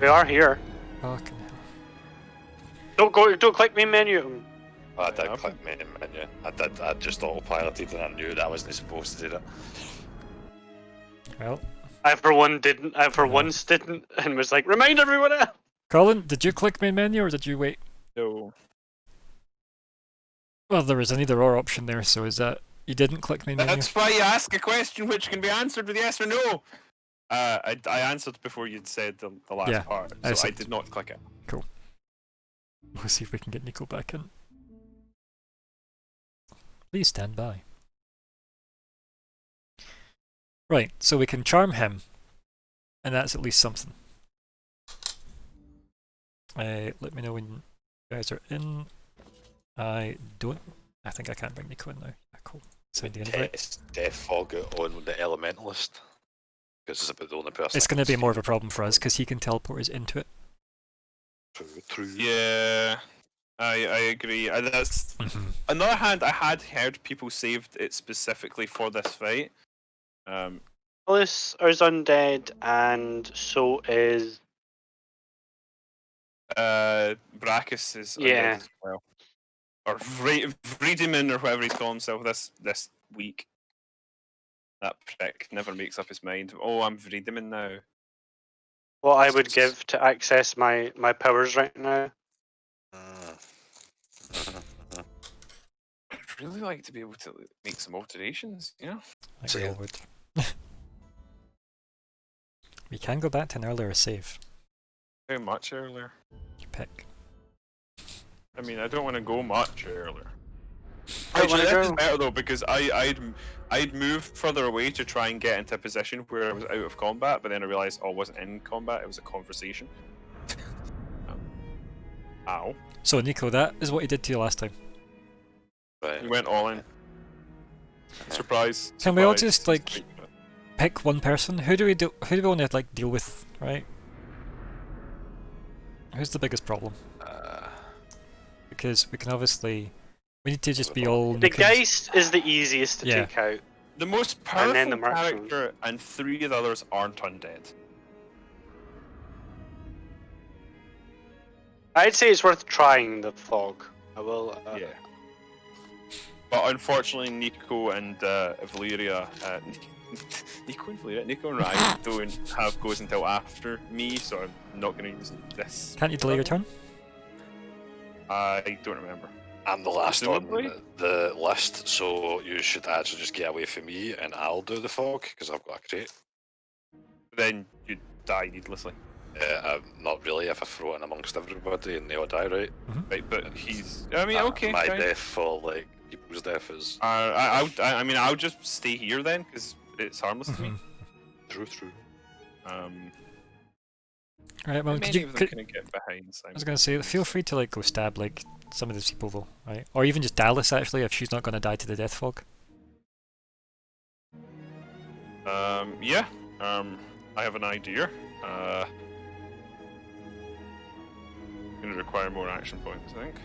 We are here. Fucking Don't click main menu. I did click main menu. I just autopiloted and I knew that I wasn't supposed to do that. Well. I for one didn't. I for once didn't, and was like, remind everyone else. Colin, did you click main menu or did you wait? No. Well, there was an either or option there, so is that you didn't click main menu? That's why you ask a question which can be answered with yes or no. I answered before you'd said the last Yeah, part, I so I said- did not click it. Cool. We'll see if we can get Nico back in. Please stand by. Right, so we can charm him, and that's at least something. Let me know when you guys are in. I don't. I think I can't bring Nico in now. Yeah, cool. Send the invite. Test Death Fog on the Elementalist. Because it's about the only person. It's going to be more of a problem for us because he can teleport us into it. True. Yeah, I agree. That's on the other hand, I had heard people saved it specifically for this fight. Alice is undead, and so is. Brachus is Yeah. undead as well, or Vriedemann or whatever he's calling himself this week. That prick never makes up his mind. Oh, I'm Vriedemann now. What I would give to access my powers right now. I'd really like to be able to make some alterations, you know? Like we all would. We can go back to an earlier save. How much earlier? You pick. I mean, I don't want to go much earlier. Don't Actually, wanna this is go. better though because I'd moved further away to try and get into a position where I was out of combat, but then I realised I wasn't in combat; it was a conversation. Ow! So Nico, that is what he did to you last time. Right. He went all in. Surprise! Can we all surprise. just like pick one person? Who do we want to like deal with, right? Who's the biggest problem? Because we can obviously we need to just be all The Nico's- Geist is the easiest to Yeah. take out. The most And powerful then the marksman. character, and 3 of the others aren't undead. I'd say it's worth trying the fog. I will. Yeah. But unfortunately, Nico and Valeria, Nico and Ryan don't have goes until after me, so I'm not going to use this. Can't you delay your turn? I don't remember. I'm the last Presumably? on the list, so you should actually just get away from me and I'll do the fog, because I've got a crate. Then you die needlessly. Not really, if I throw it in amongst everybody and they all die, right? Right, but he's. I mean, okay. My fine. death for, like, people's death is... I mean, I'll just stay here then, because it's harmless to me. True. Right, well, Many of them can get behind I Simon. was gonna say, feel free to like go stab like some of these people though, right? Or even just Dallas actually, if she's not gonna die to the death fog. Yeah. I have an idea. Gonna require more action points, I think.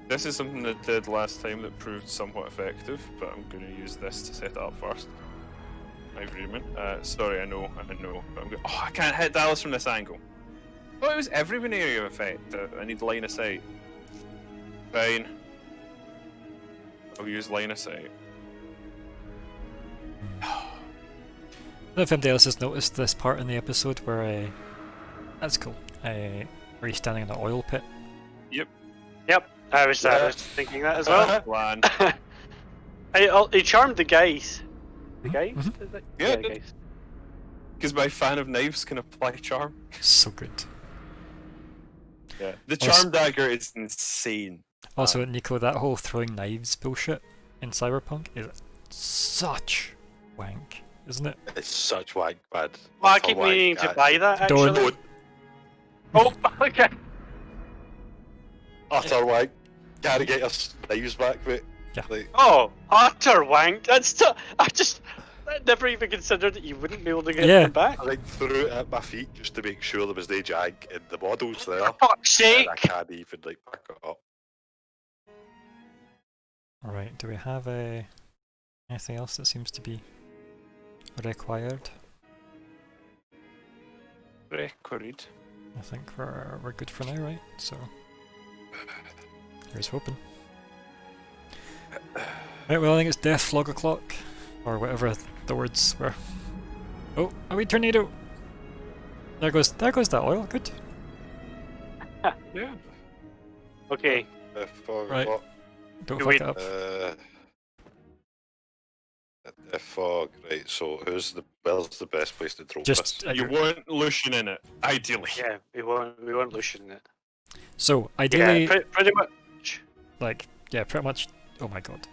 This is something that I did last time that proved somewhat effective, but I'm gonna use this to set it up first. My agreement. Sorry, I know, but I'm going. Oh, I can't hit Dallas from this angle. Oh, it was everyone area of effect. I need line of sight. Fine. I'll use line of sight. I don't know if anybody else has noticed this part in the episode where that's cool. Where he's standing in an oil pit. Yep. I was thinking that as well. Plan. He charmed the guys. The guys? Mhm. Yeah, guys. because my fan of knives can apply charm. So good. Yeah, the charm dagger is insane. Also, Nico, that whole throwing knives bullshit in Cyberpunk is such wank, isn't it? It's such wank, man. Well, I keep meaning to buy that actually. Don't. Oh, okay. Utter wank. Gotta get your knives back, mate. Yeah. Like, Oh, utter wank. That's I never even considered that you wouldn't be able to get them back. I like threw it at my feet just to make sure there was no jank in the models there. For fuck's sake! And I can't even like pick it up. Alright, do we have anything else that seems to be required? Required. I think we're good for now, right? So here's hoping. Right, well I think it's death flog o'clock. Or whatever the words were. Oh, a wee tornado! There goes that oil, good. Yeah. Okay. Right. What? Don't Do fuck we- it up. The fog, right, so where's the best place to throw Just this? at You your- want Lucian in it, ideally. Yeah, we weren't Lucian it. So ideally, Yeah, pretty much. like, yeah, pretty much. Oh my god.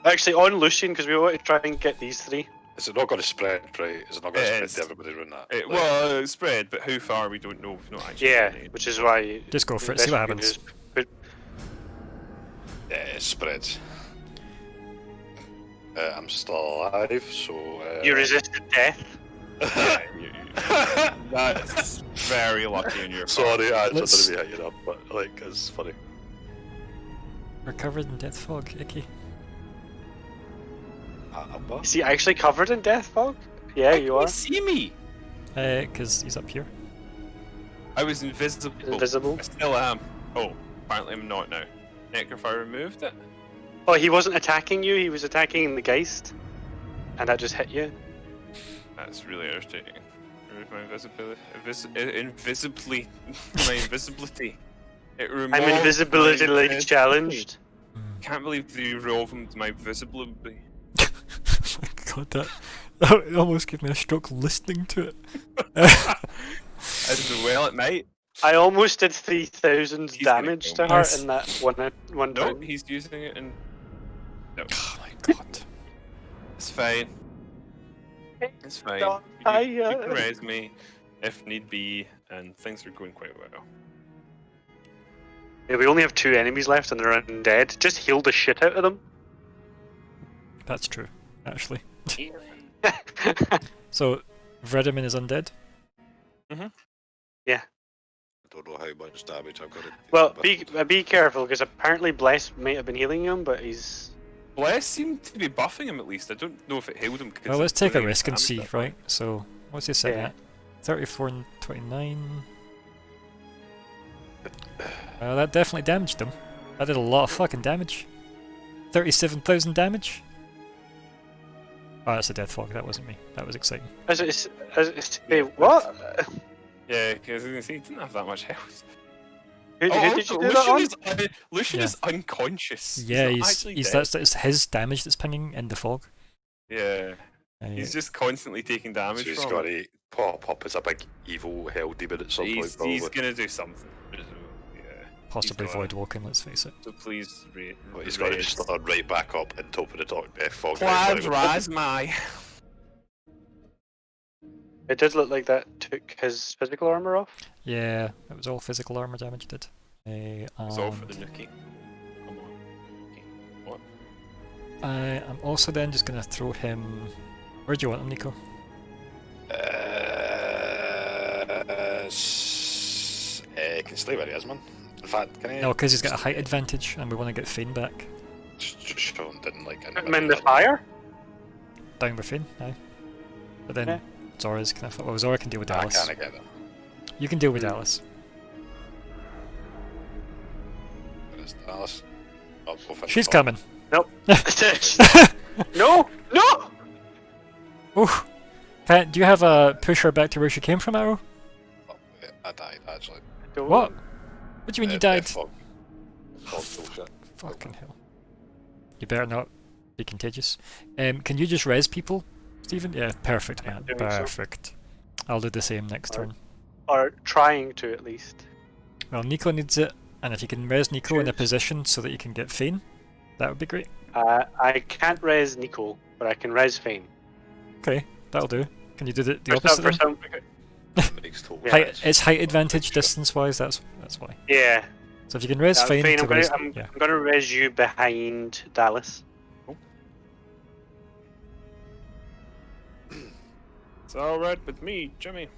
Actually, on Lucian, because we want to try and get these three. Is it not going to spread, right? Is it not going to It spread is. to everybody around that? It, Like, well, spread, but how far we don't know. We've not actually. Yeah, seen it. which is why. Just go for it, the see what best we can happens. do is put- yeah, it spreads. I'm still alive, so... You resisted death. Yeah, that's very lucky on your part. Sorry, I Let's- just didn't hit you up, but like, it's funny. We're covered in death fog, icky. Is he actually covered in death fog? Yeah, you are. See me? Because he's up here. I was invisible. Invisible. I still am. Oh, apparently I'm not now. Necrophire removed it. Oh, he wasn't attacking you. He was attacking the Geist, and that just hit you. That's really irritating. Remove my invisibility. Invisibly. My invisibility. It removed I'm my invisibility invisibility. challenged. Can't believe they removed my visibility. Oh my god, that almost gave me a stroke listening to it. As well, it might. I almost did 3,000 He's gonna damage kill to her Nice. in that one No, time. he's using it in. No, Oh my god. it's fine. It's fine. Don't You die, can raise me if need be, and things are going quite well. Yeah, we only have 2 enemies left and they're undead. Just heal the shit out of them. That's true, actually. So, Vredeman is undead? Yeah. I don't know how much damage I've got to Well, be careful because apparently Bless might have been healing him, but he's. Bless seemed to be buffing him at least. I don't know if it healed him. 'cause Well, let's it's take a really risk and damage see, that right? So, what's he setting Yeah. at? 34 and 29. Well, that definitely damaged him. That did a lot of fucking damage. 37,000 damage? Oh, that's a death fog. That wasn't me. That was exciting. What? Yeah, because he didn't have that much health. Who did you do that Lucian on? is, Lucian Yeah. is unconscious. Yeah, not he's actually that's dead. it's his damage that's pinging in the fog. Yeah, he's just constantly taking So damage he's from got it. to pop up as a big evil hell demon at some point, He's probably. gonna do something. Yeah. Possibly He's gotta- void walking, let's face it. So please read. But he's got to just start right back up in top of the dark death fog. Quadrinisity. It did look like that took his physical armor off. Yeah, it was all physical armor damage did. It's all for the nookie. Come on. Okay. What? I'm also then just gonna throw him. Where do you want him, Nico? Can stay where he is, man. In fact, can I? No, because he's got a height advantage, and we want to get Fane back. Just Sean didn't like it. Put him in the fire. Down with Fane, aye. But then Yeah. Zora's kind of. Well, Zora can deal with I Dallas. can't get it. You can deal with Dallas. Where is Dallas? Oh, we'll finish She's off. coming. Nope. No! No! Ooh. Pat, do you have a push her back to where she came from arrow? Oh, wait, I died actually. What? What do you mean you died? Fog bullshit. Fucking hell. You better not be contagious. Can you just res people, Stephen? Yeah, perfect, man. doing so. Perfect. I'll do the same next turn. Or trying to, at least. Well, Nico needs it, and if you can res Nico in a position so that you can get Fane, that would be great. I can't res Nico, but I can res Fane. Okay, that'll do. Can you do the For opposite then? some, Makes total Yeah. sense. It's height advantage distance-wise, that's why. yeah. So if you can res Yeah, Fane Fane, to I'm gonna, res... I'm, yeah. I'm gonna res you behind Dallas. It's alright with me, Jimmy.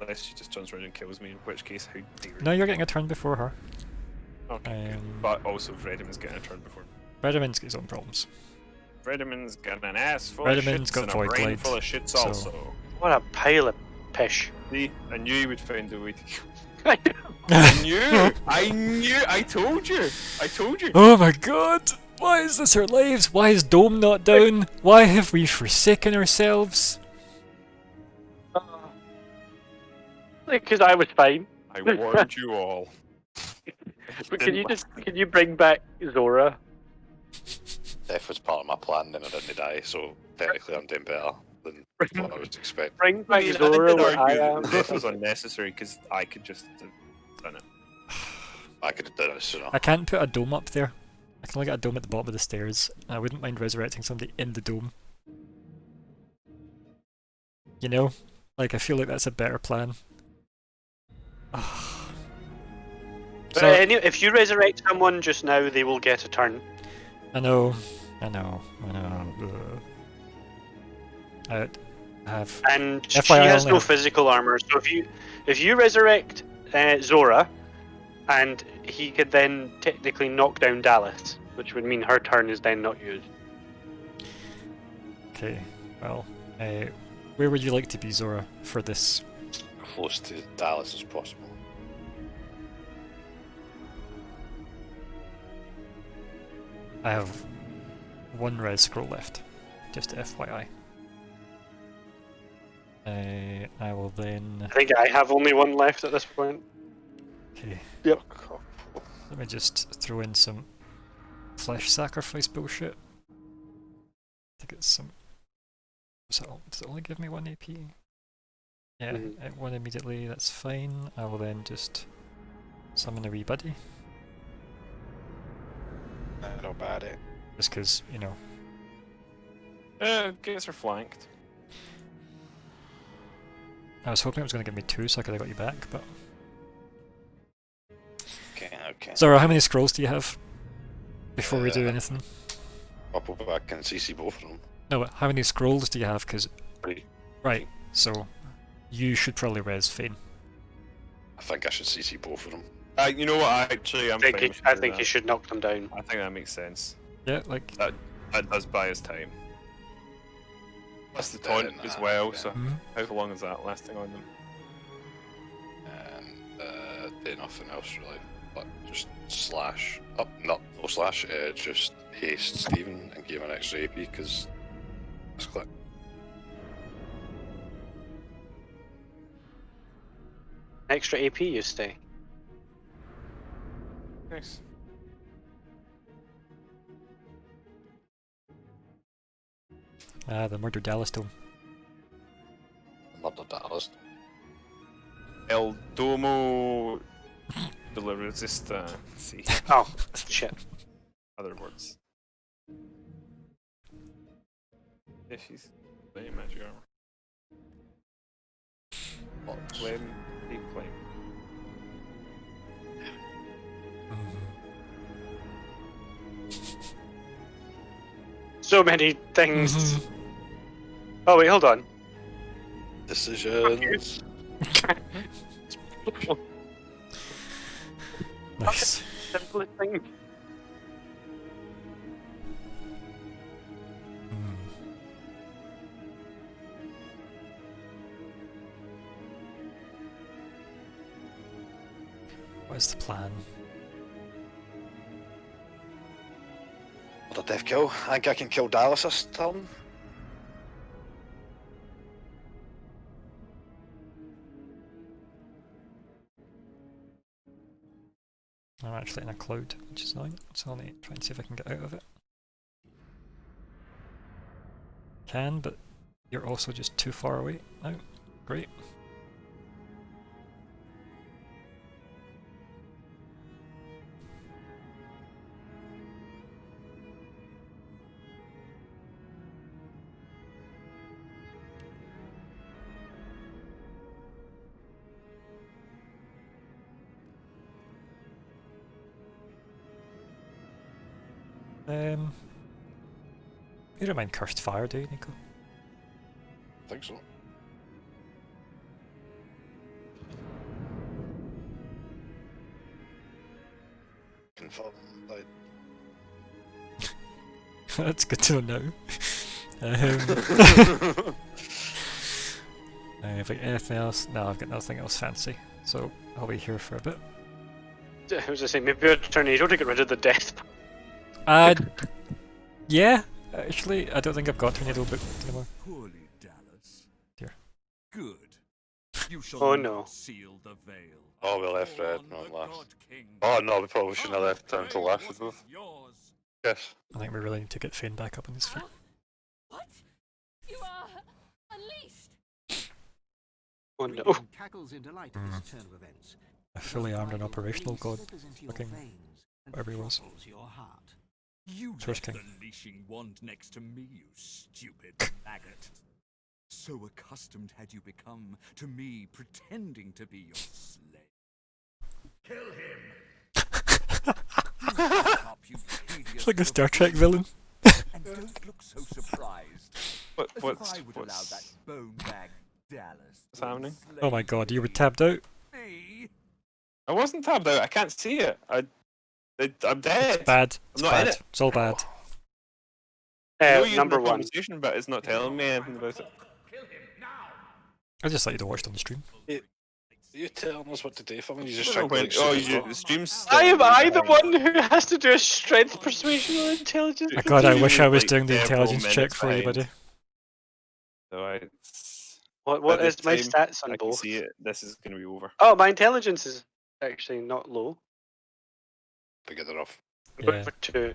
Unless she just turns around and kills me, in which case, how dare you. No, you're getting a turn before her. Okay, good. But also Vredimin's getting a turn before me. Redimin's got his own problems. Vredimin's got an ass full Redimin's of shits got and a Void brain Blade, full of shits so- also. What a pile of pish. See, I knew you would find a way to kill I knew! I knew! I told you! I told you! Oh my god! Why is this our lives? Why is Dome not down? Why have we forsaken ourselves? Because I was fine. I warned you all. But can you bring back Zora? Death was part of my plan, then I didn't die, so technically I'm doing better than what I was expecting. Bring I back mean, I Zora did where I argue am. that this was unnecessary because I could just have done it. I could have done it sooner. I can't put a dome up there. I can only get a dome at the bottom of the stairs. And I wouldn't mind resurrecting somebody in the dome. You know? Like, I feel like that's a better plan. But anyway, if you resurrect someone just now, they will get a turn. I know. Ugh. I have... And FYI, she has only no have- physical armor, so if you resurrect Zora, and he could then technically knock down Dallas, which would mean her turn is then not used. Okay, well, where would you like to be, Zora, for this? Close to Dallas as possible. I have one red scroll left, just FYI. I will then... I think I have only one left at this point. Okay. Yep. Let me just throw in some flesh sacrifice bullshit to get some... Does it only give me 1 AP? Yeah, at 1 immediately, that's fine. I will then just summon a wee buddy. Not bad, eh? Just because, you know. Gets her flanked. I was hoping it was going to give me 2 so I could have got you back, but... Okay. Zora, how many scrolls do you have? Before we do anything? Couple, but I can CC both of them. No, how many scrolls do you have? Because... 3. Right, so... You should probably res Fane. I think I should CC both of them. You know what, actually, I'm fine with I doing think that. you should knock them down. I think that makes sense. Yeah, like... That does buy us time. Plus the taunt as well, so how long is that lasting on them? And do nothing else really, but just slash up, no slash, just haste Steven and give him an extra AP because it's click. Extra AP, you stay. Nice. Ah, the murder Dallas Dome. Murder Dallas. El Domo de la Resistance. Oh, shit. Other words. Yeah, she's playing magic armor. Flame, deep flame. So many things. Oh wait, hold on. Decisions. Nice. Simplest thing. What is the plan? What a death kill. I think I can kill Dallas this turn. I'm actually in a cloud, which is annoying, so I'll need to try and see if I can get out of it. Can, but you're also just too far away now. Great. You don't mind cursed fire, do you, Nico? I think so. Confirm that. That's good to know. If like anything else, no, I've got nothing else fancy, so I'll be here for a bit. I was just saying, maybe a tornado to get rid of the death. Yeah, actually, I don't think I've got tornado booked anymore. Poorly, Dallas. Dear. Good. You shall Oh not no. seal the veil. Oh, we left red, On not the last. God King. Oh no, we probably shouldn't have left down to last as well. Yours. Yes. I think we really need to get Fane back up on his feet. What? You are unleashed. Oh no. Regan cackles in delight at this turn of events. A fully armed and operational god, Slippers into your looking veins and whatever he was. throttles your heart. You Source left King. the leashing wand next to me, you stupid maggot. So accustomed had you become to me pretending to be your slave. Kill him! It's like a Star Trek villain. And don't look so surprised. What, As what's, if I would allow that what's, bone bag Dallas what's happening? Oh my god, you were tabbed out. Me? I wasn't tabbed out. I can't see it. I'm dead. It's bad. It's I'm not in bad. it. It's all bad. I know you're in Number the one. conversation, but it's not telling me anything about it. Kill him now! I just thought you'd watched on the stream. You telling us what to do for me? You I just don't know trying when, to oh, like, the stream's Am I the still one who has to do a strength, persuasion, or intelligence? My god, I It's wish I was like doing the several intelligence check minutes for you, behind. buddy. So What at is this my time, stats on I can both? see it. This is going to be over. Oh, my intelligence is actually not low. Pick it off. I'm going Yeah. for 2.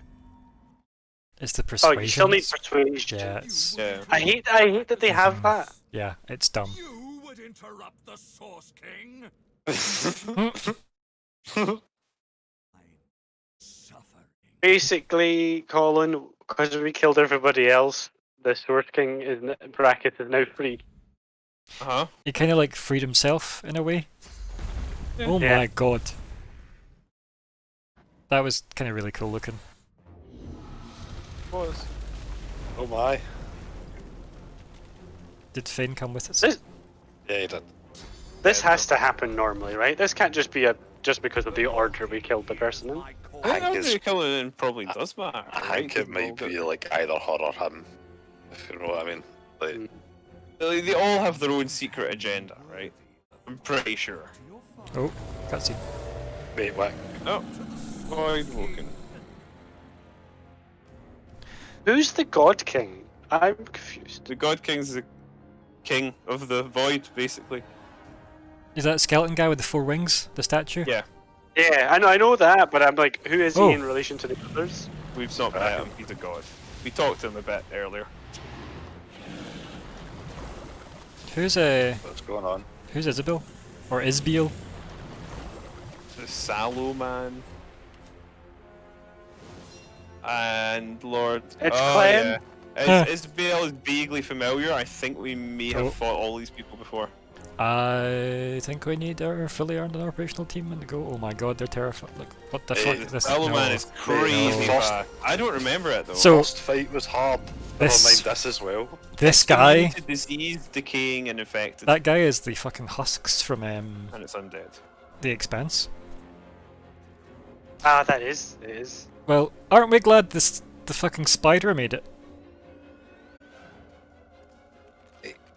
It's the Oh, persuasion. you still need persuasion. Yeah, it's Yeah. I hate that they have that. yeah, it's dumb. You would interrupt the Source King? Suffering. Basically, Colin, because we killed everybody else, the Source King is bracket is now free. Uh-huh. He kind of like freed himself in a way. Yeah. Oh Yeah. my god. That was kind of really cool looking. Was. Oh my. Did Fane come with it? This, Yeah, you did. this has to happen normally, right? This can't just be just because of the order we killed the person in. I think think it's- Andrew Cullen probably does matter. I think it might be like either her or him. If you know what I mean. Like, They all have their own secret agenda, right? I'm pretty sure. Oh, cutscene. wait, what? Oh, Void Woken. Who's the God King? I'm confused. The God King's the king of the Void, basically. Is that skeleton guy with the 4 wings? The statue? Yeah, Yeah, I know that, but I'm like, who is Oh. he in relation to the others? we've not met him. He's a god. We talked to him a bit earlier. Who's What's going on? who's Isabel? Or Isbiel? The Sallow Man. And Lord. It's oh, Clem. yeah. Huh. Isabel is vaguely familiar. I think we may have Oh. fought all these people before. I think we need our fully armed and operational team and to go. Oh my god, they're terrified. Like, what the fuck is this? Elbow Man No. is crazy No. fast. I don't remember it though. So- First fight was hard. Never mind this as well. This guy, Exterminated, diseased, decaying, and infected. that guy is the fucking husks from And it's undead. The Expanse. Ah, that is. It is. Well, aren't we glad the fucking spider made it?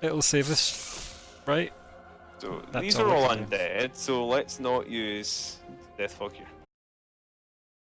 It'll save us, right? So That's these all are we all can do. undead, so let's not use Deathfog here.